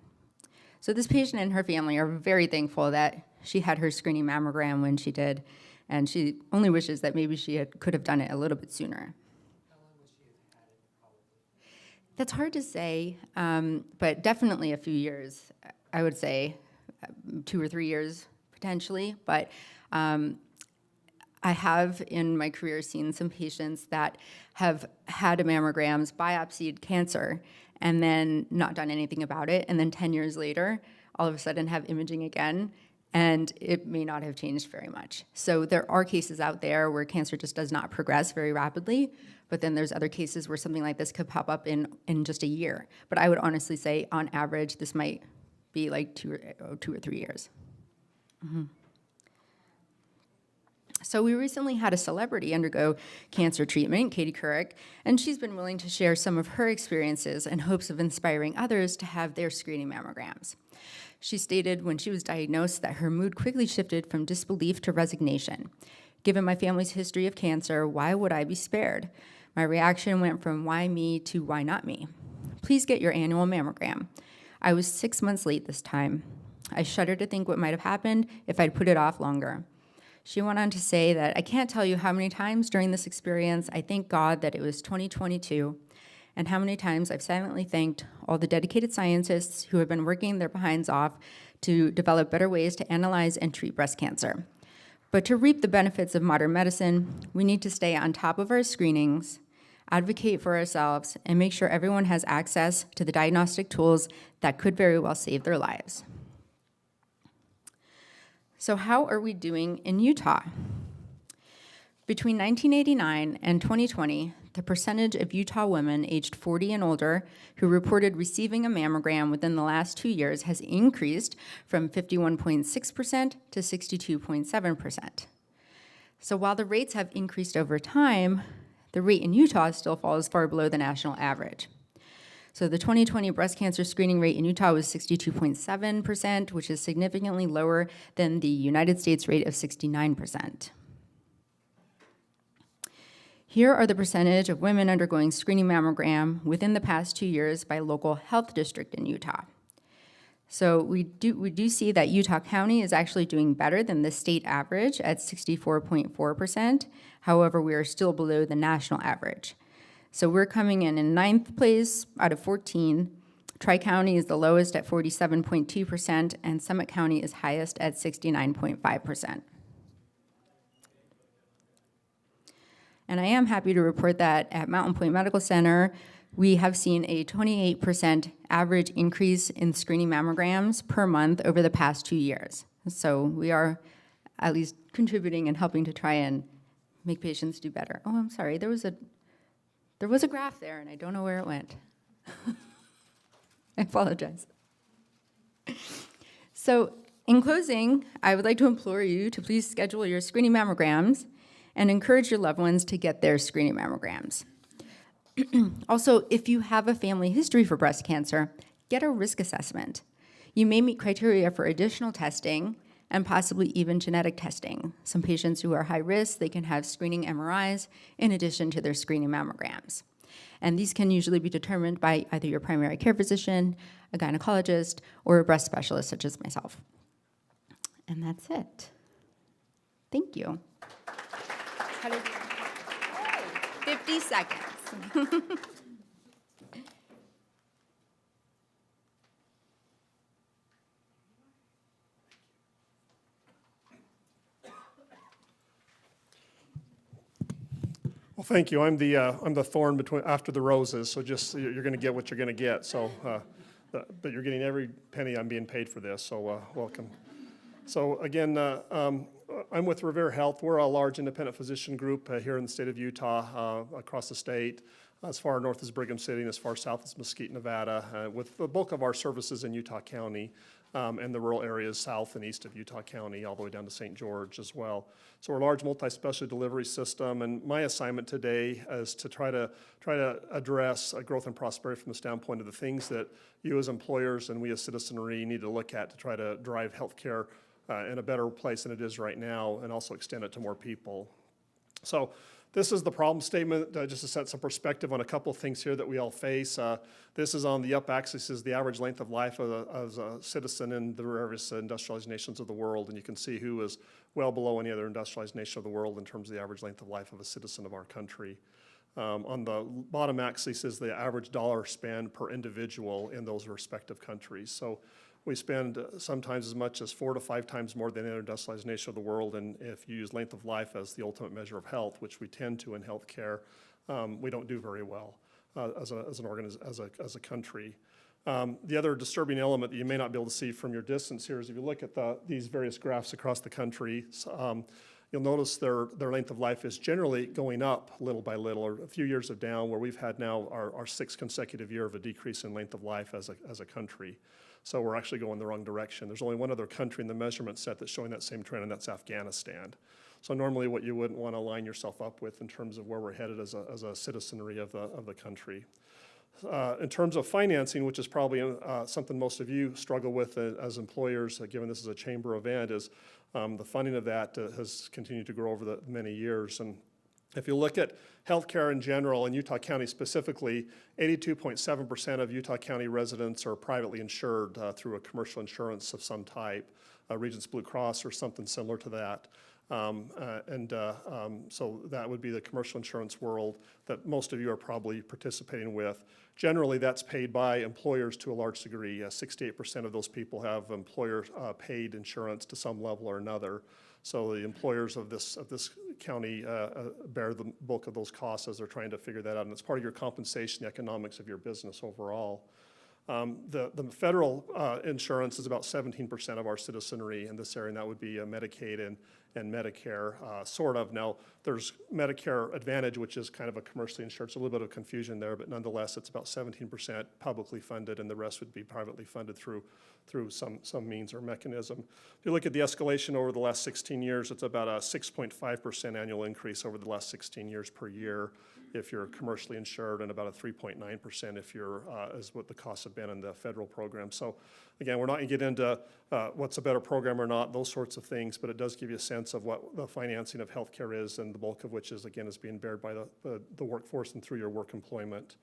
S18: So this patient and her family are very thankful that she had her screening mammogram when she did, and she only wishes that maybe she could have done it a little bit sooner. How long would she have had it, probably? That's hard to say, but definitely a few years. I would say 2 or 3 years potentially, but I have in my career seen some patients that have had mammograms, biopsied cancer, and then not done anything about it, and then 10 years later, all of a sudden have imaging again, and it may not have changed very much. So there are cases out there where cancer just does not progress very rapidly, but then there's other cases where something like this could pop up in just a year. But I would honestly say, on average, this might be like 2 or 3 years. Mm-hmm. So we recently had a celebrity undergo cancer treatment, Katie Couric, and she's been willing to share some of her experiences in hopes of inspiring others to have their screening mammograms. She stated when she was diagnosed that her mood quickly shifted from disbelief to resignation. Given my family's history of cancer, why would I be spared? My reaction went from why me to why not me? Please get your annual mammogram. I was 6 months late this time. I shudder to think what might have happened if I'd put it off longer. She went on to say that I can't tell you how many times during this experience I thank God that it was 2022, and how many times I've silently thanked all the dedicated scientists who have been working their behinds off to develop better ways to analyze and treat breast cancer. But to reap the benefits of modern medicine, we need to stay on top of our screenings, advocate for ourselves, and make sure everyone has access to the diagnostic tools that could very well save their lives. So how are we doing in Utah? Between 1989 and 2020, the percentage of Utah women aged 40 and older who reported receiving a mammogram within the last 2 years has increased from 51.6% to 62.7%. So while the rates have increased over time, the rate in Utah still falls far below the national average. So the 2020 breast cancer screening rate in Utah was 62.7%, which is significantly lower than the United States rate of 69%. Here are the percentage of women undergoing screening mammogram within the past 2 years by local health district in Utah. So we do see that Utah County is actually doing better than the state average at 64.4%. However, we are still below the national average. So we're coming in 9th place out of 14. Tri-County is the lowest at 47.2%, and Summit County is highest at 69.5%. And I am happy to report that at Mountain Point Medical Center, we have seen a 28% average increase in screening mammograms per month over the past 2 years. So we are at least contributing and helping to try and make patients do better. Oh, I'm sorry, there was a graph there, and I don't know where it went. I apologize. So In closing, I would like to implore you to please schedule your screening mammograms and encourage your loved ones to get their screening mammograms. Also, if you have a family history for breast cancer, get a risk assessment. You may meet criteria for additional testing and possibly even genetic testing. Some patients who are high risk, they can have screening MRIs in addition to their screening mammograms. And these can usually be determined by either your primary care physician, a gynecologist, or a breast specialist such as myself. And that's it. Thank you. 50 seconds.
S19: Well, thank you. I'm the thorn after the roses, so just you're going to get what you're going to get. So, but you're getting every penny I'm being paid for this. So welcome. So again, I'm with Revere Health. We're a large independent physician group here in the state of Utah, across the state, as far north as Brigham City and as far south as Mesquite, Nevada, with the bulk of our services in Utah County and the rural areas south and east of Utah County, all the way down to St. George as well. So we're a large multi-specialty delivery system, and my assignment today is to try to address growth and prosperity from the standpoint of the things that you as employers and we as citizenry need to look at to try to drive healthcare in a better place than it is right now, and also extend it to more people. So this is the problem statement, just to set some perspective on a couple of things here that we all face. This is on the up axis is the average length of life as a citizen in the various industrialized nations of the world, and you can see who is well below any other industrialized nation of the world in terms of the average length of life of a citizen of our country. On the bottom axis is the average dollar spend per individual in those respective countries. So we spend sometimes as much as 4 to 5 times more than any industrialized nation of the world, and if you use length of life as the ultimate measure of health, which we tend to in healthcare, we don't do very well as a country. The other disturbing element that you may not be able to see from your distance here is if you look at these various graphs across the country, you'll notice their length of life is generally going up little by little, or a few years of down, where we've had now our 6th consecutive year of a decrease in length of life as a country. So we're actually going the wrong direction. There's only one other country in the measurement set that's showing that same trend, and that's Afghanistan. So normally what you wouldn't want to line yourself up with in terms of where we're headed as a citizenry of the country. In terms of financing, which is probably something most of you struggle with as employers, given this is a chamber event, is the funding of that has continued to grow over the many years. And if you look at healthcare in general, in Utah County specifically, 82.7% of Utah County residents are privately insured through a commercial insurance of some type, Regents Blue Cross or something similar to that. So that would be the commercial insurance world that most of you are probably participating with. Generally, that's paid by employers to a large degree. 68% of those people have employer paid insurance to some level or another. So the employers of this county bear the bulk of those costs as they're trying to figure that out, and it's part of your compensation, the economics of your business overall. The federal insurance is about 17% of our citizenry in this area, and that would be Medicaid and Medicare, sort of. Now, there's Medicare Advantage, which is kind of a commercially insured, so a little bit of confusion there, but nonetheless, it's about 17% publicly funded, and the rest would be privately funded through some means or mechanism. If you look at the escalation over the last 16 years, it's about a 6.5% annual increase over the last 16 years per year if you're commercially insured, and about a 3.9% if you're, is what the costs have been in the federal program. So again, we're not gonna get into what's a better program or not, those sorts of things, but it does give you a sense of what the financing of healthcare is, and the bulk of which is, again, is being bared by the workforce and through your work employment.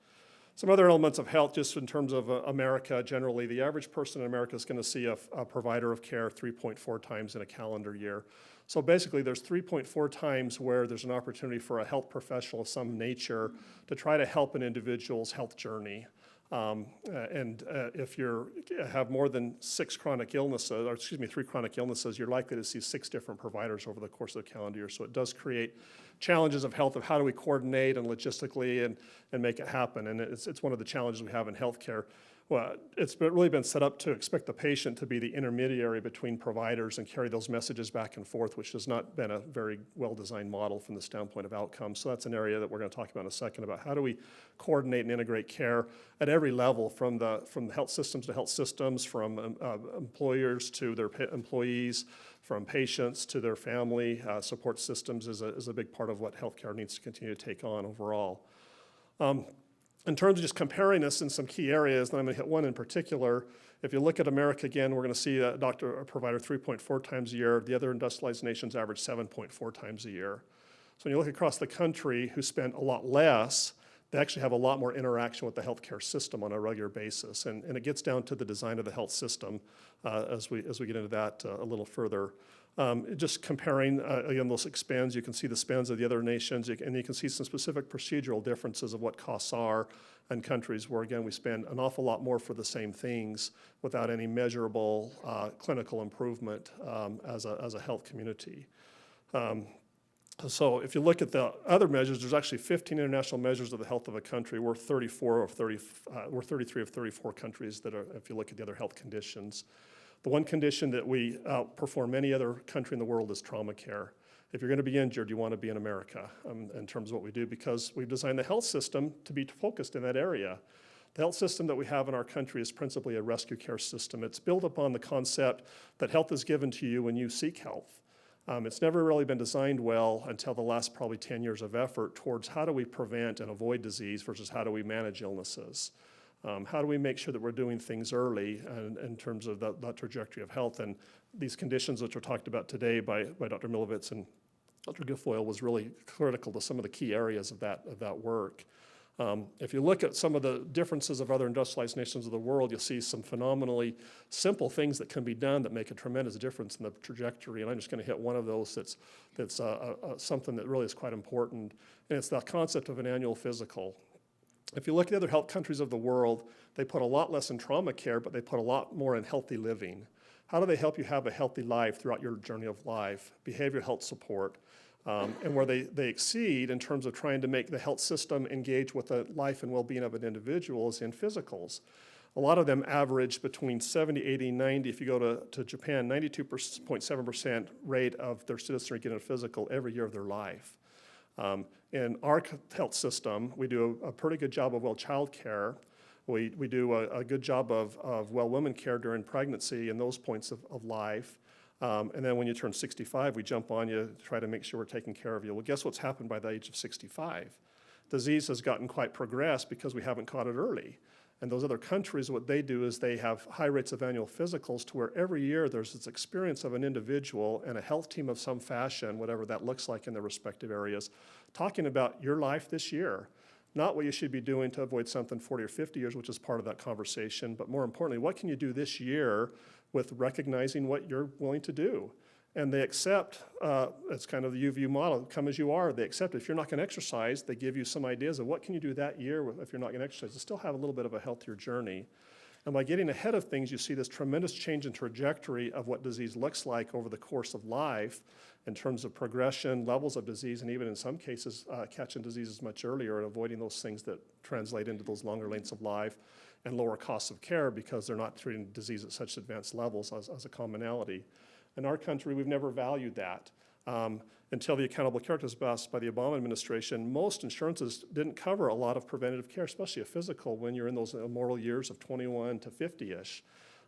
S19: Some other elements of health, just in terms of America generally, the average person in America is gonna see a provider of care 3.4 times in a calendar year. So basically, there's 3.4 times where there's an opportunity for a health professional of some nature to try to help an individual's health journey. If you have more than 3 chronic illnesses, you're likely to see 6 different providers over the course of the calendar year. So it does create challenges of health, of how do we coordinate and logistically and make it happen. And it's one of the challenges we have in healthcare. well, it's really been set up to expect the patient to be the intermediary between providers and carry those messages back and forth, which has not been a very well-designed model from the standpoint of outcomes. So that's an area that we're going to talk about in a second, about how do we coordinate and integrate care at every level, from the health systems to health systems, from employers to their employees, from patients to their family. Support systems is a big part of what healthcare needs to continue to take on overall. In terms of just comparing this in some key areas, and I'm going to hit one in particular. If you look at America again, we're going to see a doctor or provider 3.4 times a year. The other industrialized nations average 7.4 times a year. So when you look across the country, who spend a lot less, they actually have a lot more interaction with the healthcare system on a regular basis. And it gets down to the design of the health system as we get into that a little further. Just comparing, again, those spends, you can see the spends of the other nations, and you can see some specific procedural differences of what costs are in countries where, again, we spend an awful lot more for the same things without any measurable clinical improvement as a health community. So if you look at the other measures, there's actually 15 international measures of the health of a country. We're 33 of 34 countries that are, if you look at the other health conditions. The one condition that we outperform any other country in the world is trauma care. If you're going to be injured, you want to be in America in terms of what we do, because we've designed the health system to be focused in that area. The health system that we have in our country is principally a rescue care system. It's built upon the concept that health is given to you when you seek health. It's never really been designed well until the last probably 10 years of effort towards how do we prevent and avoid disease versus how do we manage illnesses. How do we make sure that we're doing things early in terms of that trajectory of health? And these conditions which were talked about today by Dr. Milovitz and Dr. Guilfoyle was really critical to some of the key areas of that work. If you look at some of the differences of other industrialized nations of the world, you'll see some phenomenally simple things that can be done that make a tremendous difference in the trajectory. And I'm just going to hit one of those that's something that really is quite important, and it's the concept of an annual physical. If you look at other health countries of the world, they put a lot less in trauma care, but they put a lot more in healthy living. How do they help you have a healthy life throughout your journey of life? Behavioral health support. And where they exceed in terms of trying to make the health system engage with the life and well-being of an individual is in physicals. A lot of them average between 70, 80, 90. If you go to Japan, 92.7% rate of their citizenry getting a physical every year of their life. In our health system, we do a pretty good job of well child care. We do a good job of well women care during pregnancy and those points of life. And then when you turn 65, we jump on you to try to make sure we're taking care of you. Well, guess what's happened by the age of 65? Disease has gotten quite progressed because we haven't caught it early. And those other countries, what they do is they have high rates of annual physicals to where every year there's this experience of an individual and a health team of some fashion, whatever that looks like in their respective areas, talking about your life this year. Not what you should be doing to avoid something 40 or 50 years, which is part of that conversation, but more importantly, what can you do this year with recognizing what you're willing to do? And they accept, it's kind of the UVU model, come as you are. They accept if you're not going to exercise, they give you some ideas of what can you do that year if you're not going to exercise to still have a little bit of a healthier journey. And by getting ahead of things, you see this tremendous change in trajectory of what disease looks like over the course of life in terms of progression, levels of disease, and even in some cases, catching diseases much earlier and avoiding those things that translate into those longer lengths of life and lower costs of care because they're not treating disease at such advanced levels as a commonality. In our country, we've never valued that. Until the accountable care was passed by the Obama administration, most insurances didn't cover a lot of preventative care, especially a physical, when you're in those immortal years of 21 to 50-ish.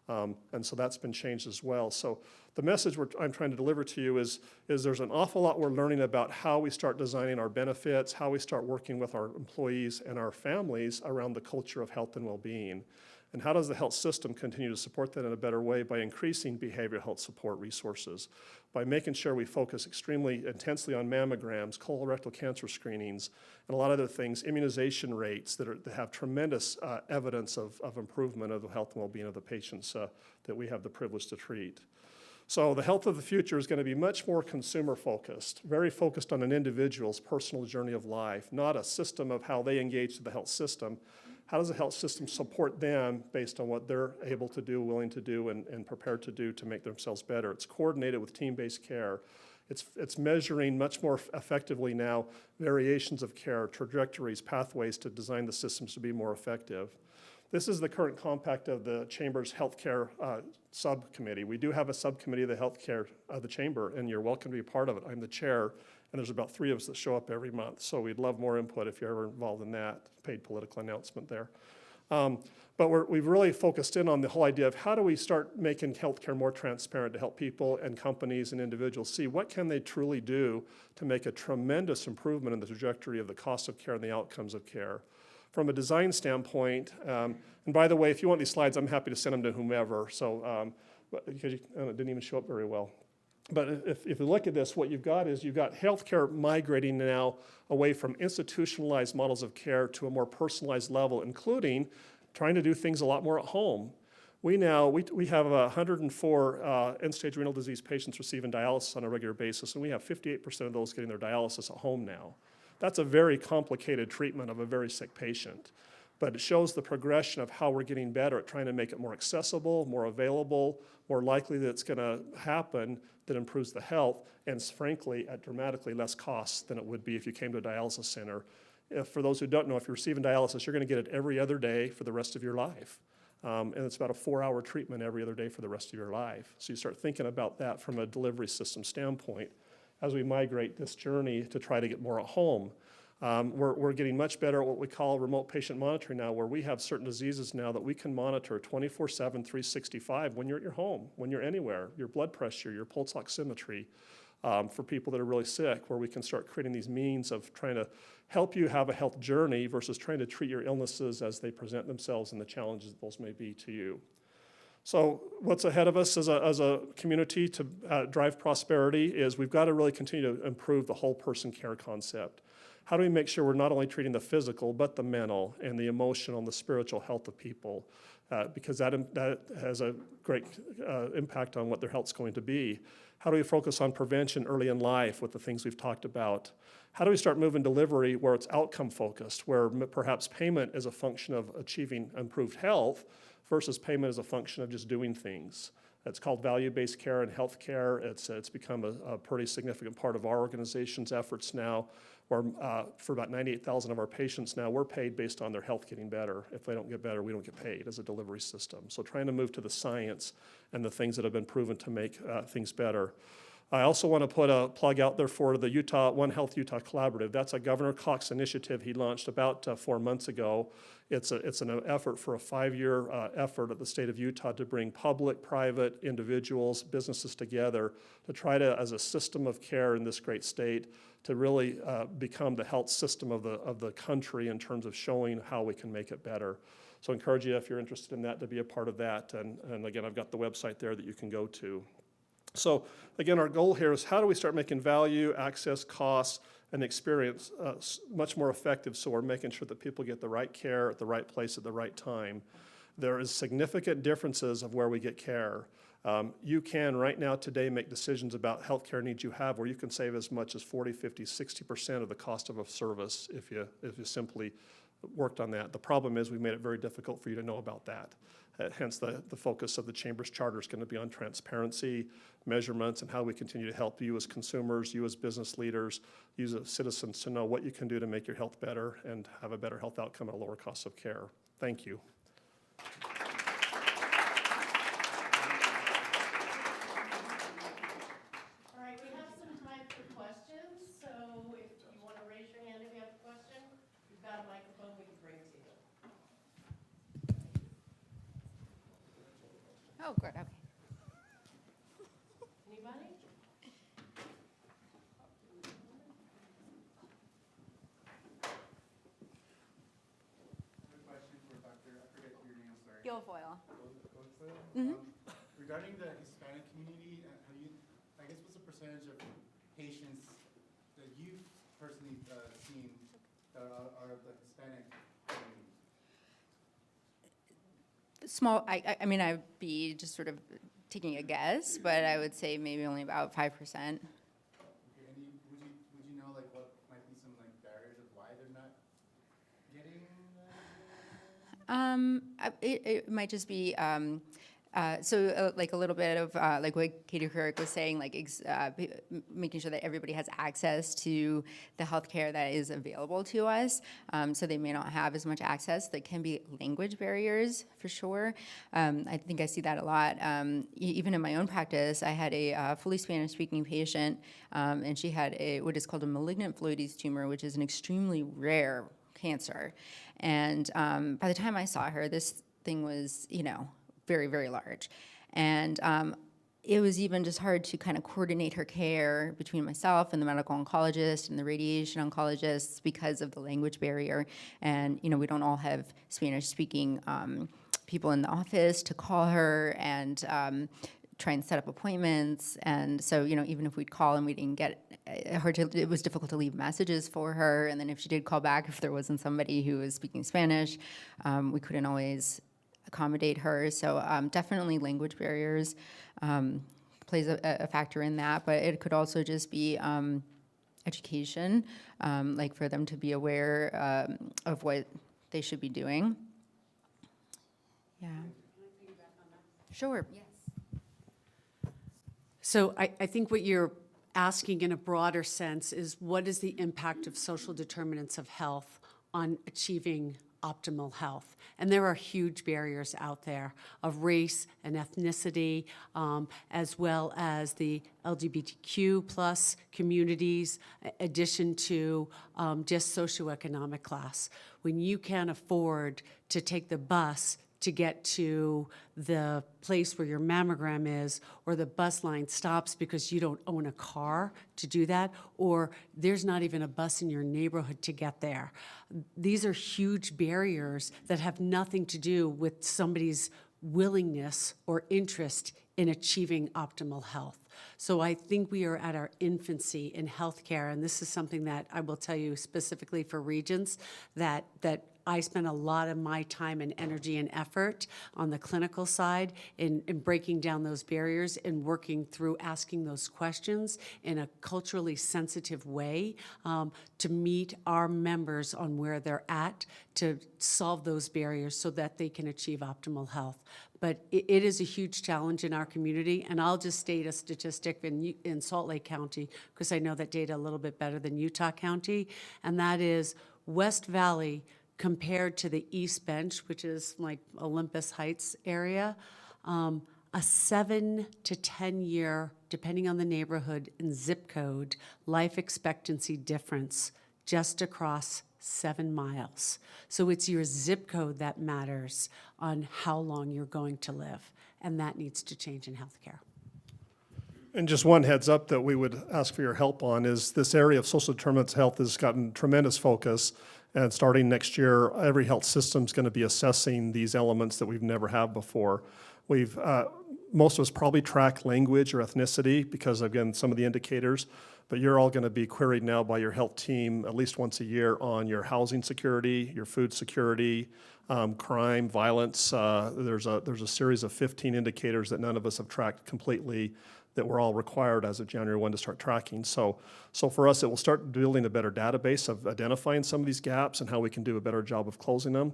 S19: And so that's been changed as well. So the message I'm trying to deliver to you is there's an awful lot we're learning about how we start designing our benefits, how we start working with our employees and our families around the culture of health and well-being. And how does the health system continue to support that in a better way? By increasing behavioral health support resources, by making sure we focus extremely intensely on mammograms, colorectal cancer screenings, and a lot of other things, immunization rates that have tremendous evidence of improvement of the health and well-being of the patients that we have the privilege to treat. So the health of the future is going to be much more consumer-focused, very focused on an individual's personal journey of life, not a system of how they engage to the health system. How does the health system support them based on what they're able to do, willing to do, and prepared to do to make themselves better? It's coordinated with team-based care. It's measuring much more effectively now variations of care, trajectories, pathways to design the systems to be more effective. This is the current compact of the Chamber's healthcare subcommittee. We do have a subcommittee of the healthcare of the Chamber, and you're welcome to be a part of it. I'm the chair, and there's about 3 of us that show up every month. So we'd love more input if you're ever involved in that. Paid political announcement there. But we've really focused in on the whole idea of how do we start making healthcare more transparent to help people and companies and individuals see what can they truly do to make a tremendous improvement in the trajectory of the cost of care and the outcomes of care. From a design standpoint, and by the way, if you want these slides, I'm happy to send them to whomever, so, because it didn't even show up very well. But if you look at this, what you've got is you've got healthcare migrating now away from institutionalized models of care to a more personalized level, including trying to do things a lot more at home. We have 104 end-stage renal disease patients receiving dialysis on a regular basis, and we have 58% of those getting their dialysis at home now. That's a very complicated treatment of a very sick patient, but it shows the progression of how we're getting better at trying to make it more accessible, more available, more likely that it's going to happen, that improves the health, and frankly, at dramatically less costs than it would be if you came to a dialysis center. For those who don't know, if you're receiving dialysis, you're going to get it every other day for the rest of your life. And it's about a 4-hour treatment every other day for the rest of your life. So you start thinking about that from a delivery system standpoint as we migrate this journey to try to get more at home. We're getting much better at what we call remote patient monitoring now, where we have certain diseases now that we can monitor 24/7, 365 when you're at your home, when you're anywhere, your blood pressure, your pulse oximetry, for people that are really sick, where we can start creating these means of trying to help you have a health journey versus trying to treat your illnesses as they present themselves and the challenges that those may be to you. So what's ahead of us as a community to drive prosperity is we've got to really continue to improve the whole person care concept. How do we make sure we're not only treating the physical, but the mental and the emotional and the spiritual health of people? Because that has a great impact on what their health's going to be. How do we focus on prevention early in life with the things we've talked about? How do we start moving delivery where it's outcome focused, where perhaps payment is a function of achieving improved health versus payment is a function of just doing things? It's called value-based care and healthcare. It's become a pretty significant part of our organization's efforts now, where for about 98,000 of our patients now, we're paid based on their health getting better. If they don't get better, we don't get paid as a delivery system. So trying to move to the science and the things that have been proven to make things better. I also want to put a plug out there for the One Health Utah Collaborative. That's a Governor Cox initiative he launched about 4 months ago. It's an effort for a 5-year effort at the state of Utah to bring public, private, individuals, businesses together to try to, as a system of care in this great state, to really become the health system of the country in terms of showing how we can make it better. So I encourage you, if you're interested in that, to be a part of that. And again, I've got the website there that you can go to. So again, our goal here is how do we start making value, access, costs, and experience much more effective, so we're making sure that people get the right care at the right place at the right time. There is significant differences of where we get care. You can right now today make decisions about healthcare needs you have where you can save as much as 40, 50, 60% of the cost of a service if you simply worked on that. The problem is we've made it very difficult for you to know about that. Hence the focus of the Chamber's charter is going to be on transparency, measurements, and how we continue to help you as consumers, you as business leaders, you as citizens to know what you can do to make your health better and have a better health outcome at a lower cost of care. Thank you.
S1: All right, we have some time for questions, so if you want to raise your hand if you have a question, we've got a microphone we can bring to you.
S20: Oh, good, okay.
S1: Anybody?
S20: Guilfoyle.
S21: Regarding the Hispanic community, I guess what's the percentage of patients that you've personally seen that are of the Hispanic community?
S20: Small, I mean, I'd be just sort of taking a guess, but I would say maybe only about 5%.
S21: Okay, and would you know like what might be some like barriers of why they're not getting?
S20: It might just be Like a little bit of like what Katie Kirk was saying, like making sure that everybody has access to the healthcare that is available to us. So they may not have as much access. There can be language barriers for sure. I think I see that a lot. Even in my own practice, I had a fully Spanish-speaking patient, and she had what is called a malignant phloides tumor, which is an extremely rare cancer. And by the time I saw her, this thing was, very, very large. And it was even just hard to kind of coordinate her care between myself and the medical oncologist and the radiation oncologists because of the language barrier. And, we don't all have Spanish-speaking people in the office to call her and try and set up appointments. And so, even if we'd call and we didn't get her it was difficult to leave messages for her. And then if she did call back, if there wasn't somebody who was speaking Spanish, we couldn't always accommodate her. So definitely language barriers plays a factor in that, but it could also just be education, like for them to be aware of what they should be doing. Yeah. Sure. Yes.
S16: So I think what you're asking in a broader sense is, what is the impact of social determinants of health on achieving optimal health? And there are huge barriers out there of race and ethnicity, as well as the LGBTQ plus communities, addition to just socioeconomic class. When you can't afford to take the bus to get to the place where your mammogram is, or the bus line stops because you don't own a car to do that, or there's not even a bus in your neighborhood to get there. These are huge barriers that have nothing to do with somebody's willingness or interest in achieving optimal health. So I think we are at our infancy in healthcare, and this is something that I will tell you specifically for Regents, that I spend a lot of my time and energy and effort on the clinical side in breaking down those barriers and working through asking those questions in a culturally sensitive way to meet our members on where they're at, to solve those barriers so that they can achieve optimal health. But it is a huge challenge in our community, and I'll just state a statistic in Salt Lake County, because I know that data a little bit better than Utah County, and that is West Valley compared to the East Bench, which is like Olympus Heights area, a 7 to 10 year, depending on the neighborhood and zip code, life expectancy difference just across 7 miles. So it's your zip code that matters on how long you're going to live, and that needs to change in healthcare.
S19: And just one heads up that we would ask for your help on is this area of social determinants of health has gotten tremendous focus. And starting next year, every health system is going to be assessing these elements that we've never had before. Most of us probably track language or ethnicity because, again, some of the indicators, but you're all going to be queried now by your health team at least once a year on your housing security, your food security, crime, violence. There's a series of 15 indicators that none of us have tracked completely that we're all required as of January 1 to start tracking. So for us, it will start building a better database of identifying some of these gaps and how we can do a better job of closing them.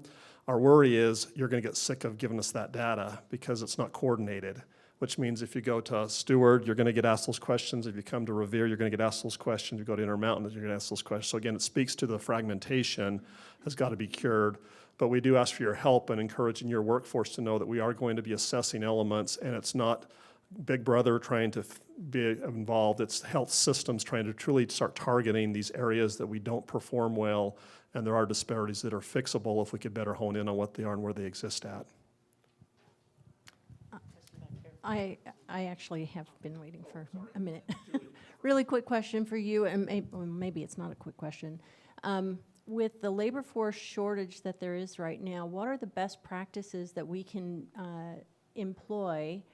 S19: Our worry is you're going to get sick of giving us that data because it's not coordinated, which means if you go to Stewart, you're going to get asked those questions. If you come to Revere, you're going to get asked those questions. You go to Intermountain, you're going to ask those questions. So again, it speaks to the fragmentation has got to be cured. But we do ask for your help and encouraging your workforce to know that we are going to be assessing elements, and it's not Big Brother trying to be involved. It's health systems trying to truly start targeting these areas that we don't perform well, and there are disparities that are fixable if we could better hone in on what they are and where they exist at.
S2: I actually have been waiting for a minute. Really quick question for you, and maybe it's not a quick question. With the labor force shortage that there is right now, what are the best practices that we can employ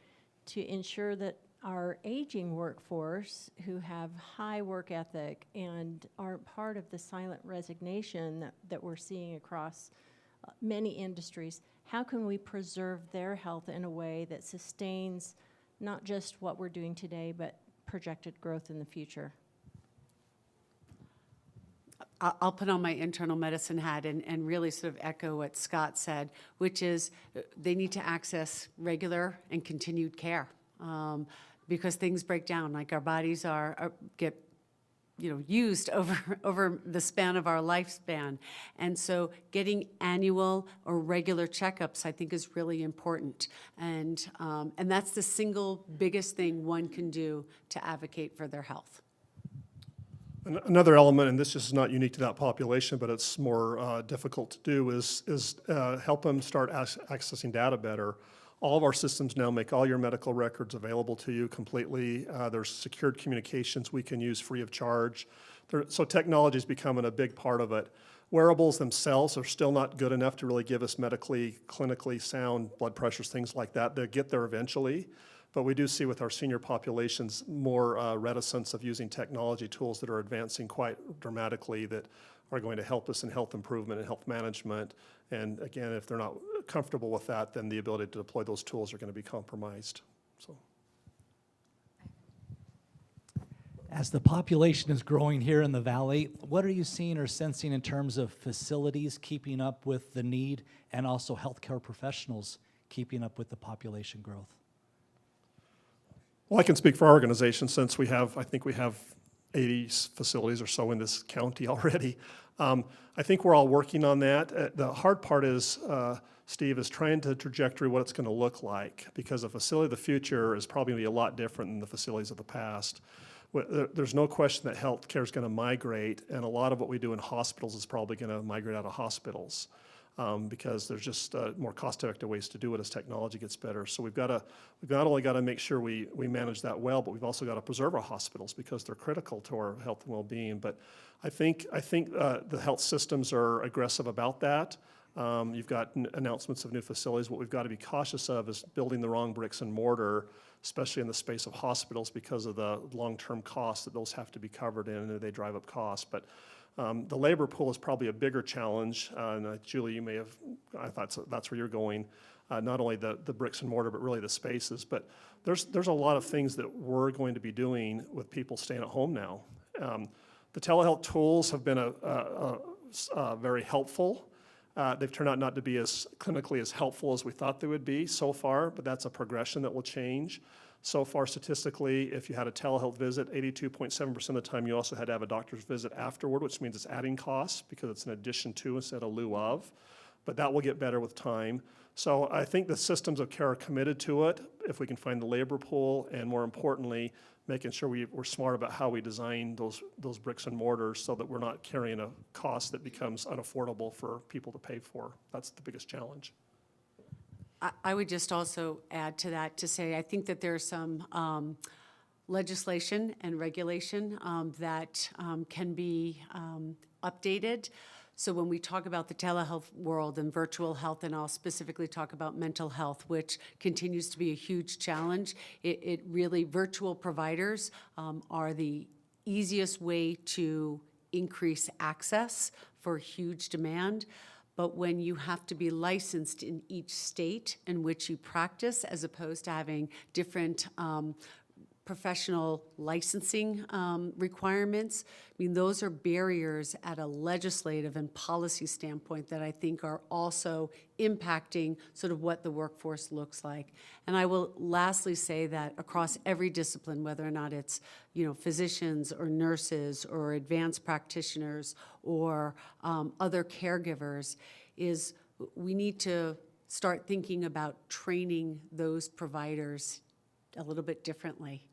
S2: to ensure that our aging workforce, who have high work ethic and aren't part of the silent resignation that we're seeing across many industries, how can we preserve their health in a way that sustains not just what we're doing today, but projected growth in the future?
S16: I'll put on my internal medicine hat and really sort of echo what Scott said, which is they need to access regular and continued care because things break down. Like our bodies get used over the span of our lifespan. And so getting annual or regular checkups, I think, is really important. And that's the single biggest thing one can do to advocate for their health.
S19: Another element, and this is not unique to that population, but it's more difficult to do, is help them start accessing data better. All of our systems now make all your medical records available to you completely. There's secured communications we can use free of charge. So technology is becoming a big part of it. Wearables themselves are still not good enough to really give us medically, clinically sound blood pressures, things like that. They'll get there eventually. But we do see with our senior populations more reticence of using technology tools that are advancing quite dramatically that are going to help us in health improvement and health management. And again, if they're not comfortable with that, then the ability to deploy those tools are going to be compromised. So,
S17: as the population is growing here in the Valley, what are you seeing or sensing in terms of facilities keeping up with the need and also healthcare professionals keeping up with the population growth?
S19: Well, I can speak for our organization since I think we have 80 facilities or so in this county already. I think we're all working on that. The hard part is, Steve, is trying to trajectory what it's going to look like, because a facility of the future is probably going to be a lot different than the facilities of the past. There's no question that healthcare is going to migrate, and a lot of what we do in hospitals is probably going to migrate out of hospitals. Because there's just more cost-effective ways to do it as technology gets better. So we've not only got to make sure we manage that well, but we've also got to preserve our hospitals because they're critical to our health and well-being. But I think the health systems are aggressive about that. You've got announcements of new facilities. What we've got to be cautious of is building the wrong bricks and mortar, especially in the space of hospitals, because of the long-term costs that those have to be covered in, and they drive up costs. But the labor pool is probably a bigger challenge. And Julie, I thought that's where you're going. Not only the bricks and mortar, but really the spaces. But there's a lot of things that we're going to be doing with people staying at home now. The telehealth tools have been very helpful. They've turned out not to be as clinically as helpful as we thought they would be so far, but that's a progression that will change. So far, statistically, if you had a telehealth visit, 82.7% of the time you also had to have a doctor's visit afterward, which means it's adding costs because it's an addition to instead of lieu of. But that will get better with time. So I think the systems of care are committed to it if we can find the labor pool, and more importantly, making sure we're smart about how we design those bricks and mortars so that we're not carrying a cost that becomes unaffordable for people to pay for. That's the biggest challenge.
S16: I would just also add to that to say I think that there's some legislation and regulation that can be updated. So when we talk about the telehealth world and virtual health, and I'll specifically talk about mental health, which continues to be a huge challenge, it really, virtual providers are the easiest way to increase access for huge demand. But when you have to be licensed in each state in which you practice, as opposed to having different professional licensing requirements, I mean, those are barriers at a legislative and policy standpoint that I think are also impacting sort of what the workforce looks like. And I will lastly say that across every discipline, whether or not it's physicians or nurses or advanced practitioners or other caregivers, is we need to start thinking about training those providers a little bit differently.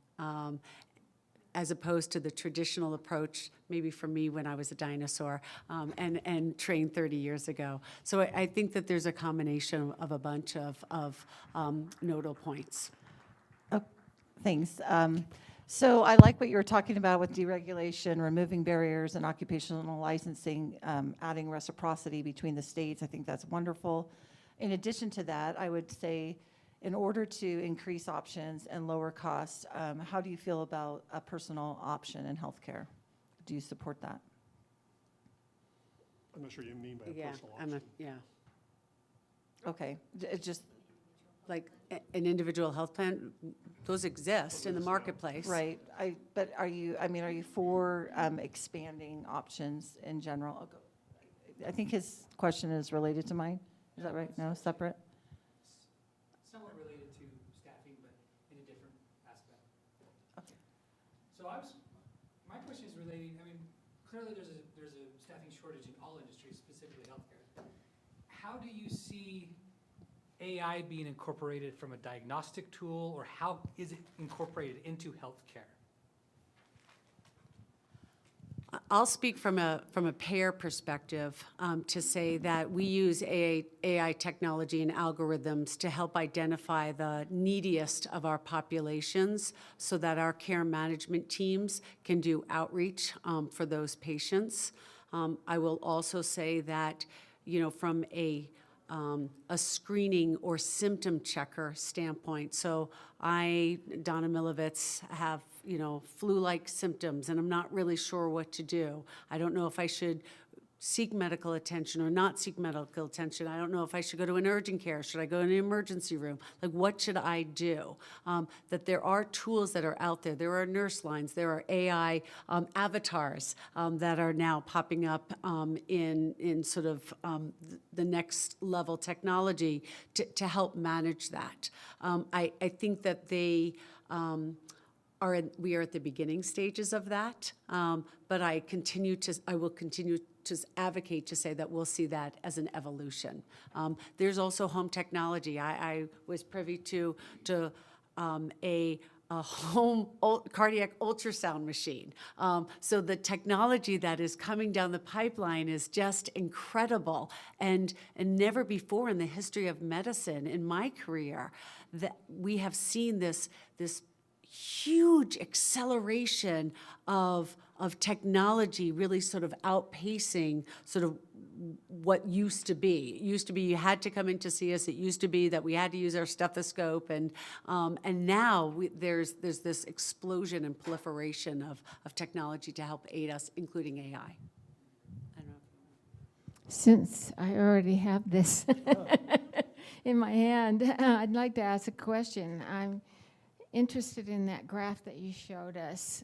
S16: As opposed to the traditional approach, maybe for me when I was a dinosaur and trained 30 years ago. So I think that there's a combination of a bunch of nodal points.
S5: Oh, thanks. So I like what you were talking about with deregulation, removing barriers and occupational licensing, adding reciprocity between the states. I think that's wonderful. In addition to that, I would say, in order to increase options and lower costs, how do you feel about a personal option in healthcare? Do you support that?
S19: I'm not sure you mean by a personal option.
S5: Okay, it just,
S16: like an individual health plan, those exist in the marketplace.
S5: Right, but are you for expanding options in general? I'll go. I think his question is related to mine. Is that right? No, separate?
S4: Somewhat related to staffing, but in a different aspect.
S5: Okay.
S4: So my question is relating, clearly there's a staffing shortage in all industries, specifically healthcare. How do you see AI being incorporated from a diagnostic tool, or how is it incorporated into healthcare?
S16: I'll speak from a payer perspective to say that we use AI technology and algorithms to help identify the neediest of our populations so that our care management teams can do outreach for those patients. I will also say that, from a screening or symptom checker standpoint. So I, Donna Milovitz, have, flu-like symptoms, and I'm not really sure what to do. I don't know if I should seek medical attention or not seek medical attention. I don't know if I should go to an urgent care. Should I go in an emergency room? Like, what should I do? That there are tools that are out there. There are nurse lines. There are AI avatars that are now popping up in sort of the next level technology to help manage that. I think that they we are at the beginning stages of that, but I will continue to advocate to say that we'll see that as an evolution. There's also home technology. I was privy to a home cardiac ultrasound machine. So the technology that is coming down the pipeline is just incredible, and never before in the history of medicine in my career that we have seen this huge acceleration of technology really sort of outpacing sort of what used to be. It used to be you had to come in to see us. It used to be that we had to use our stethoscope, and now there's this explosion and proliferation of technology to help aid us, including AI. I don't know.
S22: Since I already have this in my hand, I'd like to ask a question. I'm interested in that graph that you showed us,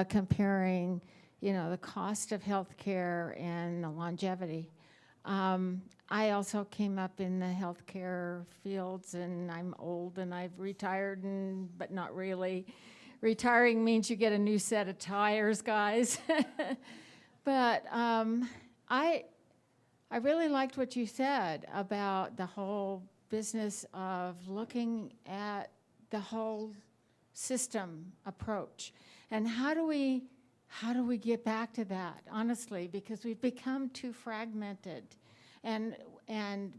S22: comparing, the cost of healthcare and the longevity. I also came up in the healthcare fields, and I'm old, and I've retired, but not really. Retiring means you get a new set of tires, guys. But I really liked what you said about the whole business of looking at the whole system approach, and how do we get back to that, honestly, because we've become too fragmented, and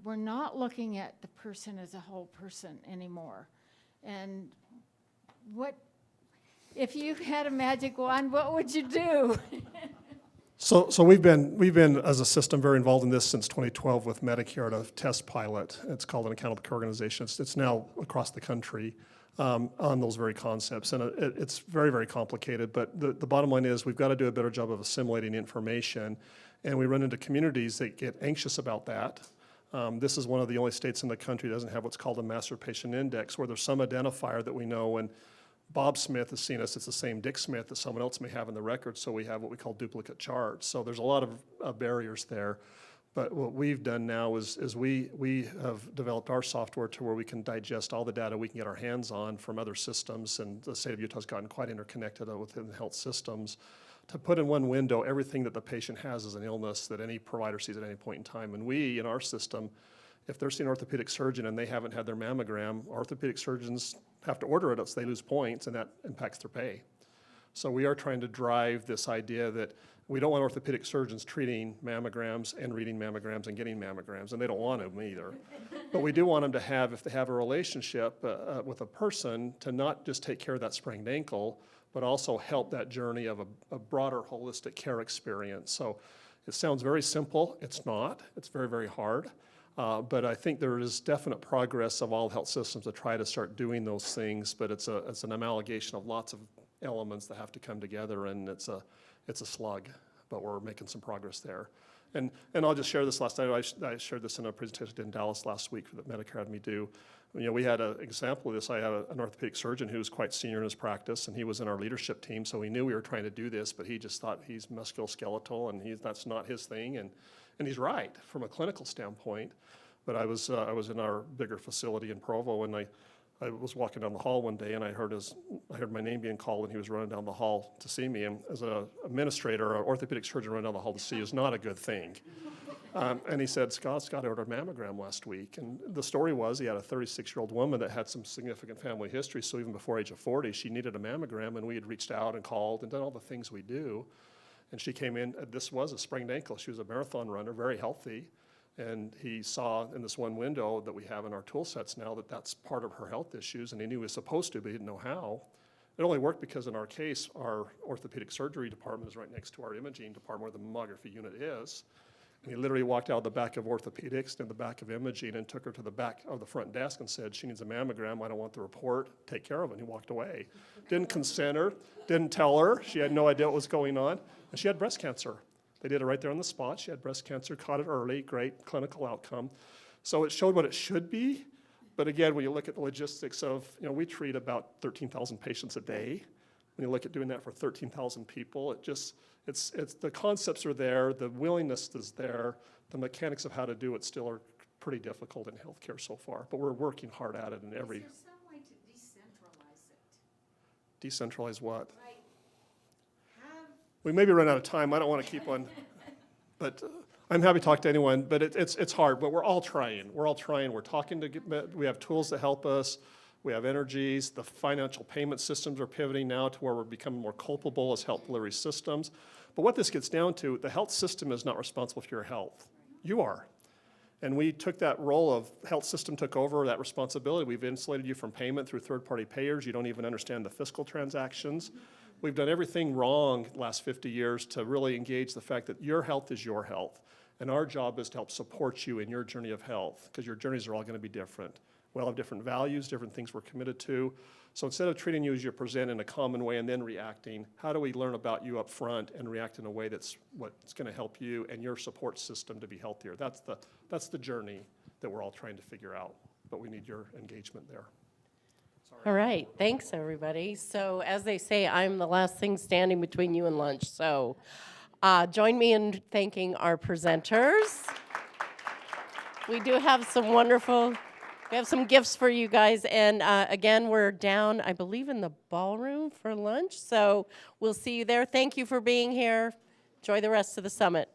S22: we're not looking at the person as a whole person anymore. And what if you had a magic wand, what would you do?
S19: So we've been as a system very involved in this since 2012 with Medicare at a test pilot. It's called an accountable care organization. It's now across the country. On those very concepts. And it's very, very complicated, but the bottom line is we've got to do a better job of assimilating information, and we run into communities that get anxious about that. This is one of the only states in the country that doesn't have what's called a master patient index, where there's some identifier that we know when Bob Smith has seen us, it's the same Dick Smith that someone else may have in the record, so we have what we call duplicate charts. So there's a lot of barriers there. But what we've done now is we have developed our software to where we can digest all the data we can get our hands on from other systems, and the state of Utah's gotten quite interconnected within the health systems to put in one window everything that the patient has as an illness that any provider sees at any point in time. And we, in our system, if they're seeing an orthopedic surgeon and they haven't had their mammogram, orthopedic surgeons have to order it, else they lose points, and that impacts their pay. So we are trying to drive this idea that we don't want orthopedic surgeons treating mammograms and reading mammograms and getting mammograms, and they don't want them either. But we do want them to have, if they have a relationship with a person, to not just take care of that sprained ankle, but also help that journey of a broader holistic care experience. So it sounds very simple. It's not. It's very, very hard. But I think there is definite progress of all health systems to try to start doing those things, but it's an amalgamation of lots of elements that have to come together, and it's a slug, but we're making some progress there. And I'll just share this last night. I shared this in a presentation I did in Dallas last week that Medicare had me do. You know, we had an example of this. I had an orthopedic surgeon who was quite senior in his practice, and he was in our leadership team, so he knew we were trying to do this, but he just thought he's musculoskeletal, and that's not his thing, and he's right from a clinical standpoint. But I was in our bigger facility in Provo, and I was walking down the hall one day, and I heard my name being called, and he was running down the hall to see me. And as an administrator, an orthopedic surgeon running down the hall to see you is not a good thing. And he said, Scott ordered a mammogram last week. And the story was he had a 36-year-old woman that had some significant family history, so even before age of 40, she needed a mammogram, and we had reached out and called and done all the things we do. And she came in, this was a sprained ankle. She was a marathon runner, very healthy. And he saw in this one window that we have in our tool sets now that that's part of her health issues, and he knew he was supposed to, but he didn't know how. It only worked because in our case, our orthopedic surgery department is right next to our imaging department where the mammography unit is. And he literally walked out of the back of orthopedics and the back of imaging and took her to the back of the front desk and said, she needs a mammogram, I don't want the report, take care of it. And he walked away. Didn't consent her, didn't tell her, she had no idea what was going on, and she had breast cancer. They did it right there on the spot. She had breast cancer, caught it early, great clinical outcome. So it showed what it should be. But again, when you look at the logistics of, we treat about 13,000 patients a day. When you look at doing that for 13,000 people, it's the concepts are there, the willingness is there, the mechanics of how to do it still are pretty difficult in healthcare so far. But we're working hard at it in every. Is there
S22: some way to decentralize it?
S19: Decentralize what? We maybe run out of time. I don't want to keep on, but I'm happy to talk to anyone. But it's hard. But we're all trying. We're all trying. We're talking to. We have tools that help us. We have energies. The financial payment systems are pivoting now to where we're becoming more culpable as health delivery systems. But what this gets down to, the health system is not responsible for your health. You are. And we took that role of health system took over that responsibility. We've insulated you from payment through third-party payers. You don't even understand the fiscal transactions. We've done everything wrong the last 50 years to really engage the fact that your health is your health. And our job is to help support you in your journey of health, because your journeys are all going to be different. We all have different values, different things we're committed to. So instead of treating you as you present in a common way and then reacting, how do we learn about you up front and react in a way that's what's going to help you and your support system to be healthier? That's the journey that we're all trying to figure out, but we need your engagement there.
S1: All right, thanks everybody. So as they say, I'm the last thing standing between you and lunch. So join me in thanking our presenters. We do have some we have some gifts for you guys. And again, we're down, I believe, in the ballroom for lunch. So we'll see you there. Thank you for being here. Enjoy the rest of the summit.